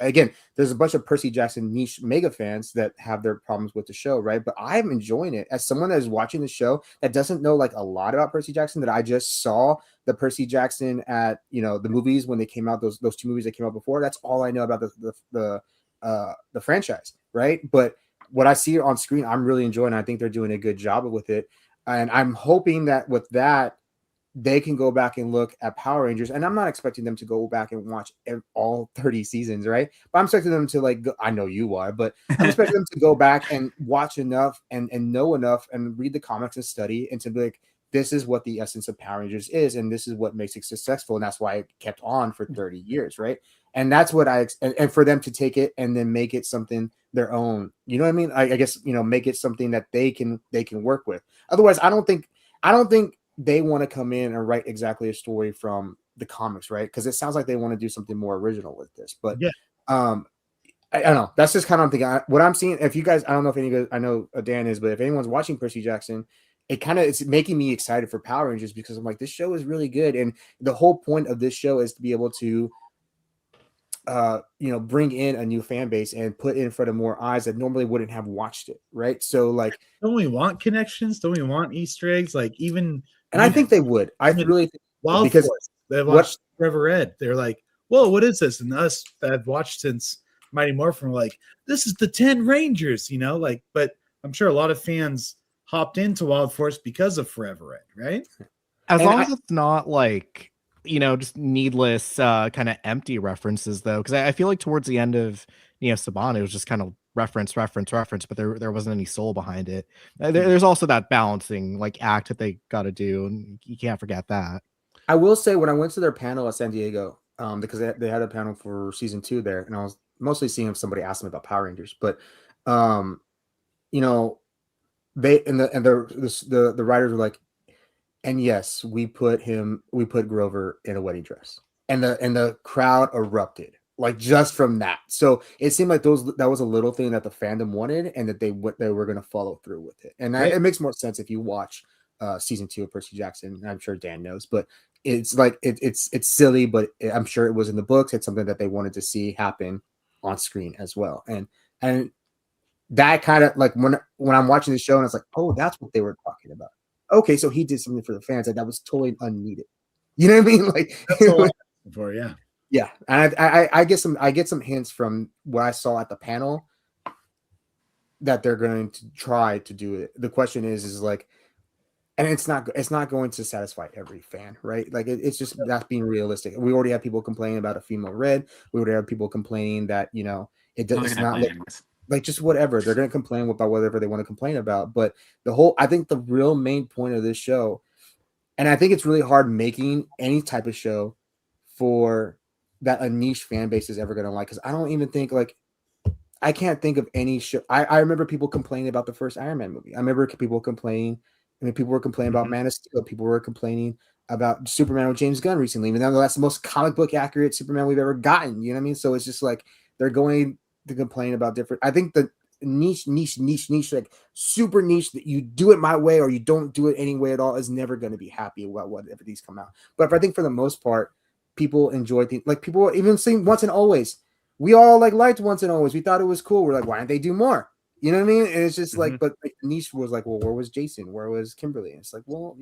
there's a bunch of Percy Jackson niche mega fans that have their problems with the show, right? But I'm enjoying it as someone that is watching the show that doesn't know like a lot about Percy Jackson, that I just saw the Percy Jackson at, the movies when they came out, those 2 movies that came out before. That's all I know about the franchise, right? But what I see on screen, I'm really enjoying. I think they're doing a good job with it. And I'm hoping that with that, they can go back and look at Power Rangers. And I'm not expecting them to go back and watch all 30 seasons, right? But I'm expecting them to I know you are, but I'm expecting them to go back and watch enough and know enough and read the comics and study and to be like, this is what the essence of Power Rangers is. And this is what makes it successful. And that's why it kept on for 30 years, right? And that's what and for them to take it and then make it something their own, you know what I mean? I guess, make it something that they can work with. Otherwise, I don't think they want to come in and write exactly a story from the comics, right? Because it sounds like they want to do something more original with this. But yeah, I don't know. That's just kind of thinking. What I'm seeing. If you guys, I don't know if any of you guys, I know Dan is, but if anyone's watching Percy Jackson, it's making me excited for Power Rangers because I'm like, this show is really good, and the whole point of this show is to be able to bring in a new fan base and put it in front of more eyes that normally wouldn't have watched it, right? So like, don't we want connections? Don't we want Easter eggs? Like even, and I think they would. I really think Wild because Force, they watched Forever Red. They're like, whoa, what is this? And us that have watched since Mighty Morphin were like, this is the 10 Rangers, but I'm sure a lot of fans hopped into Wild Force because of Forever Red, right? As long as it's not like, just needless kind of empty references, though, because I feel like towards the end of Saban, it was just kind of reference, but there wasn't any soul behind it. There's also that balancing act that they got to do, and you can't forget that. I will say when I went to their panel at San Diego, because they had a panel for season 2 there, and I was mostly seeing if somebody asked me about Power Rangers, but they and the writers were like, and yes, we put Grover in a wedding dress, and the crowd erupted just from that. So it seemed like that was a little thing that the fandom wanted, and that they were going to follow through with it. And it makes more sense if you watch season 2 of Percy Jackson. I'm sure Dan knows, but it's like it's silly, but I'm sure it was in the books. It's something that they wanted to see happen on screen as well, and that kind of when I'm watching the show and it's like, oh, that's what they were talking about. Okay, so he did something for the fans that was totally unneeded. You know what I mean? That's all for, yeah. Yeah, and I get some hints from what I saw at the panel that they're going to try to do it. The question is like, and it's not going to satisfy every fan, right? Like it's just that's being realistic. We already have people complaining about a female Red. We already have people complaining that it's not like just whatever. They're going to complain about whatever they want to complain about. But I think the real main point of this show, and I think it's really hard making any type of show for that a niche fan base is ever going to like. Because I don't even think I can't think of any show. I remember people complaining about the first Iron Man movie. I remember people complaining. People were complaining about Man of Steel. People were complaining about Superman with James Gunn recently, even though that's the most comic book accurate Superman we've ever gotten. You know what I mean? So it's just like they're going to complain about different. I think the niche, like super niche that you do it my way or you don't do it any way at all is never going to be happy about whatever these come out. But I think for the most part, people enjoy things. Like people even saying Once and Always. We all liked Once and Always. We thought it was cool. We're like, why didn't they do more? You know what I mean? And it's just but the niche was like, well, where was Jason? Where was Kimberly? And it's like, well,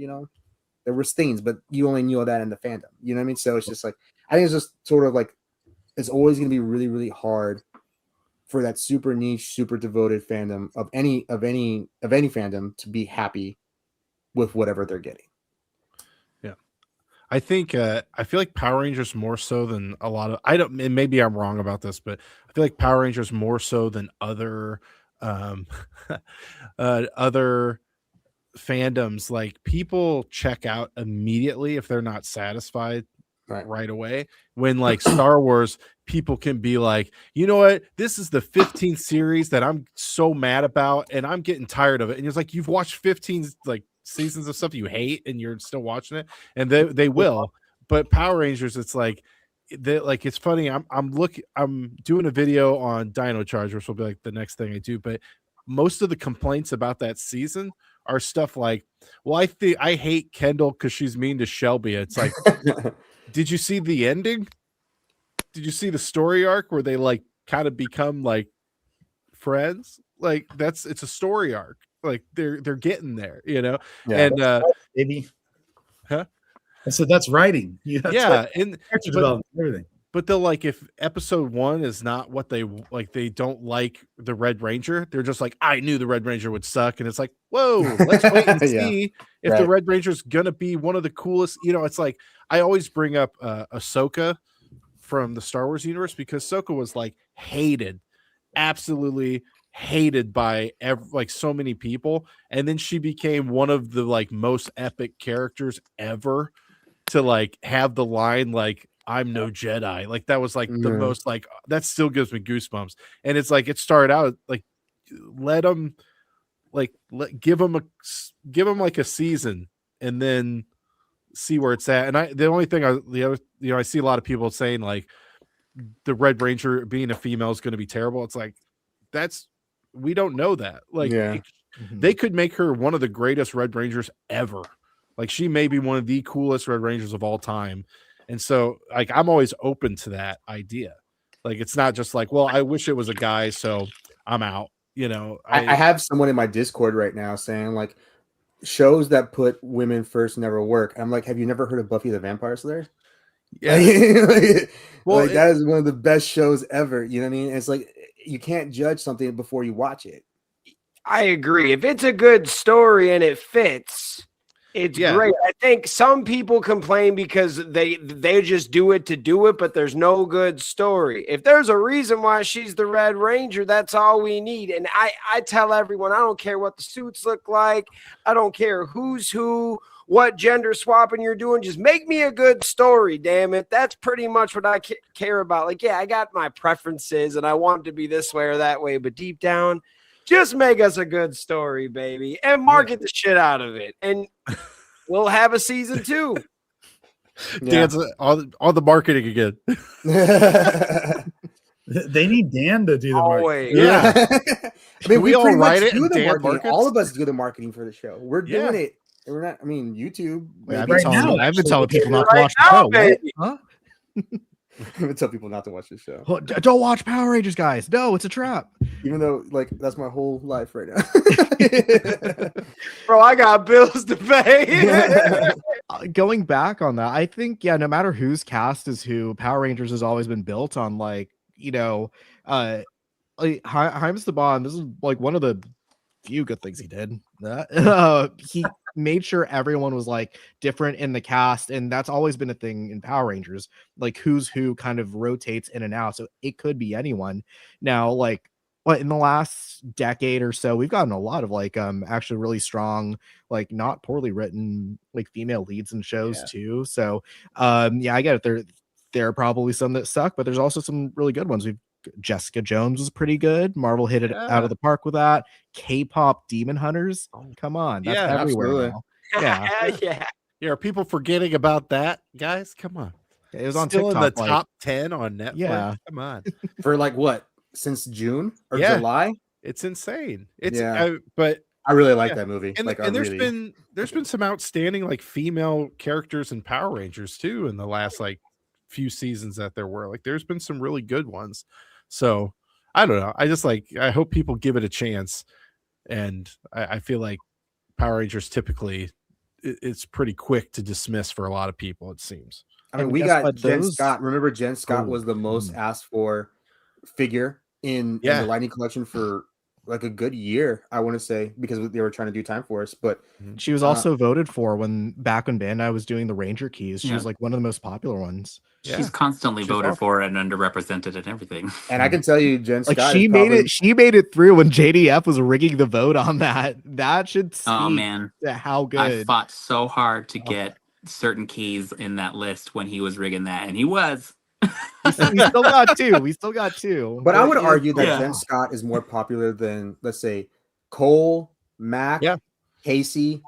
there was things, but you only knew that in the fandom. You know what I mean? So it's just like, I think it's just sort of like, it's always going to be really, really hard for that super niche, super devoted fandom of any fandom to be happy with whatever they're getting. Yeah. I think I feel like Power Rangers more so than a lot of and maybe I'm wrong about this, but I feel like Power Rangers more so than other other fandoms, like people check out immediately if they're not satisfied right away. When Star Wars, people can be like, you know what, this is the 15th series that I'm so mad about and I'm getting tired of it. And it's like, you've watched 15 seasons of stuff you hate and you're still watching it, and they will. But Power Rangers, it's like it's funny. I'm doing a video on Dino Charge, which will be the next thing I do, but most of the complaints about that season are stuff like, well, I hate Kendall because she's mean to Shelby. It's like, did you see the ending? Did you see the story arc where they like kind of become like friends? Like it's a story arc. Like they're getting there, you know. Yeah. And Maybe. Huh? I said that's writing. That's yeah, and character development, everything. but they'll like if episode 1 is not what they like, they don't like the Red Ranger. They're just like, I knew the Red Ranger would suck, and it's like, whoa, let's wait and Yeah. see if the Red Ranger's gonna be one of the coolest. You know, it's like I always bring up Ahsoka from the Star Wars universe because Ahsoka was like hated, absolutely hated by like so many people, and then she became one of the like most epic characters ever to like have the line like, I'm no Jedi. Like that was like the most like, that still gives me goosebumps. And it's like it started out like let them like give them like a season and then see where it's at. And the only thing I see a lot of people saying like the Red Ranger being a female is going to be terrible. It's like we don't know that. Like they could make her one of the greatest Red Rangers ever. Like she may be one of the coolest Red Rangers of all time. And so like I'm always open to that idea. Like it's not just like, well, I wish it was a guy, so I'm out. You know, I have someone in my Discord right now saying like shows that put women first never work. I'm like, have you never heard of Buffy the Vampire Slayer? Yeah. Well, that is one of the best shows ever. You know what I mean? It's like you can't judge something before you watch it. I agree. If it's a good story and it fits, it's great. I think some people complain because they just do it to do it, but there's no good story. If there's a reason why she's the Red Ranger, that's all we need. And I tell everyone, I don't care what the suits look like. I don't care who's who, what gender swapping you're doing. Just make me a good story, damn it. That's pretty much what I care about. Like, yeah, I got my preferences and I want it to be this way or that way, but deep down, just make us a good story, baby, and market the shit out of it. And we'll have a season 2. Dan's all the marketing again. They need Dan to do the marketing. Yeah. I mean, we all write it do and the Dan marketing. markets? All of us do the marketing for the show. We're doing it. We're not. I mean, YouTube. I've maybe. been telling people not to watch the show. What? Huh? I'm gonna tell people not to watch this show. Don't watch Power Rangers, guys. No, it's a trap. Even though, like, that's my whole life right now. Bro, I got bills to pay. Going back on that, I think, no matter whose cast is who, Power Rangers has always been built on, like, you know, like, Jaime Esteban, this is like one of the few good things he did. He made sure everyone was like different in the cast, and that's always been a thing in Power Rangers. Like who's who kind of rotates in and out, so it could be anyone. Now, like, in the last decade or so, we've gotten a lot of like actually really strong, like not poorly written like female leads in shows too. So I get it. There are probably some that suck, but there's also some really good ones. Jessica Jones was pretty good. Marvel hit it out of the park with that. K-pop Demon Hunters. Come on, that's everywhere now. Yeah. Are people forgetting about that, guys? Come on. It was on still TikTok, in the top 10 on Netflix. Yeah. Come on. For like what? Since June or July? It's insane. It's but I really like that movie. And, like, and there's been some outstanding like female characters in Power Rangers too in the last like few seasons that there were. Like there's been some really good ones. So I don't know. I hope people give it a chance. And I feel like Power Rangers typically it's pretty quick to dismiss for a lot of people, it seems. I mean, we got Jen Scott. Remember, Jen Scott was the most asked for figure in the Lightning Collection for like a good year, I want to say, because they were trying to do Time Force. But she was also voted for back when Bandai was doing the Ranger keys. She was like one of the most popular ones. She's constantly voted for and underrepresented and everything. And I can tell you, Jen Scott, she made it through when JDF was rigging the vote on that. That should speak to how good. I fought so hard to get certain keys in that list when he was rigging that, and he was. we still got two. But I would argue that Jen Scott is more popular than, let's say, Cole, Mac, Casey.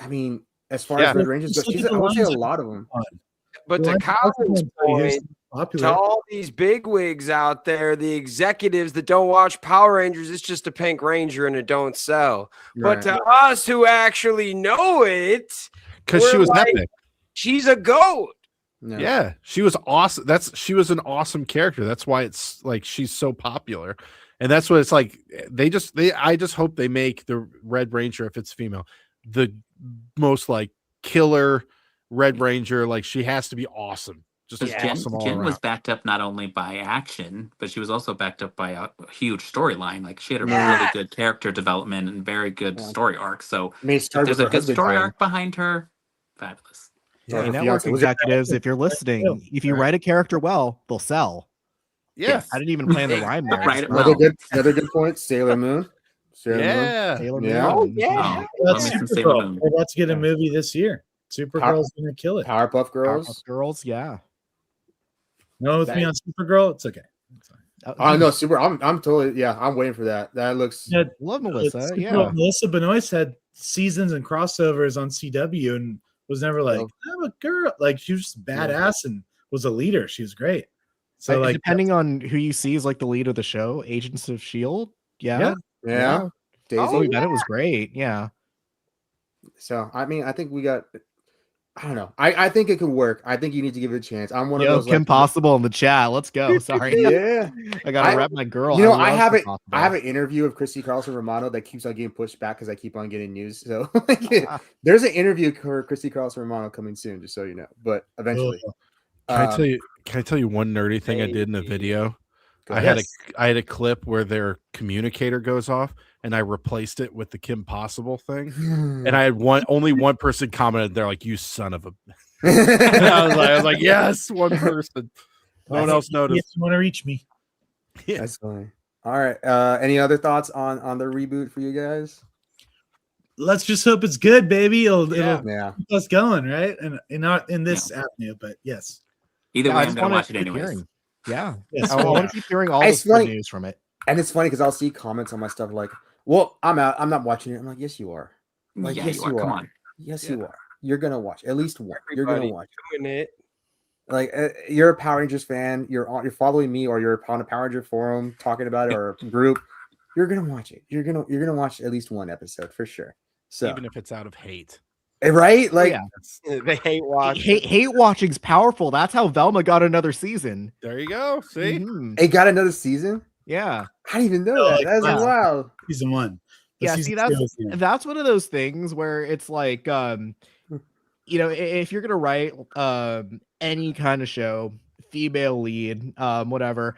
I mean, as far as Red Rangers go, I would say a lot of them. But to Colin's point, popular. To all these bigwigs out there, the executives that don't watch Power Rangers, it's just a Pink Ranger and it don't sell. But to us who actually know it, because she we're was like, epic. she's a goat. Yeah, she was awesome. She was an awesome character. That's why it's like she's so popular, and that's what it's like. I just hope they make the Red Ranger, if it's female, the most like killer Red Ranger. Like she has to be awesome. Just awesome all Jen around. was backed up not only by action, but she was also backed up by a huge storyline. Like she had a really good character development and very good story arc. So if there's a good story arc behind her, fabulous. Hey, network executives, if you're listening, if you write a character well, they'll sell. Yeah, I didn't even plan the rhyme there. Another good point. Sailor Moon. Sailor Moon. Oh yeah. Love me some Sailor Moon. We're about to get a movie this year. Supergirl's gonna kill it. Powerpuff Girls. Powerpuff Girls, yeah. No, with me on Supergirl, it's okay. I know Super. I'm totally I'm waiting for that. That looks. Yeah, love Melissa. Yeah, Melissa Benoist had seasons and crossovers on CW and was never like I'm a girl. Like she was badass and was a leader. She was great. So like depending on who you see as like the lead of the show, Agents of Shield. Yeah. Daisy Bennett was great. Yeah. So I mean, I think we got. I don't know. I think it could work. I think you need to give it a chance. I'm one of those. Kim Possible in the chat. Let's go. Sorry. Yeah. I gotta rep my girl. You know, I have an interview of Christy Carlson Romano that keeps on getting pushed back because I keep on getting news. So there's an interview for Christy Carlson Romano coming soon, just so you know. But eventually. Can I tell you one nerdy thing I did in a video? I had a clip where their communicator goes off, and I replaced it with the Kim Possible thing. And I had only one person commented. They're like, "You son of a!" And I was like, "Yes, one person." No one else noticed. If you want to reach me, yeah, that's funny. All right. Any other thoughts on the reboot for you guys? Let's just hope it's good, baby. It'll keep us going, right? And not in this avenue, but yes. Either way, I'm gonna watch it anyways. Yeah, I want to keep hearing all this news from it. And it's funny because I'll see comments on my stuff like, "Well, I'm out. I'm not watching it." I'm like, "Yes, you are. Like, yes, you are. Come on. Yes, you are. You're gonna watch at least one. You're gonna watch it. Like, you're a Power Rangers fan. You're following me, or you're on a Power Ranger forum talking about it, or a group. You're gonna watch it. You're gonna watch at least one episode for sure. So even if it's out of hate." Right? Like they hate watching. Hate watching's powerful. That's how Velma got another season. There you go. See, it got another season. Yeah, I didn't even know that. That's wild. Season 1. Yeah, see, that's one of those things where it's like, you know, if you're gonna write any kind of show, female lead, whatever.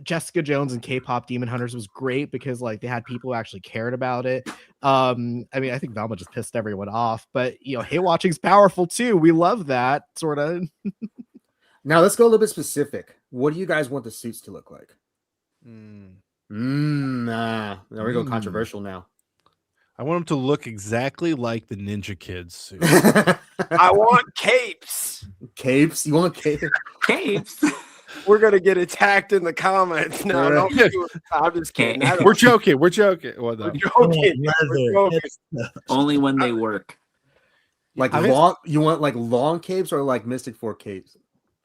Jessica Jones and K-pop Demon Hunters was great because like they had people who actually cared about it. I mean, I think Velma just pissed everyone off, but you know, hate watching's powerful too. We love that sort of. Now let's go a little bit specific. What do you guys want the suits to look like? There we go. Controversial now. I want them to look exactly like the Ninja Kids suit. I want capes. Capes? You want capes? Capes? We're gonna get attacked in the comments. No, I'm just kidding. We're joking. We're joking. We're joking. Only when they work. Like long. You want like long capes or like Mystic Force capes?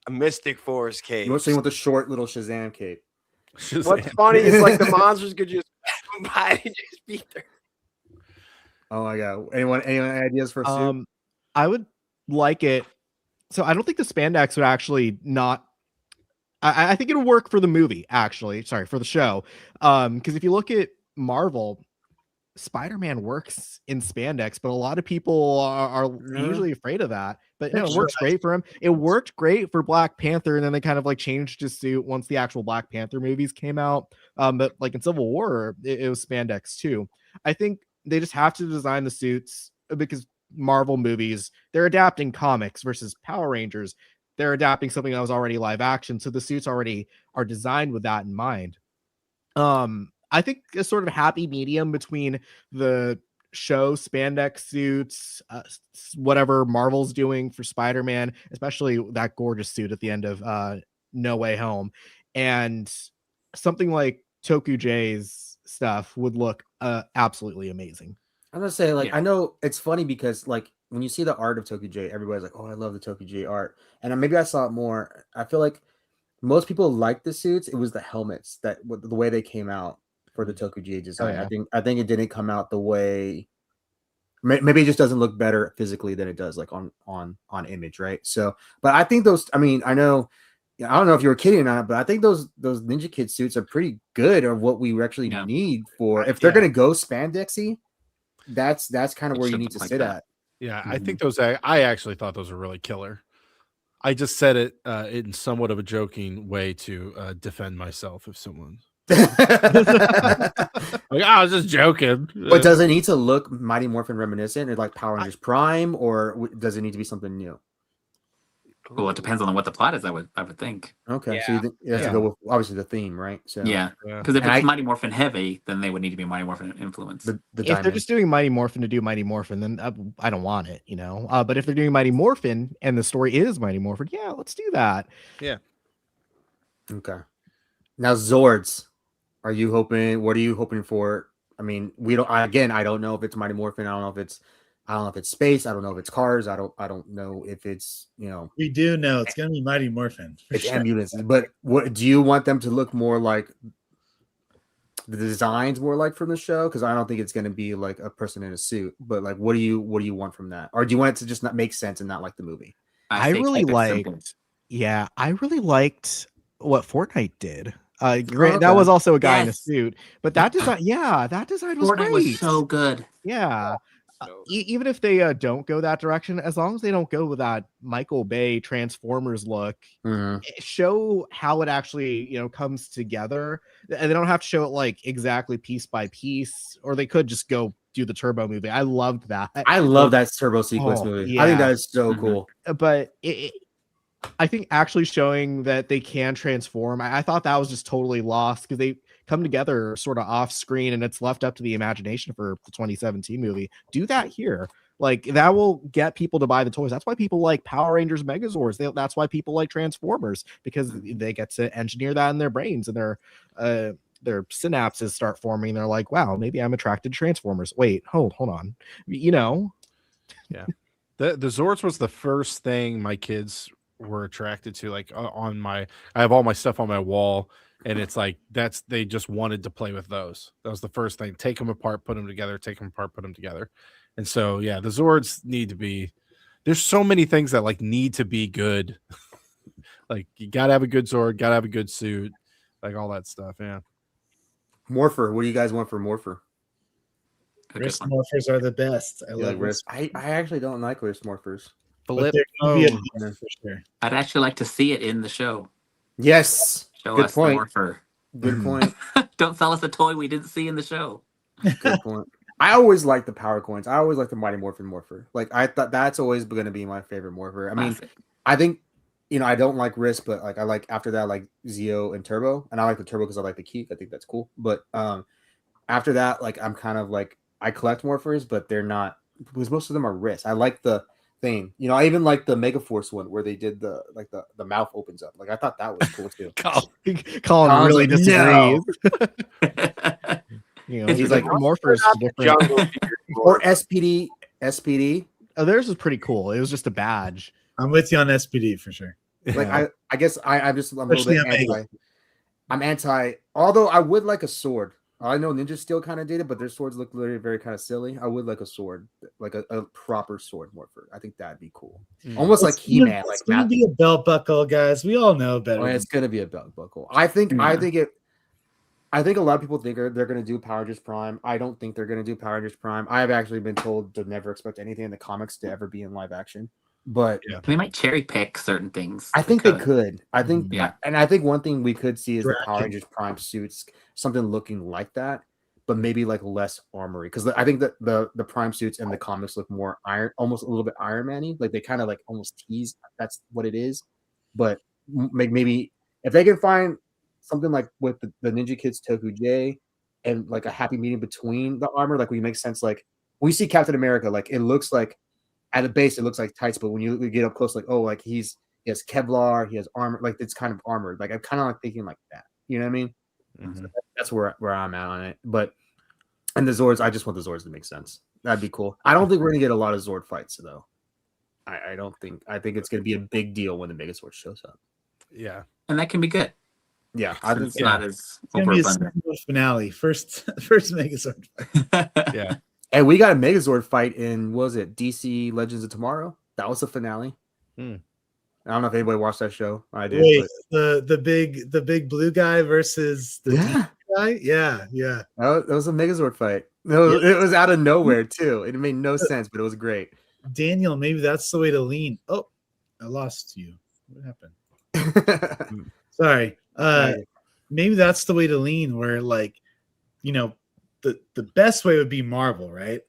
A Mystic Force cape. So you want the short little Shazam cape? What's funny is like the monsters could just by and just beat their. Oh my god! Anyone ideas for a suit? I would like it. So I don't think the spandex would actually not. I think it'll work for the movie, actually. Sorry, for the show. Because if you look at Marvel, Spider-Man works in spandex, but a lot of people are usually afraid of that. But no, it works great for him. It worked great for Black Panther, and then they kind of like changed his suit once the actual Black Panther movies came out. But like in Civil War, it was spandex too. I think they just have to design the suits because Marvel movies, they're adapting comics versus Power Rangers. They're adapting something that was already live action, so the suits already are designed with that in mind. I think a sort of happy medium between the show spandex suits, whatever Marvel's doing for Spider-Man, especially that gorgeous suit at the end of No Way Home, and something like Tokujay's stuff would look absolutely amazing. I'm gonna say, like, I know it's funny because, like, when you see the art of Tokujay, everybody's like, "Oh, I love the Tokujay art," and maybe I saw it more. I feel like most people liked the suits. It was the helmets that the way they came out for the Tokuji design. yeah. I think it didn't come out the way. Maybe it just doesn't look better physically than it does like on image, right? So, but I think those. I mean, I know. I don't know if you were kidding or not, but I think those Ninja Kid suits are pretty good, or what we actually Yeah. need for if they're Yeah. gonna go spandexy. That's kind of It where you should need to look like sit that. at. Yeah, I think those. I actually thought those were really killer. I just said it in somewhat of a joking way to defend myself if someone. Like, I was just joking. But does it need to look Mighty Morphin reminiscent, or like Power Rangers Prime, or does it need to be something new? Well, it depends on what the plot is. I would think. Okay, so Yeah. you think it has to Yeah. go with obviously the theme, right? So Yeah, Yeah. because if And it's I- Mighty Morphin heavy, then they would need to be Mighty Morphin influence. the If diamond. they're just doing Mighty Morphin to do Mighty Morphin, then I don't want it, you know. But if they're doing Mighty Morphin and the story is Mighty Morphin, yeah, let's do that. Okay. Now Zords, are you hoping? What are you hoping for? I mean, we don't. I don't know if it's Mighty Morphin. I don't know if it's space. I don't know if it's cars. I don't know if it's We do know it's going to be Mighty Morphin. For it's sure. ambulances. But what do you want them to look more like? The designs more like from the show, because I don't think it's going to be like a person in a suit. But like, what do you want from that, or do you want it to just not make sense and not like the movie? I say really keep it simple. liked. Yeah, I really liked what Fortnite did. That okay. was also a guy in a Yes. suit, but that design, that design was Fortnite great. was so good. Yeah. Even if they don't go that direction, as long as they don't go with that Michael Bay Transformers look, show how it actually comes together, and they don't have to show it like exactly piece by piece, or they could just go do the Turbo movie. I loved that. I love that turbo sequence Oh, movie. I think yeah. that is so cool. But I think actually showing that they can transform, I thought that was just totally lost, because they come together sort of off screen and it's left up to the imagination for the 2017 movie. Do that here. Like, that will get people to buy the toys. That's why people like Power Rangers Megazords. That's why people like Transformers, because they get to engineer that in their brains, and their synapses start forming. They're like, wow, maybe I'm attracted to Transformers. Wait, hold on. Yeah. The Zords was the first thing my kids were attracted to. Like I have all my stuff on my wall, and it's like they just wanted to play with those. That was the first thing. Take them apart, put them together, take them apart, put them together. And so yeah, the Zords need to be, there's so many things that like need to be good. Like, you gotta have a good Zord, gotta have a good suit, like all that stuff. Yeah. Morpher, what do you guys want for Morpher? A good Wrist one. morphers are the best. I You love like wrist? I actually don't like wrist morphers. But Flip they're gonna be a phone. must for sure. I'd actually like to see it in the show. Yes. Show Good us point. the Morpher. Good point. Don't sell us a toy we didn't see in the show. Good point. I always like the power coins. I always like the Mighty Morphin Morpher. Like, I thought that's always going to be my favorite Morpher. I mean, Classic. I think, I don't like wrist, but like I like after that, like Zeo and Turbo, and I like the Turbo because I like the Keek. I think that's cool. But after that, like, I'm kind of like, I collect Morphers, but they're not, because most of them are wrist. I like the thing. I even like the Mega Force one where they did the mouth opens up. Like, I thought that was cool too. Colin really like, disagrees. He's like, Morphers different. or SPD. Oh, theirs was pretty cool. It was just a badge. I'm with you on SPD for sure. Like, I guess I'm a little Especially bit on anti. Mega. I'm anti. Although I would like a sword. I know Ninja Steel kind of did it, but their swords look very, very kind of silly. I would like a sword, like a proper sword Morpher. I think that'd be cool. Almost like He-Man. Like, It's gonna be a belt buckle, guys. We all know better. oh, it's gonna be a belt buckle. I think a lot of people think they're going to do Power Rangers Prime. I don't think they're going to do Power Rangers Prime. I have actually been told to never expect anything in the comics to ever be in live action. But They might cherry pick certain things. I think they could. I think, Yeah. and I think one thing we could see is the Power Dragon. Rangers Prime suits, something looking like that, but maybe like less armory. Because I think that the Prime suits in the comics look more iron, almost a little bit Iron Man-y. Like, they kind of like almost tease that's what it is. But maybe if they can find something like with the Ninja Kids Toku J and like a happy medium between the armor, like, we make sense. Like, when you see Captain America, like, it looks like at the base it looks like tights, but when you get up close, like, oh, like he has Kevlar, he has armor, like it's kind of armored. Like, I'm kind of like thinking like that. You know what I mean? So that's where I'm at on it. But and the Zords, I just want the Zords to make sense. That'd be cool. I don't think we're gonna get a lot of Zord fights though. I don't think. I think it's gonna be a big deal when the Megazord shows up. Yeah, and that can be good. Yeah, I think It's not as It's gonna be a overabundant. smooth finale. First Megazord fight. Yeah. And we got a Megazord fight in, what was it, DC Legends of Tomorrow? That was the finale. Hmm. I don't know if anybody watched that show. I did. Wait, the big blue guy versus the Yeah. guy? Yeah. That was a Megazord fight. No, it was out of nowhere too. It made no sense, but it was great. Daniel, maybe that's the way to lean. Oh, I lost you. What happened? Sorry. Maybe that's the way to lean, where like, the best way would be Marvel, right?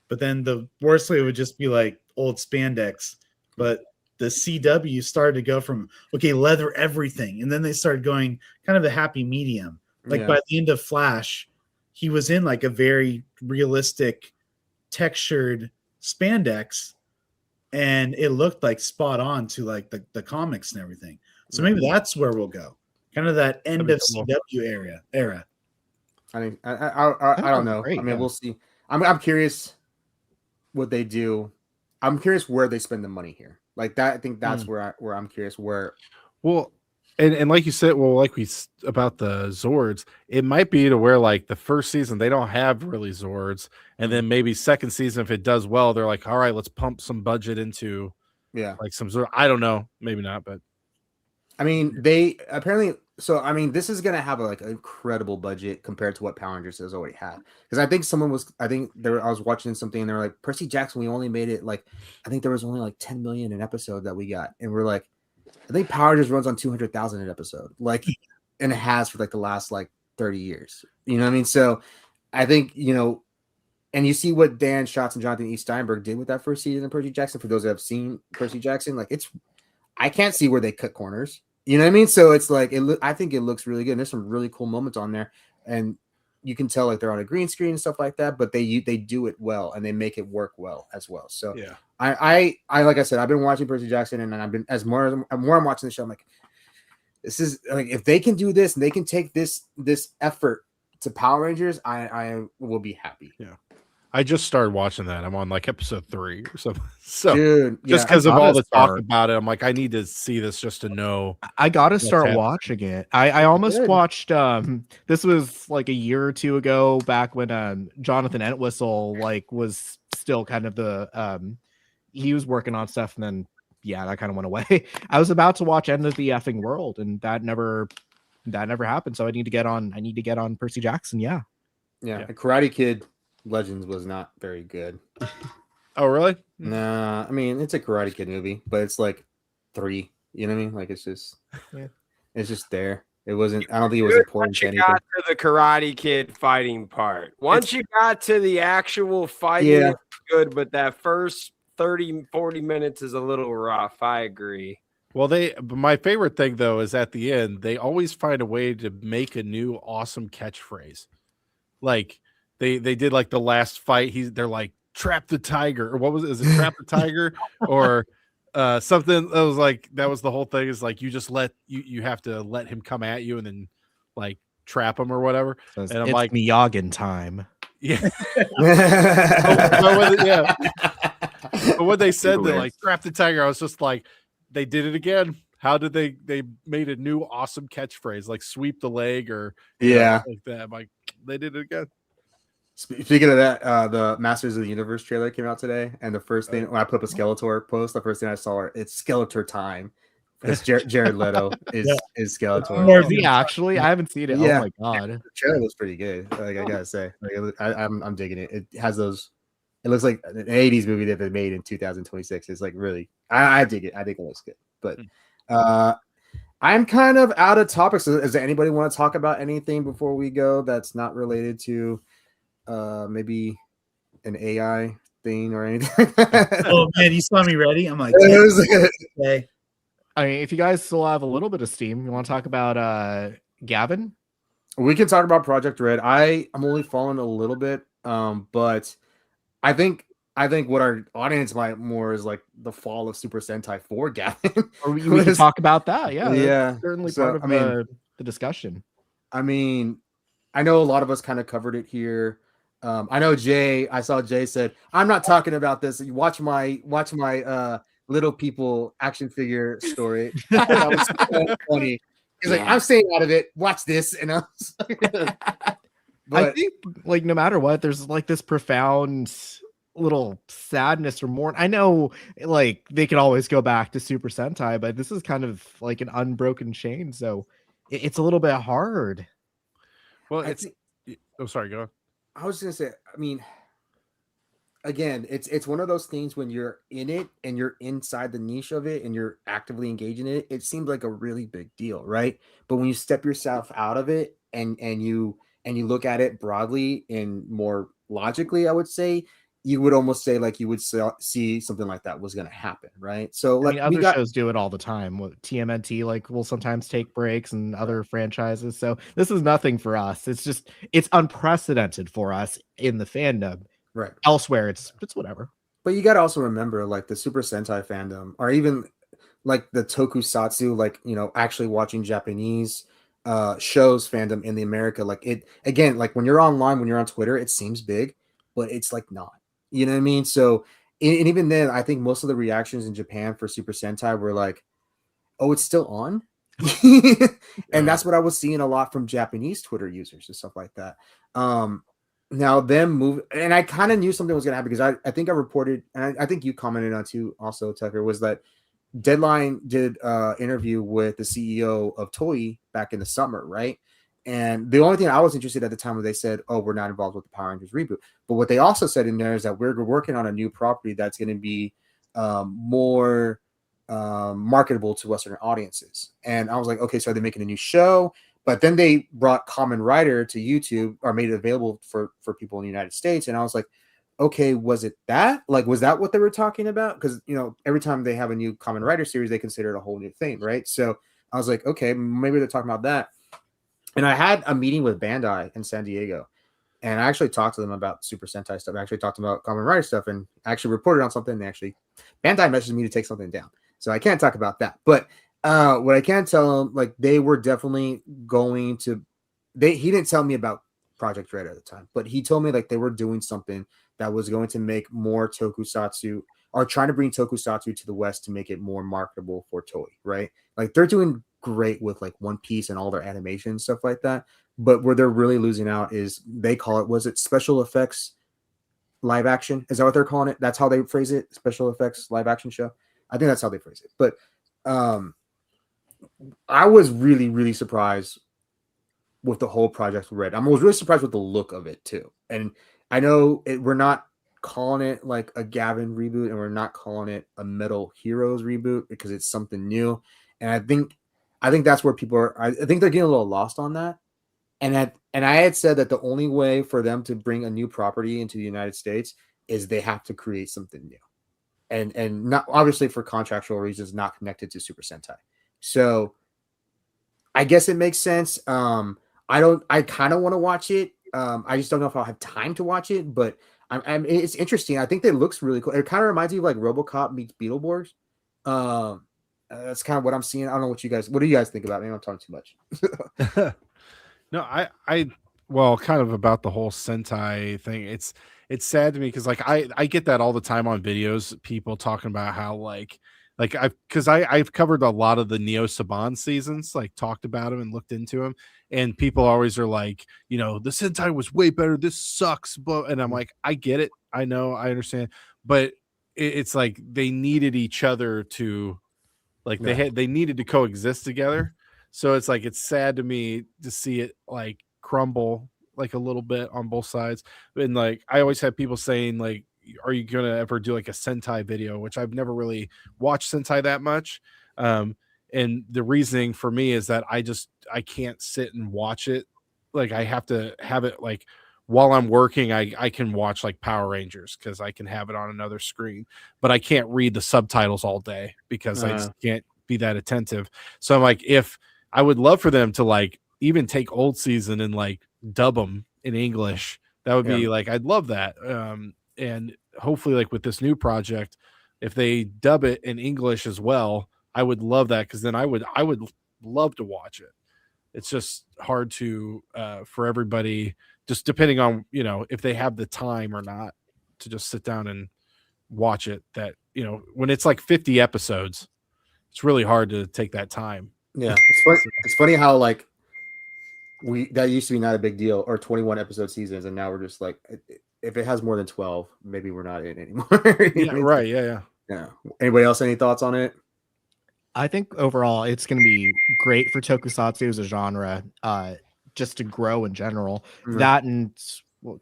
But then the worst way would just be like old spandex. But the CW started to go from leather everything, and then they started going kind of a happy medium. Like by the end of Flash, he was in like a very realistic, textured spandex, and it looked like spot on to like the comics and everything. So maybe that's where we'll go, kind of that end of CW era. I mean, I don't know. Great, I mean, we'll see. I'm curious what they do. I'm curious where they spend the money here. Like that, I think that's where I'm curious where. Well, and like you said, about the Zords, it might be to where like the first season they don't have really Zords, and then maybe second season if it does well, they're like, all right, let's pump some budget into like some Zord. I don't know, maybe not, but I mean, they apparently. So I mean, this is gonna have an incredible budget compared to what Power Rangers has already had. Because I think I was watching something and they were like, Percy Jackson, we only made it like, I think there was only like 10 million an episode that we got, and we're like, I think Power Rangers runs on 200,000 an episode, like, and it has for like the last like 30 years. You know what I mean? So I think and you see what Dan Schatz and Jonathan E. Steinberg did with that first season of Percy Jackson. For those that have seen Percy Jackson, like I can't see where they cut corners. You know what I mean? So it's like I think it looks really good. And there's some really cool moments on there, and you can tell like they're on a green screen and stuff like that. But they do it well, and they make it work well as well. So yeah, I like I said, I've been watching Percy Jackson, and I've been more I'm watching the show. I'm like, this is like, if they can do this and they can take this effort to Power Rangers, I will be happy. Yeah. I just started watching that. I'm on like episode 3 or something. So dude, just because of all the talk about it, I'm like, I need to see this just to know. I gotta start watching it. I almost watched this was like a year or two ago, back when Jonathan Entwistle like was still kind of the he was working on stuff, and then that kind of went away. I was about to watch End of the Effing World, and that never happened. So I need to get on Percy Jackson. Yeah. Karate Kid Legends was not very good. Oh, really? Nah, I mean, it's a Karate Kid movie, but it's like 3. You know what I mean? Like it's just there. It wasn't. I don't think it was important to anything. Got to the Karate Kid fighting part. Once you got to the actual fighting, it's good, but that first 30-40 minutes is a little rough. I agree. Well, my favorite thing though is at the end they always find a way to make a new awesome catchphrase. Like they did like the last fight. They're like, trap the tiger, or what was it? Is it trap the tiger or something? That was like, that was the whole thing. Is like, you just you have to let him come at you and then like trap him or whatever. So and I'm it's like, Miyagin time. Yeah. But when they said that, like, trap the tiger, I was just like, they did it again. How did they made a new awesome catchphrase, like sweep the leg or like that. I'm like, they did it again. Speaking of that, the Masters of the Universe trailer came out today, and the first thing when I put up a Skeletor post, the first thing I saw, it's Skeletor time. It's Jared Leto is Skeletor. Or is he actually? I haven't seen it. Yeah. Oh my god, the trailer looks pretty good. Like I gotta say, like, I'm digging it. It has those. It looks like an 80s movie that they made in 2026. It's like really, I dig it. I think it looks good. But I'm kind of out of topics. Does there anybody want to talk about anything before we go that's not related to maybe an AI thing or anything? Oh man, you saw me ready. I'm like, okay. I mean, if you guys still have a little bit of steam, you want to talk about Gavin? We can talk about Project Red. I'm only following a little bit, but I think what our audience might more is like the fall of Super Sentai for Gavin. Or we can talk about that. Yeah, yeah, certainly so, part of the discussion. I mean, I know a lot of us kind of covered it here. I know Jay. I saw Jay said, "I'm not talking about this. You watch my Little People action figure story." That was so funny. He's like, I'm staying out of it. Watch this, and I was I think like no matter what, there's like this profound little sadness or mourn. I know like they could always go back to Super Sentai, but this is kind of like an unbroken chain, so it's a little bit hard. Well, sorry, go on. I was gonna say, I mean, again, it's one of those things when you're in it and you're inside the niche of it and you're actively engaging in it, it seems like a really big deal, right? But when you step yourself out of it and you look at it broadly and more logically, I would say, you would almost say like you would see something like that was going to happen, right? So like other shows do it all the time. TMNT like will sometimes take breaks and other franchises. So this is nothing for us. It's unprecedented for us in the fandom. Right. Elsewhere, it's whatever. But you got to also remember like the Super Sentai fandom, or even like the tokusatsu, like, you know, actually watching Japanese shows fandom in the America, like it again, like when you're online, when you're on Twitter, it seems big, but it's like not. You know what I mean? So, and even then, I think most of the reactions in Japan for Super Sentai were like, "Oh, it's still on," and that's what I was seeing a lot from Japanese Twitter users and stuff like that. Now them move, and I kind of knew something was going to happen because I think I reported, and I think you commented on too, also Tucker, was that Deadline did interview with the CEO of Toei back in the summer, right? And the only thing I was interested at the time was they said, "Oh, we're not involved with the Power Rangers reboot." But what they also said in there is that we're working on a new property that's going to be more marketable to Western audiences. And I was like, okay, so are they making a new show? But then they brought Kamen Rider to YouTube or made it available for people in the United States. And I was like, okay, was it that? Like, was that what they were talking about? Because, you know, every time they have a new Kamen Rider series, they consider it a whole new thing, right? So I was like, okay, maybe they're talking about that. And I had a meeting with Bandai in San Diego, and I actually talked to them about Super Sentai stuff. I actually talked to them about Kamen Rider stuff, and I actually reported on something. And actually, Bandai messaged me to take something down, so I can't talk about that. But what I can tell them, like, they were definitely going to. He didn't tell me about Project Red at the time, but he told me like they were doing something that was going to make more tokusatsu, or trying to bring tokusatsu to the West to make it more marketable for Toei, right? Like they're doing great with like One Piece and all their animation stuff like that, but where they're really losing out is they call it, was it special effects live action? Is that what they're calling it? That's how they phrase it, special effects live action show. I think that's how they phrase it. But I was really surprised with the whole Project Red. I was really surprised with the look of it too. And I know we're not calling it like a Gavin reboot, and we're not calling it a Metal Heroes reboot because it's something new. And I think that's where people are. I think they're getting a little lost on that. And I had said that the only way for them to bring a new property into the United States is they have to create something new, and not obviously for contractual reasons, not connected to Super Sentai. So I guess it makes sense. I kind of want to watch it. I just don't know if I'll have time to watch it, but it's interesting. I think it looks really cool. It kind of reminds me of like RoboCop meets Beetleborgs. That's kind of what I'm seeing. I don't know what do you guys think about it? Maybe I'm talking too much. No, I well, kind of about the whole Sentai thing. It's sad to me because like I get that all the time on videos, people talking about how like I've covered a lot of the Neo Saban seasons, like talked about them and looked into them, and people always are like, you know, the Sentai was way better. This sucks, but and I'm like, I get it, I know, I understand, but it's like they needed each other to, like they needed to coexist together. So it's like it's sad to me to see it like crumble like a little bit on both sides. And like I always have people saying like, are you gonna ever do like a Sentai video? Which I've never really watched Sentai that much. And the reasoning for me is that I can't sit and watch it. Like I have to have it like while I'm working, I can watch like Power Rangers because I can have it on another screen, but I can't read the subtitles all day because I just can't be that attentive. So I'm like, if I would love for them to like even take old season and like dub them in English, that would be like, I'd love that. And hopefully like with this new project, if they dub it in English as well, I would love that. Cause then I would love to watch it. It's just hard to, for everybody, just depending on, you know, if they have the time or not to just sit down and watch it, that, you know, when it's like 50 episodes, it's really hard to take that time Yeah, it's funny how like that used to be not a big deal, or 21 episode seasons, and now we're just like, if it has more than 12, maybe we're not in anymore. Yeah, right. Yeah. Yeah. Anybody else any thoughts on it? I think overall it's going to be great for tokusatsu as a genre, just to grow in general. Mhm. That and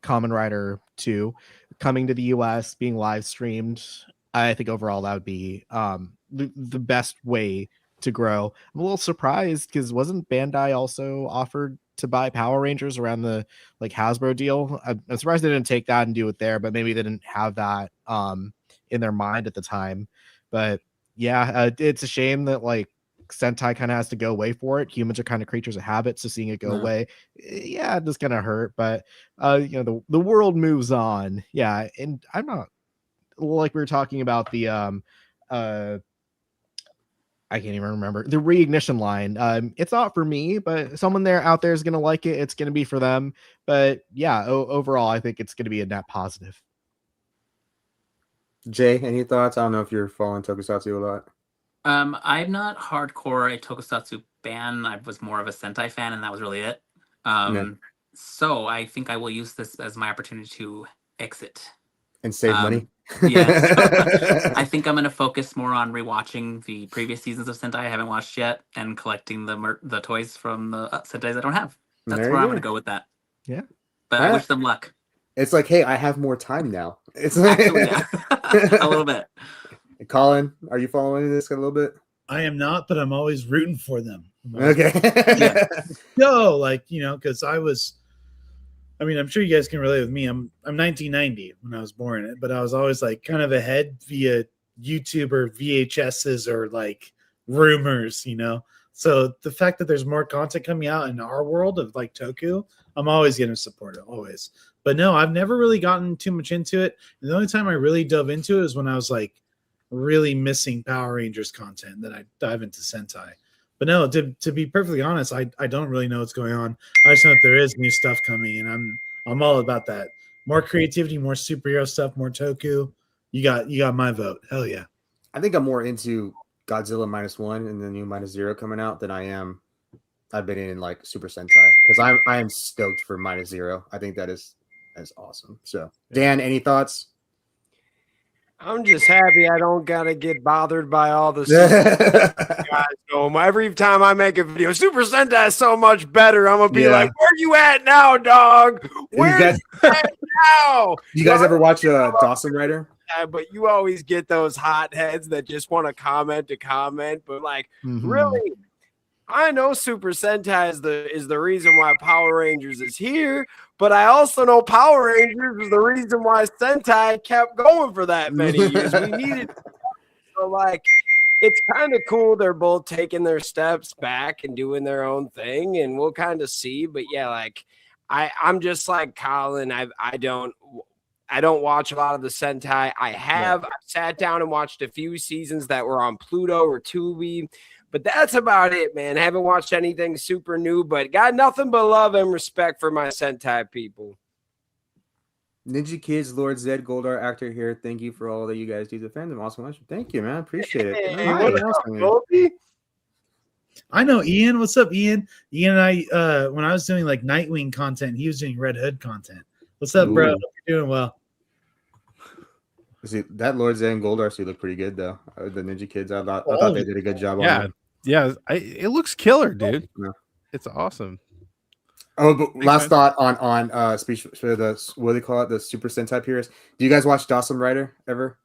Kamen Rider 2 coming to the US, being live streamed. I think overall that would be the best way to grow. I'm a little surprised because wasn't Bandai also offered to buy Power Rangers around the like Hasbro deal? I'm surprised they didn't take that and do it there, but maybe they didn't have that in their mind at the time. But yeah, it's a shame that like Sentai kind of has to go away for it. Humans are kind of creatures of habit, so seeing it go away, yeah, it's gonna hurt. But you know, the world moves on. Yeah, and I'm not like we were talking about the I can't even remember the reignition line. It's not for me, but someone out there is gonna like it. It's gonna be for them. But yeah, overall, I think it's gonna be a net positive. Jay, any thoughts? I don't know if you're following Tokusatsu a lot. I'm not hardcore a tokusatsu fan. I was more of a Sentai fan, and that was really it. So I think I will use this as my opportunity to exit and save money. Yes. I think I'm going to focus more on rewatching the previous seasons of Sentai I haven't watched yet, and collecting the toys from the Sentais I don't have. That's where I'm going to go with that. Yeah. But I wish them luck. It's like, hey, I have more time now. It's actually, yeah. A little bit. Colin, are you following this a little bit? I am not, but I'm always rooting for them. Okay. No, like, you know, because I mean, I'm sure you guys can relate with me. I'm 1990 when I was born, but I was always like kind of ahead via YouTube or VHSs or like rumors, you know. So the fact that there's more content coming out in our world of like Toku, I'm always going to support it, always. But no, I've never really gotten too much into it. And the only time I really dove into it is when I was like really missing Power Rangers content, that I dive into Sentai. But no, to be perfectly honest, I don't really know what's going on. I just know that there is new stuff coming, and I'm all about that. More creativity, more superhero stuff, more Toku. You got my vote. Hell yeah. I think I'm more into Godzilla -1 and the new -0 coming out than I've been in like Super Sentai, because I am stoked for -0. I think that's awesome. So Dan, any thoughts? I'm just happy I don't gotta get bothered by all the guys. So every time I make a video, Super Sentai is so much better. I'm gonna be like, "Where you at now, dog? Where you at now?" You guys ever watch Dawson Rider? Yeah, but you always get those hotheads that just want to comment. But like, really, I know Super Sentai is the reason why Power Rangers is here, but I also know Power Rangers is the reason why Sentai kept going for that many years. We needed, so like, it's kind of cool. They're both taking their steps back and doing their own thing, and we'll kind of see. But yeah, like I'm just like Colin. I don't watch a lot of the Sentai. I've sat down and watched a few seasons that were on Pluto or Tubi. But that's about it, man. I haven't watched anything super new, but got nothing but love and respect for my Sentai people. Ninja Kids, Lord Zed, Goldar actor here. Thank you for all that you guys do to fandom. Awesome. Thank you, man. Appreciate it. Hey, I know Ian. What's up, Ian? Ian and I, when I was doing like Nightwing content, he was doing Red Hood content. What's up, bro? Hope you're doing well. See, that Lord Zed and Goldar suit look pretty good, though. The Ninja Kids, I thought they did a good job on it. Yeah, it looks killer, dude. Yeah. It's awesome. Oh, but last thought on speech for the, what do they call it, the Super Sentai purists. Do you guys watch Dawson Rider ever?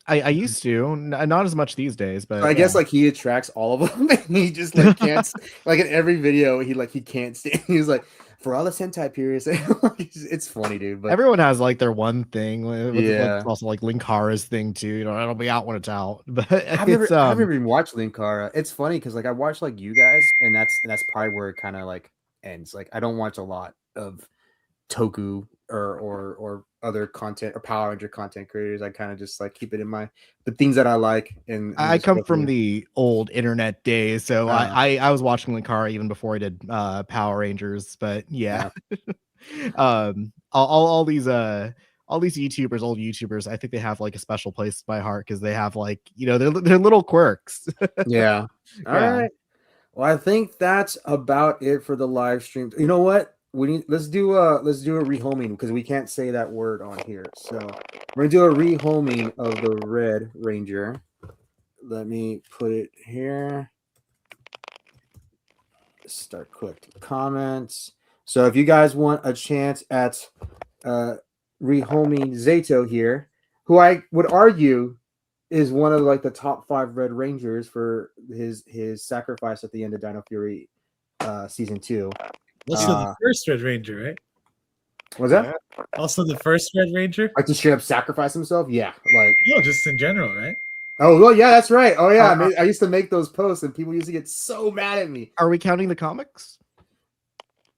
I used to, not as much these days, but I guess like he attracts all of them. And he just like can't like in every video he can't stand. He's like, for all the Sentai purists. It's funny, dude. But everyone has like their one thing. Like, also like Linkara's thing too. You know, it'll be out when it's out. But I've never even watched Linkara. It's funny because like I watch like you guys, and that's probably where it kind of like ends. Like I don't watch a lot of Toku or other content or Power Ranger content creators. I kind of just like keep it in the things that I like. And I come from the old internet days, so I was watching Linkara even before I did Power Rangers. But yeah. all these YouTubers, old YouTubers, I think they have like a special place in my heart because they have like, you know, their little quirks. Yeah. All right. Well, I think that's about it for the live stream. You know what? Let's do a rehoming because we can't say that word on here. So we're gonna do a rehoming of the Red Ranger. Let me put it here. Start quick comments. So if you guys want a chance at rehoming Zato here, who I would argue is one of like the top 5 Red Rangers for his sacrifice at the end of Dino Fury season 2. Also, the first Red Ranger, right? Was that also the first Red Ranger? like to straight up sacrifice himself? Yeah, like no, just in general, right? Oh well, yeah, that's right. Oh yeah, I used to make those posts, and people used to get so mad at me. Are we counting the comics?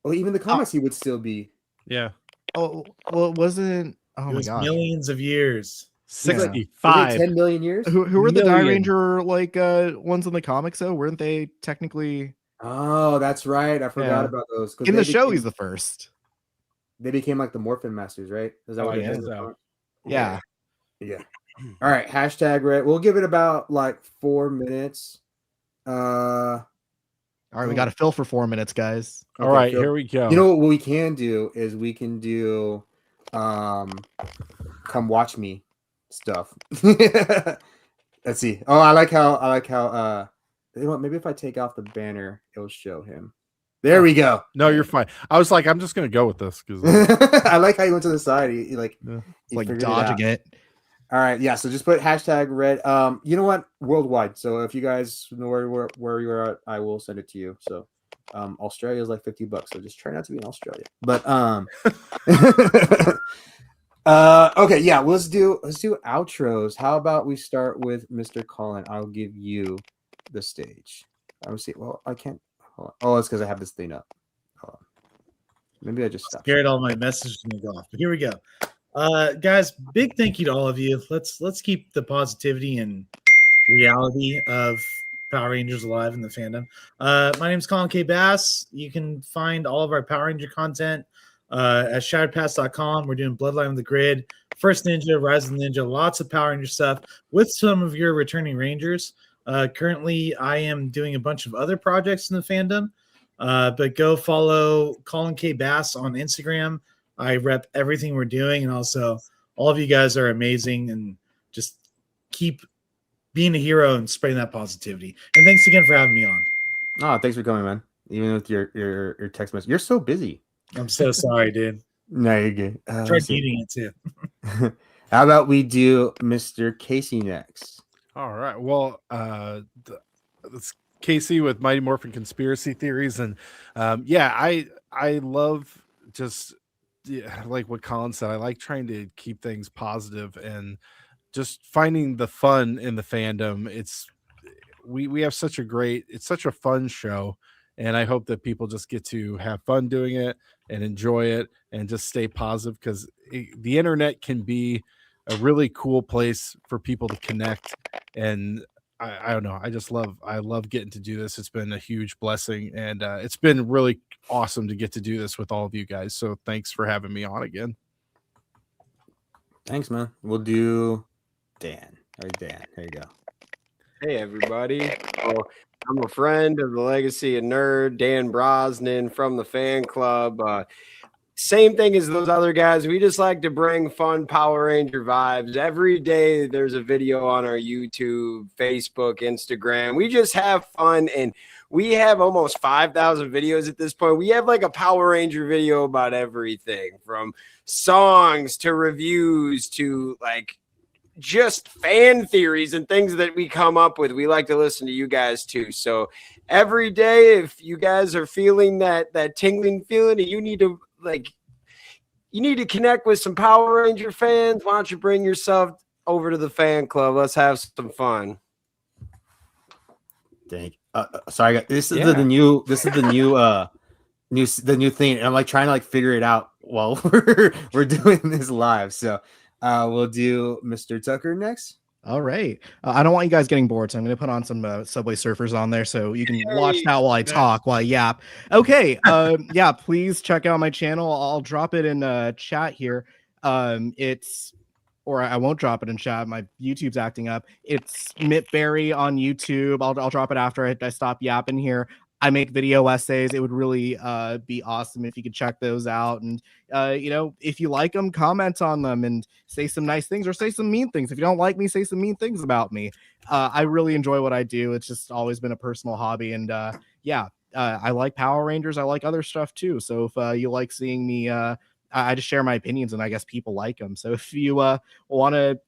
Well, even the comics, he would still be. Yeah. Oh well, it wasn't. Oh it my was gosh, millions of years. 65. 10 million years. Who were the Die Ranger like ones in the comics though? Weren't they technically? Oh, that's right. I forgot about those. In the show, he's the first. They became like the Morphin Masters, right? Is that what it is? Yeah. Yeah. All right. Hashtag Red. We'll give it about like 4 minutes. All right, we got to fill for 4 minutes, guys. All right, here we go. You know what we can do is we can do come watch me stuff. Let's see. Oh, I like how you know what, maybe if I take off the banner, it'll show him. There we go. No, you're fine. I was like, I'm just gonna go with this because I like how you went to the side. He like dodging it. All right, yeah. So just put hashtag Red. You know what? Worldwide. So if you guys know where you are at, I will send it to you. So, Australia is like $50. So just try not to be in Australia. But okay, yeah. Let's do outros. How about we start with Mr. Colin? I'll give you the stage. Let me see. Well, I can't. Hold on. Oh, it's because I have this thing up. Hold on. Maybe I just stopped. Scared all my messages to go off. But here we go. Guys, big thank you to all of you. Let's keep the positivity and reality of Power Rangers alive in the fandom. My name is Colin K. Bass. You can find all of our Power Ranger content at shatteredpass.com. We're doing Bloodline of the Grid, First Ninja, Rise of the Ninja, lots of Power Ranger stuff with some of your returning Rangers. Currently, I am doing a bunch of other projects in the fandom, but go follow Colin K. Bass on Instagram. I rep everything we're doing, and also all of you guys are amazing, and just keep being a hero and spreading that positivity. And thanks again for having me on. Oh, thanks for coming, man. Even with your text message, you're so busy. I'm so sorry, dude. No, you're good. Tried eating it too. How about we do Mr. Casey next? All right. Well, it's Casey with Mighty Morphin Conspiracy Theories, and I love just. Yeah, like what Colin said, I like trying to keep things positive and just finding the fun in the fandom. We have such a fun show, and I hope that people just get to have fun doing it and enjoy it and just stay positive, because the internet can be a really cool place for people to connect. And I don't know, I love getting to do this. It's been a huge blessing, and it's been really awesome to get to do this with all of you guys. So thanks for having me on again. Thanks, man. We'll do Dan. All right, Dan, there you go. Hey, everybody. So I'm a friend of the Legacy of Nerd, Dan Brosnan from the fan club. Same thing as those other guys. We just like to bring fun Power Ranger vibes. Every day there's a video on our YouTube, Facebook, Instagram. We just have fun, and we have almost 5,000 videos at this point. We have like a Power Ranger video about everything, from songs to reviews to like just fan theories and things that we come up with. We like to listen to you guys too. So every day, if you guys are feeling that tingling feeling, and you need to connect with some Power Ranger fans, why don't you bring yourself over to the fan club? Let's have some fun. Dang. Sorry, this is the new thing. And I'm like trying to like figure it out while we're doing this live. So we'll do Mr. Tucker next. All right. I don't want you guys getting bored, so I'm going to put on some Subway Surfers on there so you can watch that while I talk, while I yap. Okay. Please check out my channel. I'll drop it in chat here. Or I won't drop it in chat. My YouTube's acting up. It's Mitberry on YouTube. I'll drop it after I stop yapping here. I make video essays. It would really be awesome if you could check those out. And if you like them, comment on them and say some nice things or say some mean things. If you don't like me, say some mean things about me. I really enjoy what I do. It's just always been a personal hobby. And I like Power Rangers. I like other stuff too. So if you like seeing me, I just share my opinions, and I guess people like them. So if you want to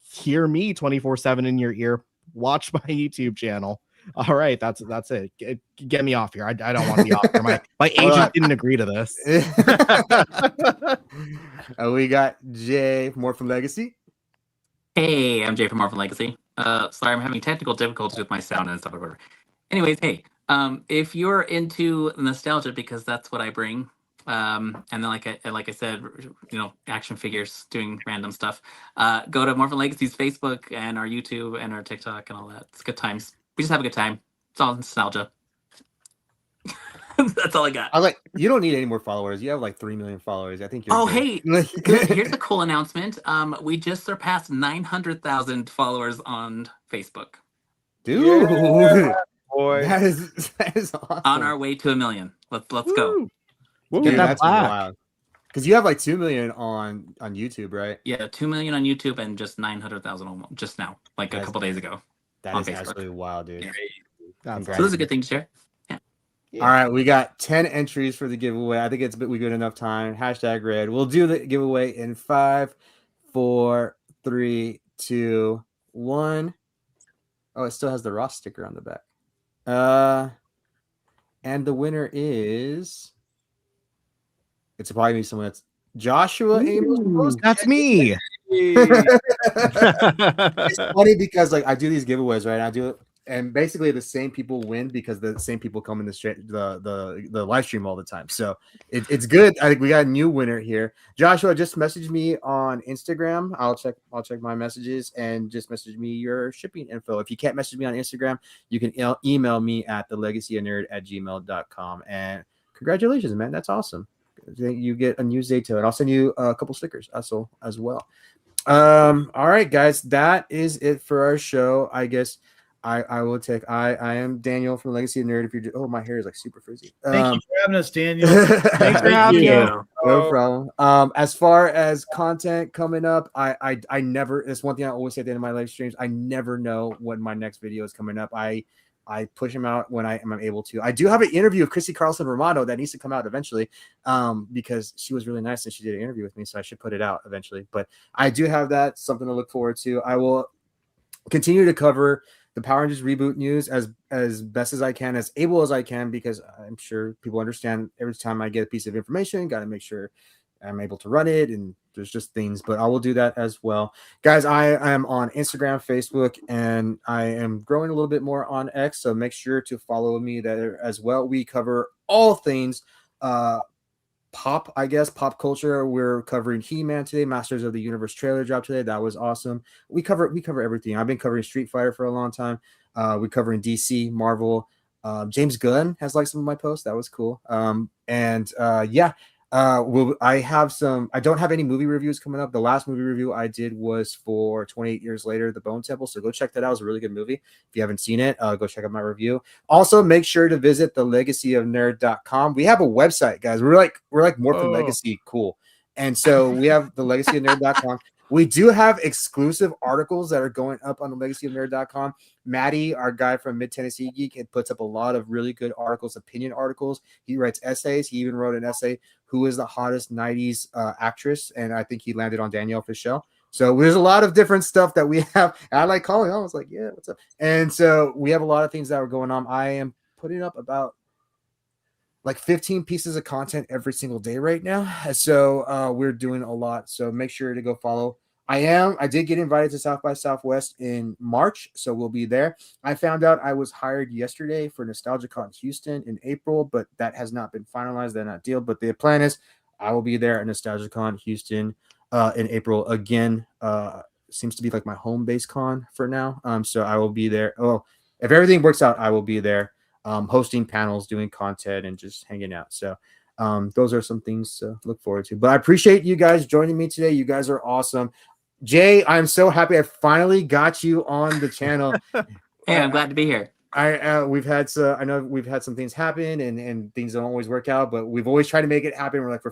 hear me 24/7 in your ear, watch my YouTube channel. All right, that's it. Get me off here. I don't want to be off here. My agent didn't agree to this. We got Jay from Morphin Legacy. Hey, I'm Jay from Marvel Legacy. Sorry, I'm having technical difficulties with my sound and stuff. Anyways, hey, if you're into nostalgia, because that's what I bring, and then like I said, action figures, doing random stuff, go to Marvel Legacy's Facebook and our YouTube and our TikTok and all that. It's good times. We just have a good time. It's all nostalgia. That's all I got. You don't need any more followers. You have like 3 million followers. I think you're hey, here's a cool announcement. We just surpassed 900,000 followers on Facebook. Dude, yeah, boy, that is awesome. On our way to 1 million. Let's go. Woo. Dude, Get that that's plaque. wild. Because you have like 2 million on YouTube, right? Yeah, 2 million on YouTube and just 900,000 just now, like a couple days ago. That on is Facebook. absolutely wild, dude. Yeah. So this is a good thing to share. Yeah. All right, we got 10 entries for the giveaway. I think it's we good enough time. #red. We'll do the giveaway in 5, 4, 3, 2, 1. Oh, it still has the Ross sticker on the back. And the winner is. It's probably gonna be someone that's Joshua Amos. That's me. It's funny because like I do these giveaways, right? I do it, and basically the same people win because the same people come in the live stream all the time. So it's good. I think we got a new winner here. Joshua, just message me on Instagram. I'll check my messages and just message me your shipping info. If you can't message me on Instagram, you can email me at thelegacyofnerd@gmail.com. And congratulations, man. That's awesome. You get a new Zato, and I'll send you a couple stickers also as well. All right, guys, that is it for our show. I guess I will take. I am Daniel from Legacy of Nerd. If you're, my hair is like super frizzy. Thank you for having us, Daniel. Thanks for having me. No problem. As far as content coming up, I never. It's one thing I always say at the end of my live streams. I never know when my next video is coming up. I push them out when I'm able to. I do have an interview with Chrissy Carlson Romano that needs to come out eventually, because she was really nice and she did an interview with me, so I should put it out eventually. But I do have that, something to look forward to. I will continue to cover the Power Rangers reboot news as best as I can, as able as I can, because I'm sure people understand every time I get a piece of information, got to make sure I'm able to run it, and there's just things, but I will do that as well. Guys, I am on Instagram, Facebook, and I am growing a little bit more on X, so make sure to follow me there as well. We cover all things pop culture. We're covering He-Man today. Masters of the Universe trailer dropped today. That was awesome. We cover everything. I've been covering Street Fighter for a long time. We're covering DC, Marvel. James Gunn has liked some of my posts. That was cool. I don't have any movie reviews coming up. The last movie review I did was for 28 Years Later, The Bone Temple. So go check that out. It's a really good movie. If you haven't seen it, go check out my review. Also, make sure to visit thelegacyofnerd.com. We have a website, guys. We're like Morphin Legacy cool. And so we have thelegacyofnerd.com. We do have exclusive articles that are going up on thelegacyofnerd.com. Maddie, our guy from Mid Tennessee Geek, puts up a lot of really good articles, opinion articles. He writes essays. He even wrote an essay, who is the hottest 90s actress? And I think he landed on Danielle Fischel. So there's a lot of different stuff that we have. And I like calling. I was like, yeah, what's up? And so we have a lot of things that are going on. I am putting up about like 15 pieces of content every single day right now. So we're doing a lot. So make sure to go follow. I did get invited to South by Southwest in March, so we'll be there. I found out I was hired yesterday for NostalgiaCon Houston in April, but that has not been finalized. They're not deal. But the plan is I will be there at NostalgiaCon Houston in April again. Seems to be like my home base con for now. So I will be there. Oh, if everything works out, I will be there. Hosting panels, doing content, and just hanging out. So those are some things to look forward to. But I appreciate you guys joining me today. You guys are awesome. Jay, I'm so happy I finally got you on the channel. Hey, I'm glad to be here. we've had I know we've had some things happen and things don't always work out, but we've always tried to make it happen. We're like,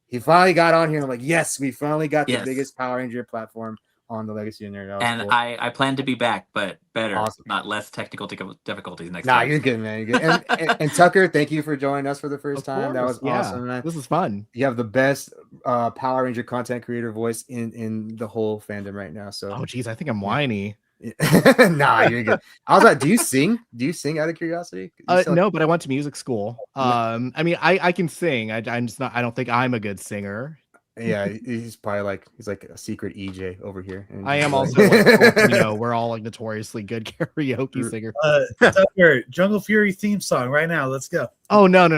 he finally got on here. And I'm like, yes, we finally got the biggest Power Ranger platform on the Legacy of Nerd. And cool. I plan to be back, but better, awesome. Not less technical difficulties next time. time. You're good, man. You're good. And Tucker, thank you for joining us for the first time. That was awesome, man. This is fun. You have the best Power Ranger content creator voice in the whole fandom right now. So, geez, I think I'm whiny. Nah, you're good. I was like, do you sing? Do you sing out of curiosity? No, but I went to music school. I mean, I can sing. I'm just not. I don't think I'm a good singer. Yeah, he's like a secret EJ over here. I am also, we're all like notoriously good karaoke singers. Tucker, Jungle Fury theme song right now. Let's go. Oh no.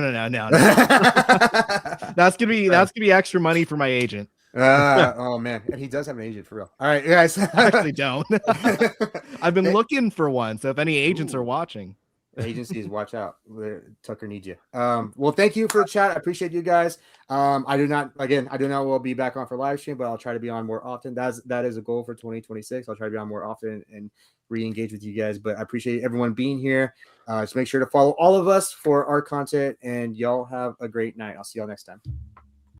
That's gonna be extra money for my agent. Oh man, and he does have an agent for real. All right, guys. I actually don't. I've been looking for one, so if any agents are watching, agencies, watch out. Tucker needs you. Well, thank you for the chat. I appreciate you guys. I do not will be back on for live stream, but I'll try to be on more often. That is a goal for 2026. I'll try to be on more often and re-engage with you guys. But I appreciate everyone being here. Just make sure to follow all of us for our content, and y'all have a great night. I'll see y'all next time.